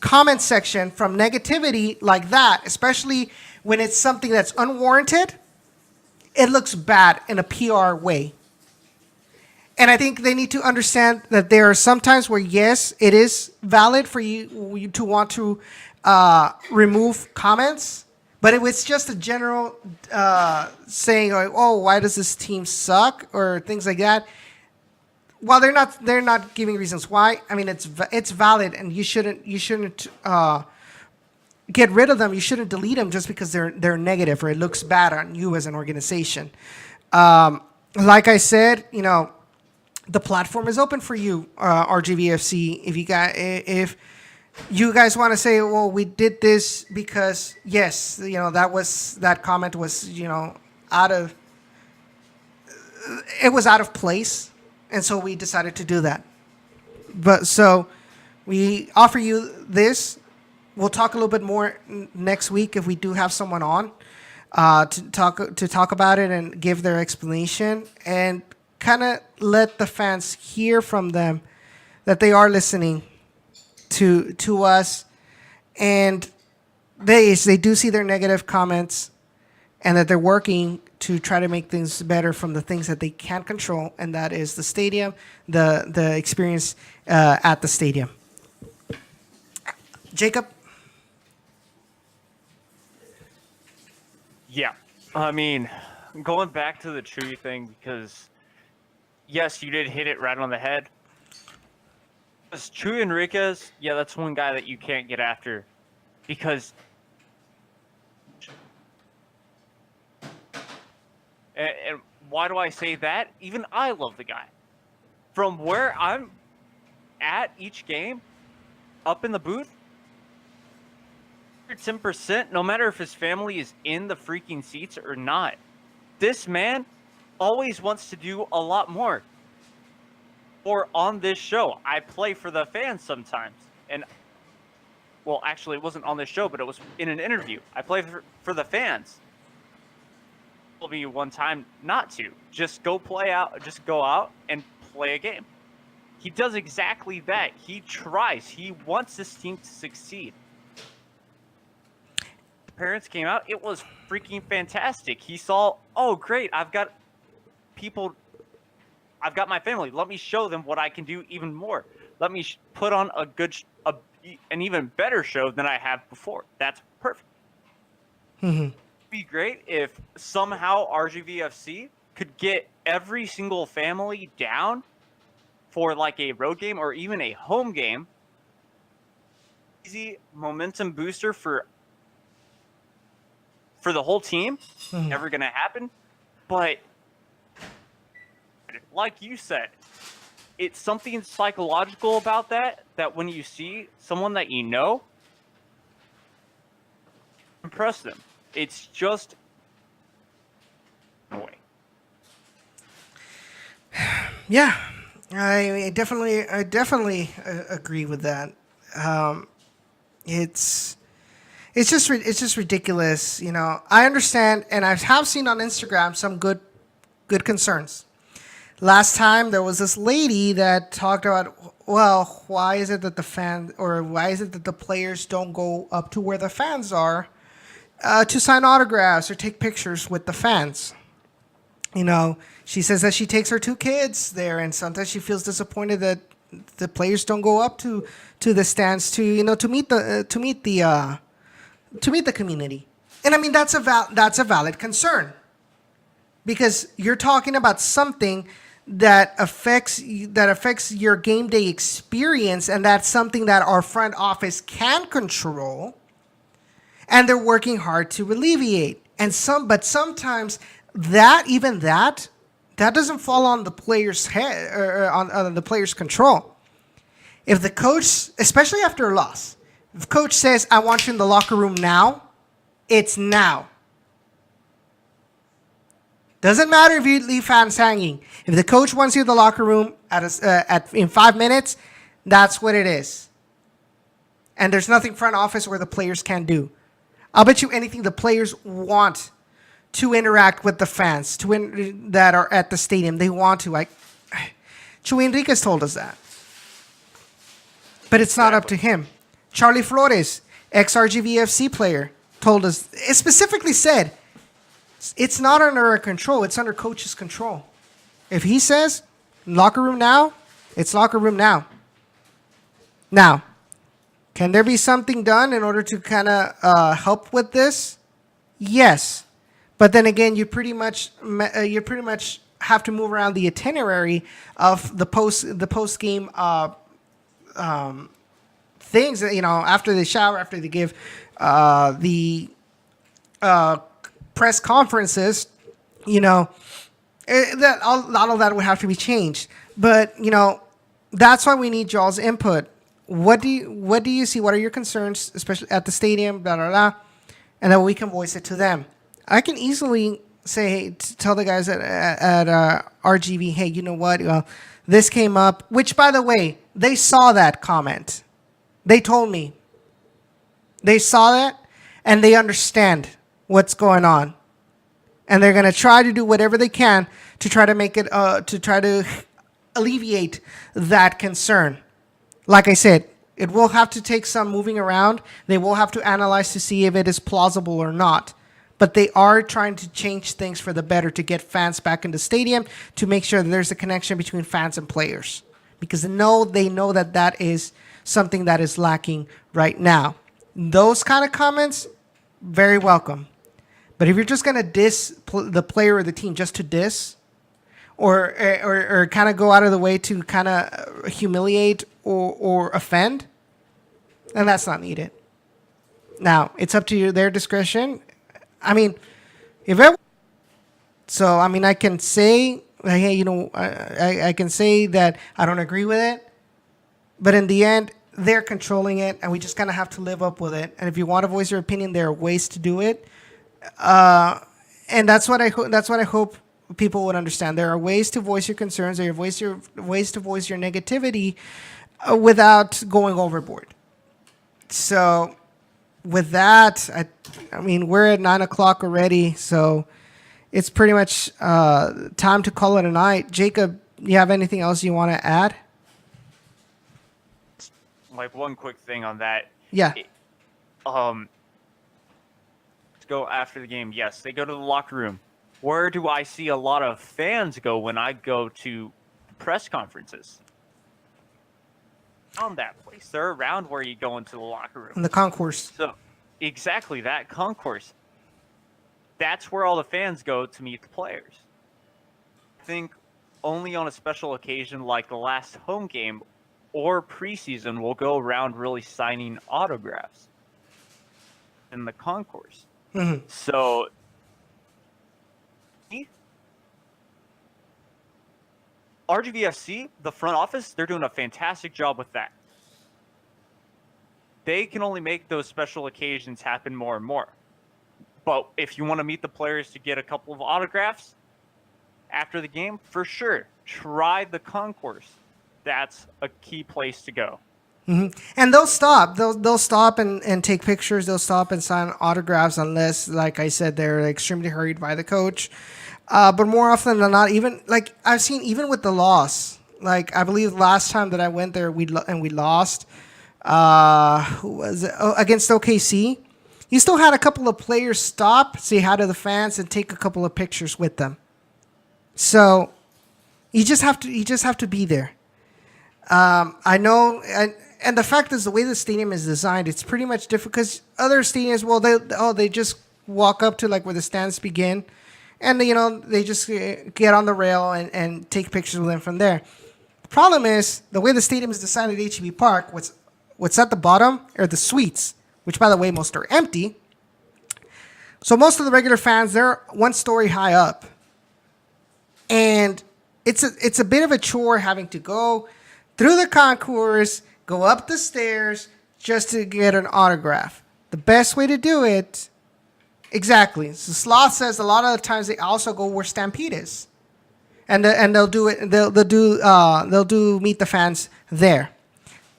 comment section from negativity like that, especially when it's something that's unwarranted, it looks bad in a PR way. And I think they need to understand that there are some times where, yes, it is valid for you to want to remove comments, but it was just a general saying, like, "Oh, why does this team suck?" or things like that. While they're not giving reasons why. I mean, it's valid, and you shouldn't get rid of them. You shouldn't delete them just because they're negative or it looks bad on you as an organization. Like I said, the platform is open for you, RGVFC. If you guys want to say, "Well, we did this because yes, that comment was out of place, and so we decided to do that." But so we offer you this. We'll talk a little bit more next week if we do have someone on to talk about it and give their explanation and kind of let the fans hear from them that they are listening to us, and they do see their negative comments and that they're working to try to make things better from the things that they can't control, and that is the stadium, the experience at the stadium. Jacob? Yeah. I mean, going back to the Chewy thing, because yes, you did hit it right on the head. Because Chuy Enriquez, yeah, that's one guy that you can't get after. Because and why do I say that? Even I love the guy. From where I'm at each game, up in the booth, 10%, no matter if his family is in the freaking seats or not. This man always wants to do a lot more. Or on this show, I play for the fans sometimes. And, well, actually, it wasn't on this show, but it was in an interview. I play for the fans. Told me one time not to. Just go out and play a game. He does exactly that. He tries. He wants this team to succeed. The parents came out. It was freaking fantastic. He saw, oh, great, I've got my family. Let me show them what I can do even more. Let me put on an even better show than I have before. That's perfect. It'd be great if somehow RGVFC could get every single family down for like a road game or even a home game. Easy momentum booster for the whole team. Never gonna happen. But like you said, it's something psychological about that when you see someone that you know, impress them. It's just way. Yeah, I definitely agree with that. It's just ridiculous, you know. I understand, and I have seen on Instagram some good concerns. Last time there was this lady that talked about, well, why is it that the players don't go up to where the fans are to sign autographs or take pictures with the fans? You know, she says that she takes her 2 kids there, and sometimes she feels disappointed that the players don't go up to the stands to meet the community. And I mean that's a valid concern, because you're talking about something that affects your game day experience, and that's something that our front office can control, and they're working hard to alleviate. But sometimes that doesn't fall on the player's head or on the player's control. If the coach, especially after a loss, if the coach says, "I want you in the locker room now," it's now. Doesn't matter if you leave fans hanging. If the coach wants you in the locker room in 5 minutes, that's what it is. And there's nothing front office or the players can do. I'll bet you anything the players want to interact with the fans that are at the stadium. They want to. Like Chuy Enriquez told us that. But it's not up to him. Charlie Flores, ex-RGVFC player, told us, it specifically said, it's not under our control. It's under coach's control. If he says, locker room now, it's locker room now. Now, can there be something done in order to kind of help with this? Yes. But then again, you pretty much have to move around the itinerary of the post game things. You know, after they shower, after they give the press conferences, you know, that all of that would have to be changed. But you know, that's why we need y'all's input. What do you see? What are your concerns, especially at the stadium? Blah blah blah, and then we can voice it to them. I can easily say, hey, tell the guys at RGV, hey, you know what? This came up, which, by the way, they saw that comment. They told me. They saw that, and they understand what's going on. And they're going to try to do whatever they can to try to make it, to try to alleviate that concern. Like I said, it will have to take some moving around. They will have to analyze to see if it is plausible or not. But they are trying to change things for the better to get fans back in the stadium, to make sure that there's a connection between fans and players. Because they know that is something that is lacking right now. Those kind of comments, very welcome. But if you're just going to diss the player or the team just to diss, or kind of go out of the way to kind of humiliate or offend, then that's not needed. Now, it's up to their discretion. I mean, I can say, hey, you know, I can say that I don't agree with it, but in the end, they're controlling it, and we just kind of have to live up with it. And if you want to voice your opinion, there are ways to do it, and that's what I hope people would understand. There are ways to voice your concerns. There are ways to voice your negativity without going overboard. So, with that, I mean, we're at 9:00 already, so it's pretty much time to call it a night. Jacob, you have anything else you want to add? like one quick thing on that. Yeah. To go after the game, yes, they go to the locker room. Where do I see a lot of fans go when I go to press conferences? Around that place. They're around where you go into the locker room. In the concourse. So, exactly, that concourse. That's where all the fans go to meet the players. I think only on a special occasion like the last home game or preseason will go around really signing autographs in the concourse. Mhm. So, RGVFC, the front office, they're doing a fantastic job with that. They can only make those special occasions happen more and more. But if you want to meet the players to get a couple of autographs after the game, for sure, try the concourse. That's a key place to go. And they'll stop. They'll stop and take pictures. They'll stop and sign autographs unless, like I said, they're extremely hurried by the coach. But more often than not, even like I've seen, even with the loss, like I believe last time that I went there, we lost. Who was it? Oh, against OKC. You still had a couple of players stop, say hi to the fans, and take a couple of pictures with them. So you just have to be there. I know, and the fact is, the way the stadium is designed, it's pretty much different because other stadiums, well, they just walk up to like where the stands begin, and they just get on the rail and take pictures with them from there. The problem is the way the stadium is designed at HEB Park. What's at the bottom are the suites, which by the way most are empty. So most of the regular fans, they're one story high up, and it's a bit of a chore having to go through the concourse, go up the stairs just to get an autograph. The best way to do it, exactly. So Sloth says a lot of the times they also go where Stampede is, and they'll do it. They'll do meet the fans there.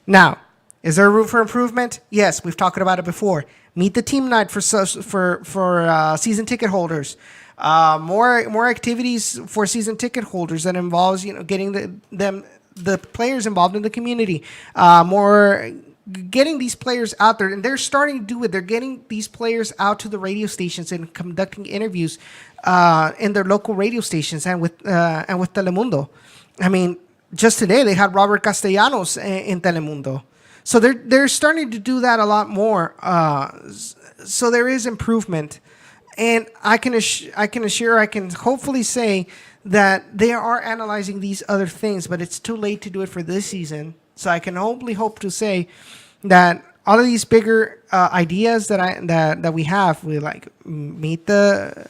Now, is there room for improvement? Yes, we've talked about it before. Meet the team night for season ticket holders. More activities for season ticket holders that involves getting the players involved in the community. More getting these players out there, and they're starting to do it. They're getting these players out to the radio stations and conducting interviews in their local radio stations and with Telemundo. I mean, just today they had Robert Castellanos in Telemundo. So they're starting to do that a lot more. So there is improvement, and I can hopefully say that they are analyzing these other things, but it's too late to do it for this season. So I can only hope to say that all of these bigger ideas that we have, we like meet the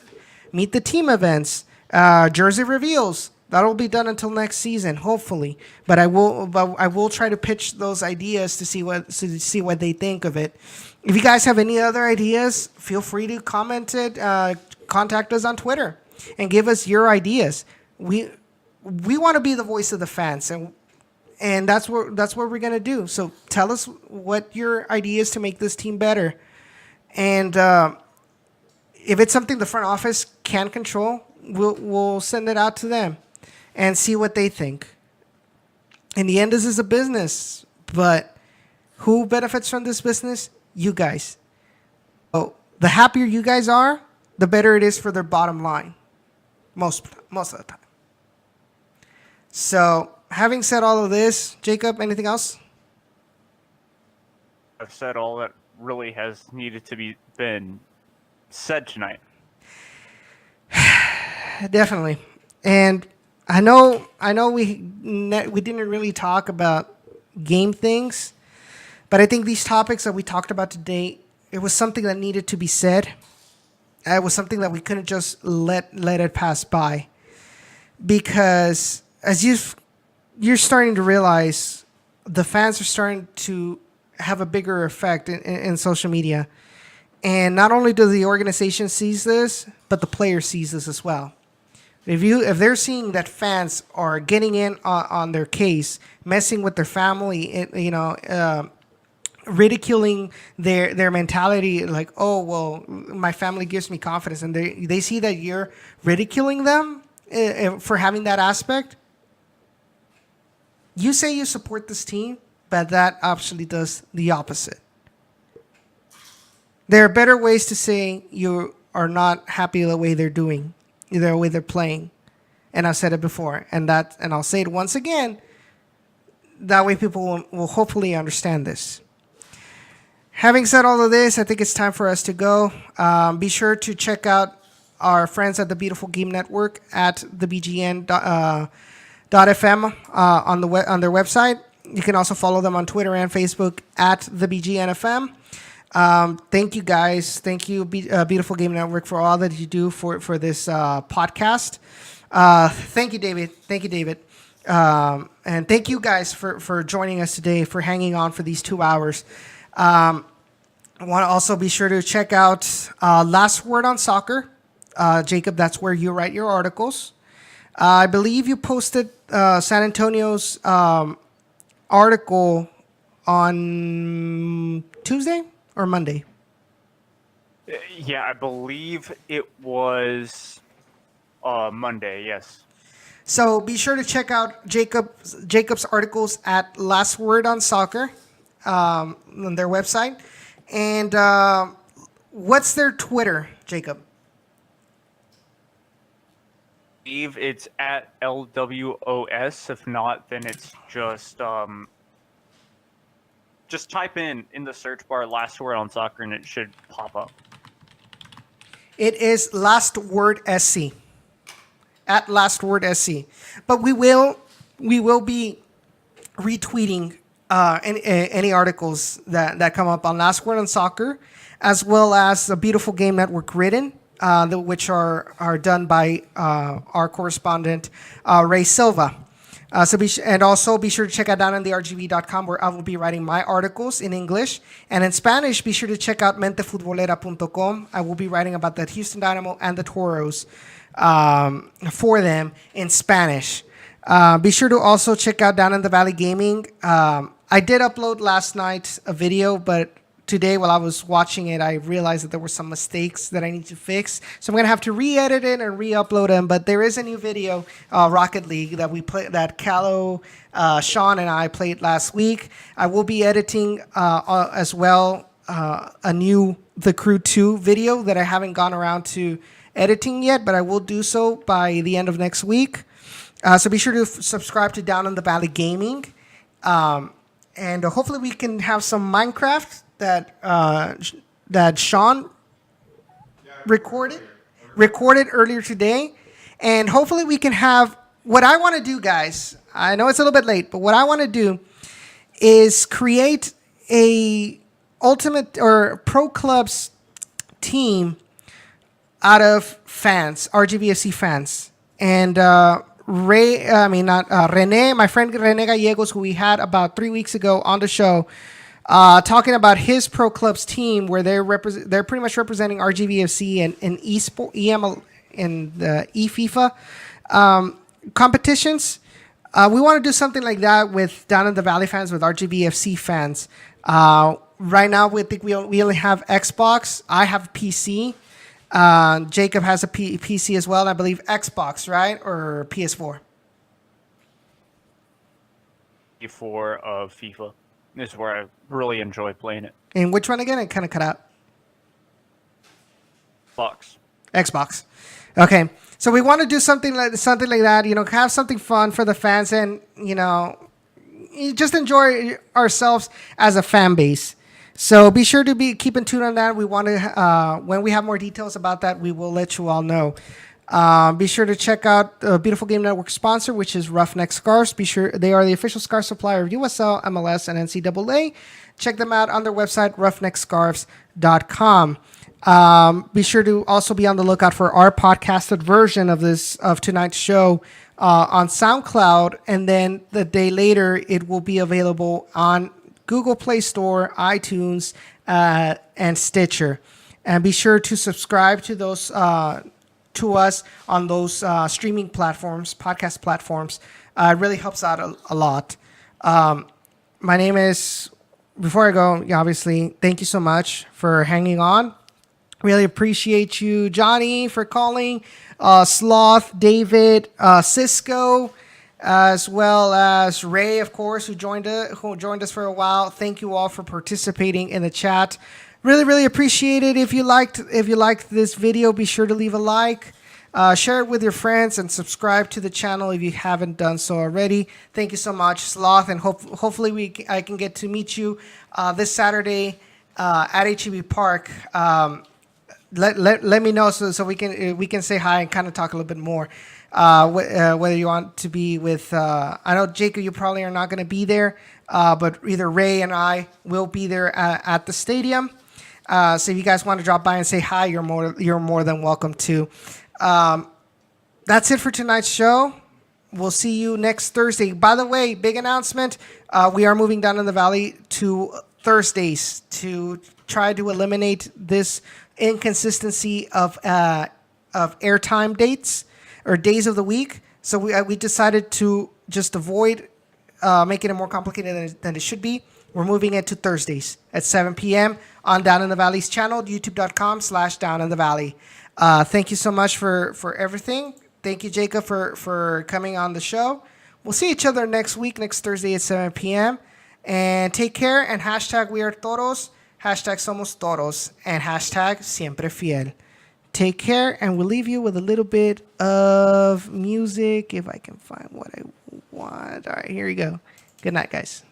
team events, jersey reveals. That'll be done until next season, hopefully. But I will try to pitch those ideas to see what they think of it. If you guys have any other ideas, feel free to comment it. Contact us on Twitter and give us your ideas. We want to be the voice of the fans, and that's what we're gonna do. So tell us what your ideas to make this team better, and if it's something the front office can control, we'll send it out to them and see what they think. In the end, this is a business, but who benefits from this business? You guys. So the happier you guys are, the better it is for their bottom line. Most of the time. So, having said all of this, Jacob, anything else? I've said all that really has needed to be been said tonight. Definitely. And I know we didn't really talk about game things, but I think these topics that we talked about today, it was something that needed to be said. It was something that we couldn't just let it pass by, because as you're starting to realize, the fans are starting to have a bigger effect in social media, and not only do the organization sees this, but the player sees this as well. If they're seeing that fans are getting in on their case, messing with their family, ridiculing their mentality, like, oh, well, my family gives me confidence, and they see that you're ridiculing them for having that aspect. You say you support this team, but that actually does the opposite. There are better ways to say you are not happy the way they're doing, the way they're playing. And I've said it before, and I'll say it once again. That way people will hopefully understand this. Having said all of this, I think it's time for us to go. Be sure to check out our friends at the Beautiful Game Network at thebgn.fm on their website. You can also follow them on Twitter and Facebook at thebgnfm. Thank you guys. Thank you, Beautiful Game Network, for all that you do for this podcast. Thank you, David. And thank you guys for joining us today, for hanging on for these 2 hours. I want to also be sure to check out Last Word on Soccer. Jacob, that's where you write your articles. I believe you posted San Antonio's article on Tuesday or Monday. Yeah, I believe it was Monday, yes. So be sure to check out Jacob's articles at Last Word on Soccer on their website. And what's their Twitter, Jacob? I believe it's at LWOS. If not, then it's just type in the search bar Last Word on Soccer and it should pop up. It is Last Word SC. At Last Word SC. But we will be retweeting any articles that come up on Last Word on Soccer, as well as the Beautiful Game Network written, which are done by our correspondent, Rey Silva. Also be sure to check out down on the RGV.com, where I will be writing my articles in English. And in Spanish, be sure to check out mentefutbolera.com. I will be writing about the Houston Dynamo and the Toros for them in Spanish. Be sure to also check out Down in the Valley Gaming. I did upload last night a video, but today while I was watching it, I realized that there were some mistakes that I need to fix. So I'm going to have to re-edit it and re-upload them. But there is a new video, Rocket League, that we played, that Callow, Sean, and I played last week. I will be editing as well a new The Crew 2 video that I haven't gone around to editing yet, but I will do so by the end of next week. So be sure to subscribe to Down in the Valley Gaming. And hopefully we can have some Minecraft that Sean recorded earlier today. And hopefully we can have, what I want to do, guys, I know it's a little bit late, but what I want to do is create a ultimate or pro clubs team out of fans, RGVFC fans. And Rene, my friend Rene Gallegos, who we had about 3 weeks ago on the show, talking about his pro clubs team, where they're pretty much representing RGVFC in the eFIFA competitions. We want to do something like that with Down in the Valley fans, with RGVFC fans. Right now, we think we only have Xbox. I have PC. Jacob has a PC as well, and I believe Xbox, right? Or PS4? For FIFA. This is where I really enjoy playing it. And which one again? It kind of cut out. Xbox. Okay. So we want to do something like that, have something fun for the fans, and, just enjoy ourselves as a fan base. So be sure to keep in tune on that. We want to, when we have more details about that, we will let you all know. Be sure to check out the Beautiful Game Network sponsor, which is Roughneck Scarves. Be sure they are the official scarf supplier of USL, MLS, and NCAA. Check them out on their website, roughneckscarves.com. Be sure to also be on the lookout for our podcasted version of tonight's show on SoundCloud, and then the day later it will be available on Google Play Store, iTunes, and Stitcher. And be sure to subscribe to those to us on those streaming platforms, podcast platforms. It really helps out a lot. My name is, before I go, obviously, thank you so much for hanging on. Really appreciate you, Johnny, for calling. Sloth, David, Cisco, as well as Ray, of course, who joined us for a while. Thank you all for participating in the chat. Really, really appreciate it. If you liked this video, be sure to leave a like, share it with your friends, and subscribe to the channel if you haven't done so already. Thank you so much, Sloth, and hopefully I can get to meet you this Saturday at HEB Park. Let me know so we can say hi and kind of talk a little bit more. Whether you want to be with, I know Jacob, you probably are not going to be there, but either Ray and I will be there at the stadium. So if you guys want to drop by and say hi, you're more than welcome to. That's it for tonight's show. We'll see you next Thursday. By the way, big announcement: we are moving down in the valley to Thursdays to try to eliminate this inconsistency of airtime dates or days of the week. So we decided to just avoid making it more complicated than it should be. We're moving it to Thursdays at 7 p.m. on Down in the Valley's channel, youtube.com/Down in the Valley. Thank you so much for everything. Thank you, Jacob, for coming on the show. We'll see each other next week, next Thursday at 7 p.m. And take care, and hashtag we are Toros, hashtag somos Toros, and hashtag siempre fiel. Take care, and we'll leave you with a little bit of music if I can find what I want. All right, here you go. Good night, guys.